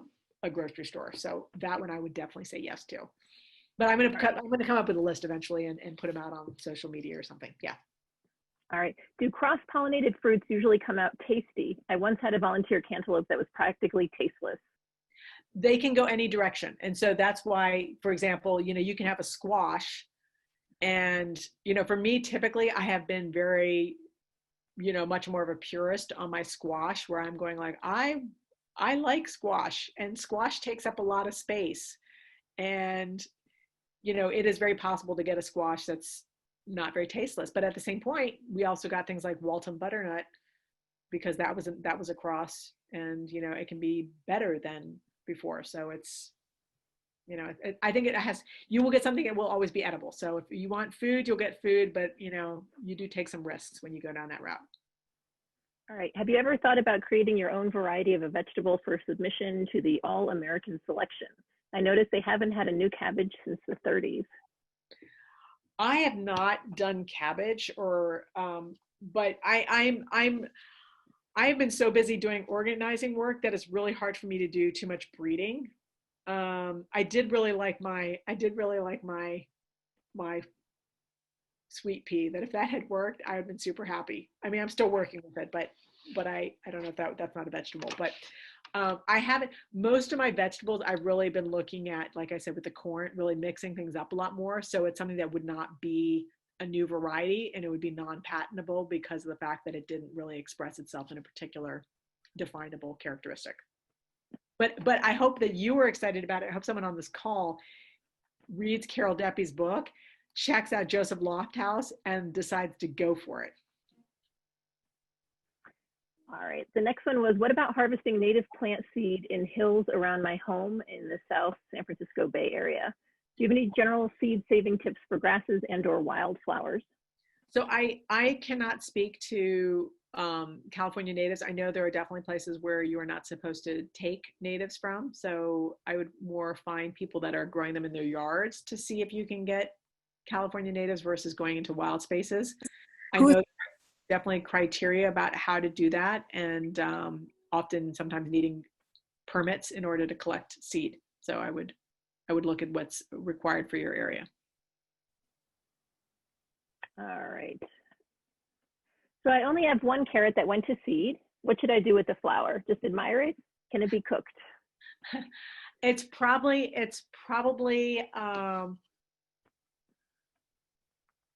grocery store. So that one I would definitely say yes to. But I'm gonna come up with a list eventually and put them out on social media or something. Yeah. All right. Do cross-pollinated fruits usually come out tasty? I once had a volunteer cantaloupe that was practically tasteless. They can go any direction. And so that's why, for example, you can have a squash, and for me, typically I have been very, much more of a purist on my squash, where I'm going like, I like squash, and squash takes up a lot of space. And it is very possible to get a squash that's not very tasteless. But at the same point, we also got things like Walton butternut, because that was a cross, and it can be better than before. So it's, I think you will get something that will always be edible. So if you want food, you'll get food, but you do take some risks when you go down that route. All right. Have you ever thought about creating your own variety of a vegetable for submission to the All-American selection? I noticed they haven't had a new cabbage since the 30s. I have not done cabbage, but I have been so busy doing organizing work that it's really hard for me to do too much breeding. I did really like my sweet pea. That if that had worked, I would have been super happy. I mean, I'm still working with it, but I don't know if that's not a vegetable. But I haven't. Most of my vegetables I've really been looking at, like I said, with the corn, really mixing things up a lot more. So it's something that would not be a new variety, and it would be non-patentable because of the fact that it didn't really express itself in a particular definable characteristic. But I hope that you were excited about it. I hope someone on this call reads Carol Deppe's book, checks out Joseph Lofthouse, and decides to go for it. All right. The next one was, what about harvesting native plant seed in hills around my home in the South San Francisco Bay Area? Do you have any general seed saving tips for grasses and or wildflowers? So I cannot speak to California natives. I know there are definitely places where you are not supposed to take natives from. So I would more find people that are growing them in their yards to see if you can get California natives versus going into wild spaces. I know definitely criteria about how to do that, and often sometimes needing permits in order to collect seed. So I would look at what's required for your area. All right. So I only have one carrot that went to seed. What should I do with the flower? Just admire it? Can it be cooked? It's probably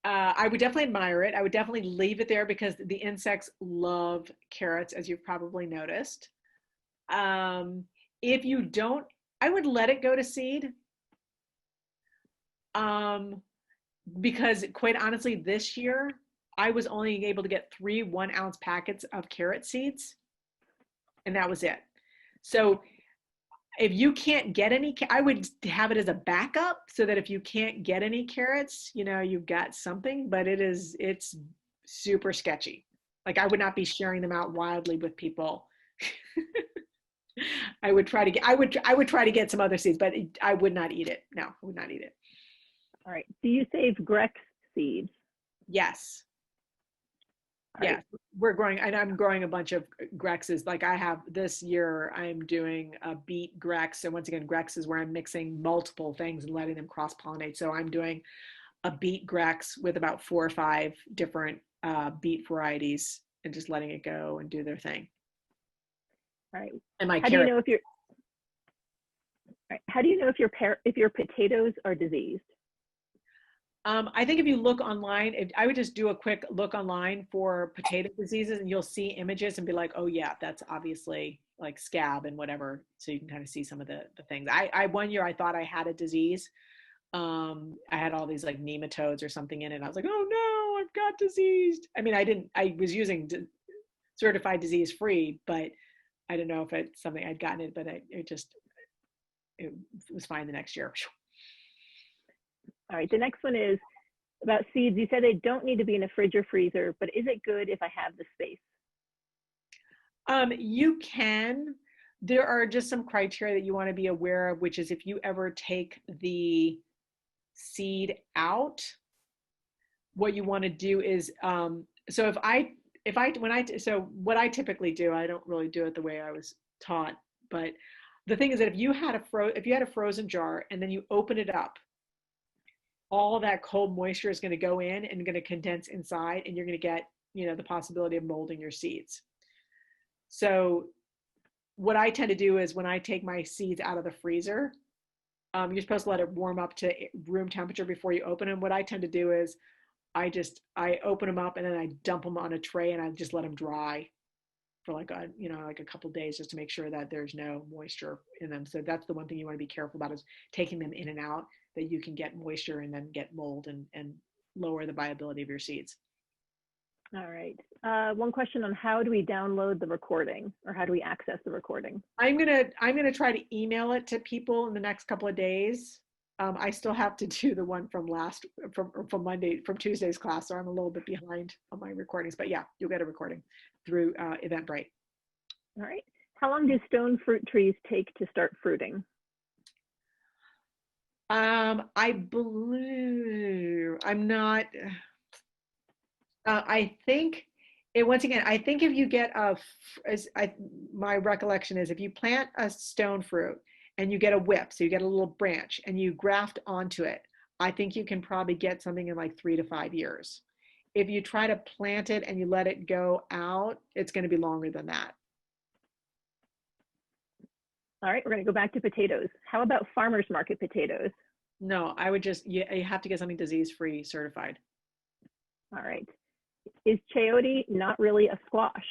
I would definitely admire it. I would definitely leave it there because the insects love carrots, as you've probably noticed. If you don't, I would let it go to seed. Because quite honestly, this year, I was only able to get 3 1-ounce packets of carrot seeds, and that was it. So if you can't get any, I would have it as a backup so that if you can't get any carrots, you've got something, but it's super sketchy. Like I would not be sharing them out wildly with people. I would try to get some other seeds, but I would not eat it. No, I would not eat it. All right. Do you save Grex seeds? Yes. Right. Yeah, we're growing, and I'm growing a bunch of Grexes. Like I have this year, I'm doing a beet Grex. And once again, Grex is where I'm mixing multiple things and letting them cross pollinate. So I'm doing a beet Grex with about 4 or 5 different beet varieties and just letting it go and do their thing. All right. And my How do you know if your potatoes are diseased? I think if you look online, I would just do a quick look online for potato diseases, and you'll see images and be like, oh yeah, that's obviously like scab and whatever. So you can kind of see some of the things. I one year I thought I had a disease. I had all these like nematodes or something in it. I was like, oh no, I'm got diseased. I mean, I was using certified disease free, but I don't know if it's something I'd gotten it, but it was fine the next year. All right, the next one is about seeds. You said they don't need to be in a fridge or freezer, but is it good if I have the space? You can. There are just some criteria that you want to be aware of, which is if you ever take the seed out, what you want to do is, so what I typically do, I don't really do it the way I was taught, but the thing is that if you had a frozen jar and then you open it up, all that cold moisture is going to go in and going to condense inside, and you're going to get, the possibility of molding your seeds. So what I tend to do is when I take my seeds out of the freezer, you're supposed to let it warm up to room temperature before you open them. What I tend to do is I open them up and then I dump them on a tray and I just let them dry for like a couple of days, just to make sure that there's no moisture in them. So that's the one thing you want to be careful about, is taking them in and out, that you can get moisture and then get mold and lower the viability of your seeds. All right. One question on how do we download the recording, or how do we access the recording? I'm gonna try to email it to people in the next couple of days. I still have to do the one from Tuesday's class, so I'm a little bit behind on my recordings. But yeah, you'll get a recording through Eventbrite. All right. How long do stone fruit trees take to start fruiting? I believe I'm not. I think once again, I think if you get my recollection is if you plant a stone fruit and you get a whip, so you get a little branch and you graft onto it, I think you can probably get something in like 3 to 5 years. If you try to plant it and you let it go out, it's going to be longer than that. All right, we're going to go back to potatoes. How about farmers market potatoes? No, I would you have to get something disease-free certified. All right. Is chayote not really a squash?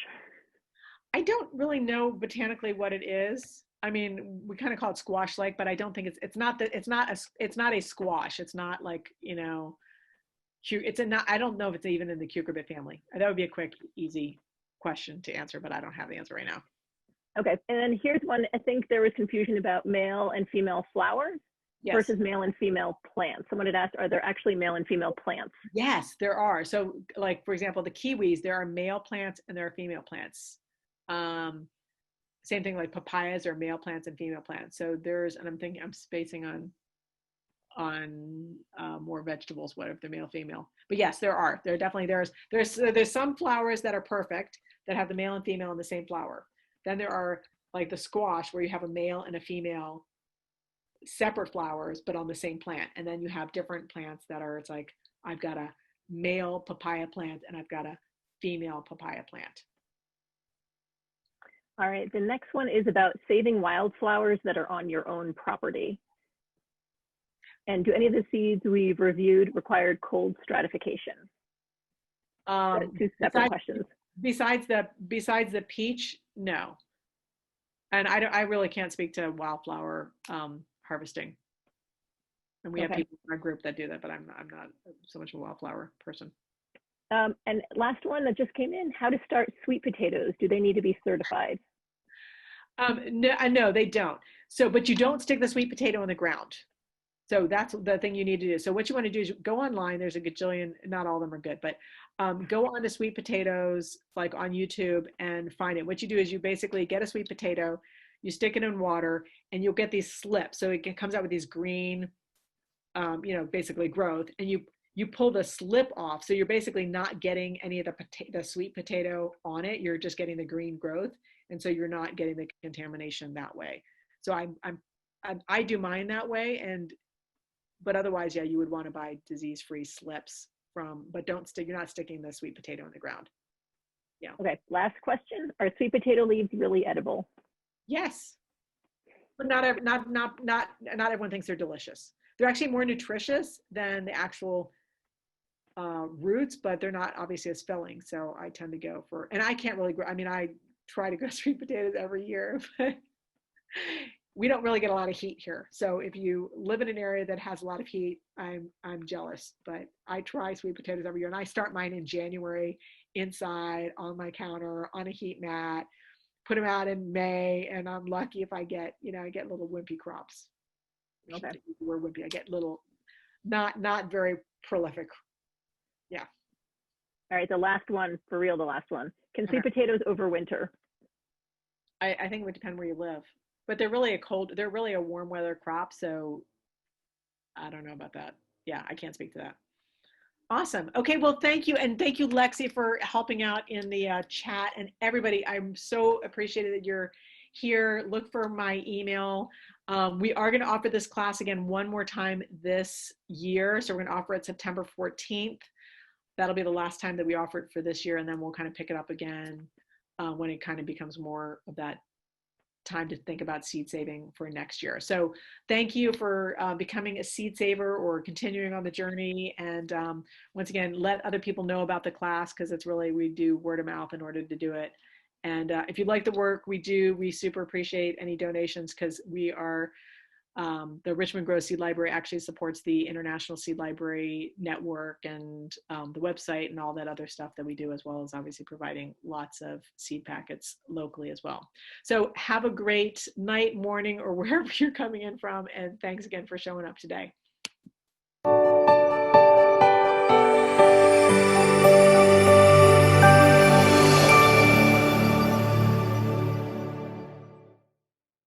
I don't really know botanically what it is. I mean, we kind of call it squash-like, but I don't think it's not a squash. It's not like, I don't know if it's even in the cucurbit family. That would be a quick, easy question to answer, but I don't have the answer right now. Okay, and then here's one. I think there was confusion about male and female flowers. Yes. Versus male and female plants. Someone had asked, are there actually male and female plants? Yes, there are. So like, for example, the kiwis, there are male plants and there are female plants. Same thing like papayas are male plants and female plants. So I'm spacing on more vegetables, what if they're male, female. But yes, there's some flowers that are perfect that have the male and female in the same flower. Then there are like the squash where you have a male and a female separate flowers, but on the same plant. And then you have different plants that are, it's like, I've got a male papaya plant and I've got a female papaya plant. All right, the next one is about saving wildflowers that are on your own property. And do any of the seeds we've reviewed required cold stratification? Two separate questions. Besides the peach, no. And I really can't speak to wildflower harvesting. And we have people in our group that do that, but I'm not so much a wildflower person. And last one that just came in, how to start sweet potatoes. Do they need to be certified? No, they don't. So, but you don't stick the sweet potato in the ground. So that's the thing you need to do. So what you want to do is go online. There's a gajillion, not all of them are good, but go on to sweet potatoes, like on YouTube, and find it. What you do is you basically get a sweet potato, you stick it in water, and you'll get these slips. So it comes out with these green, basically growth, and you pull the slip off. So you're basically not getting any of the sweet potato on it. You're just getting the green growth. And so you're not getting the contamination that way. So I do mine that way. But otherwise, yeah, you would want to buy disease-free slips but you're not sticking the sweet potato in the ground. Yeah. Okay, last question. Are sweet potato leaves really edible? Yes. But not everyone thinks they're delicious. They're actually more nutritious than the actual roots, but they're not obviously as filling. So I tend to go and I can't really grow. I mean, I try to grow sweet potatoes every year, but we don't really get a lot of heat here. So if you live in an area that has a lot of heat, I'm jealous. But I try sweet potatoes every year, and I start mine in January inside on my counter on a heat mat. Put them out in May, and I'm lucky if I get, I get little wimpy crops. Okay. We're wimpy. I get little, not very prolific. Yeah. All right, the last one, for real, the last one. Can Okay. sweet potatoes overwinter? I think it would depend where you live, but they're really a warm weather crop. So I don't know about that. Yeah, I can't speak to that. Awesome. Okay, well, thank you. And thank you, Lexi, for helping out in the chat. And everybody, I'm so appreciated that you're here. Look for my email. We are going to offer this class again one more time this year. So we're going to offer it September 14th. That'll be the last time that we offer it for this year. And then we'll kind of pick it up again when it kind of becomes more of that time to think about seed saving for next year. So thank you for becoming a seed saver or continuing on the journey. And once again, let other people know about the class, because it's really, we do word of mouth in order to do it. And if you like the work we do, we super appreciate any donations, because we are, the Richmond Grow Seed Library actually supports the International Seed Library Network and the website and all that other stuff that we do, as well as obviously providing lots of seed packets locally as well. So have a great night, morning, or wherever you're coming in from. And thanks again for showing up today.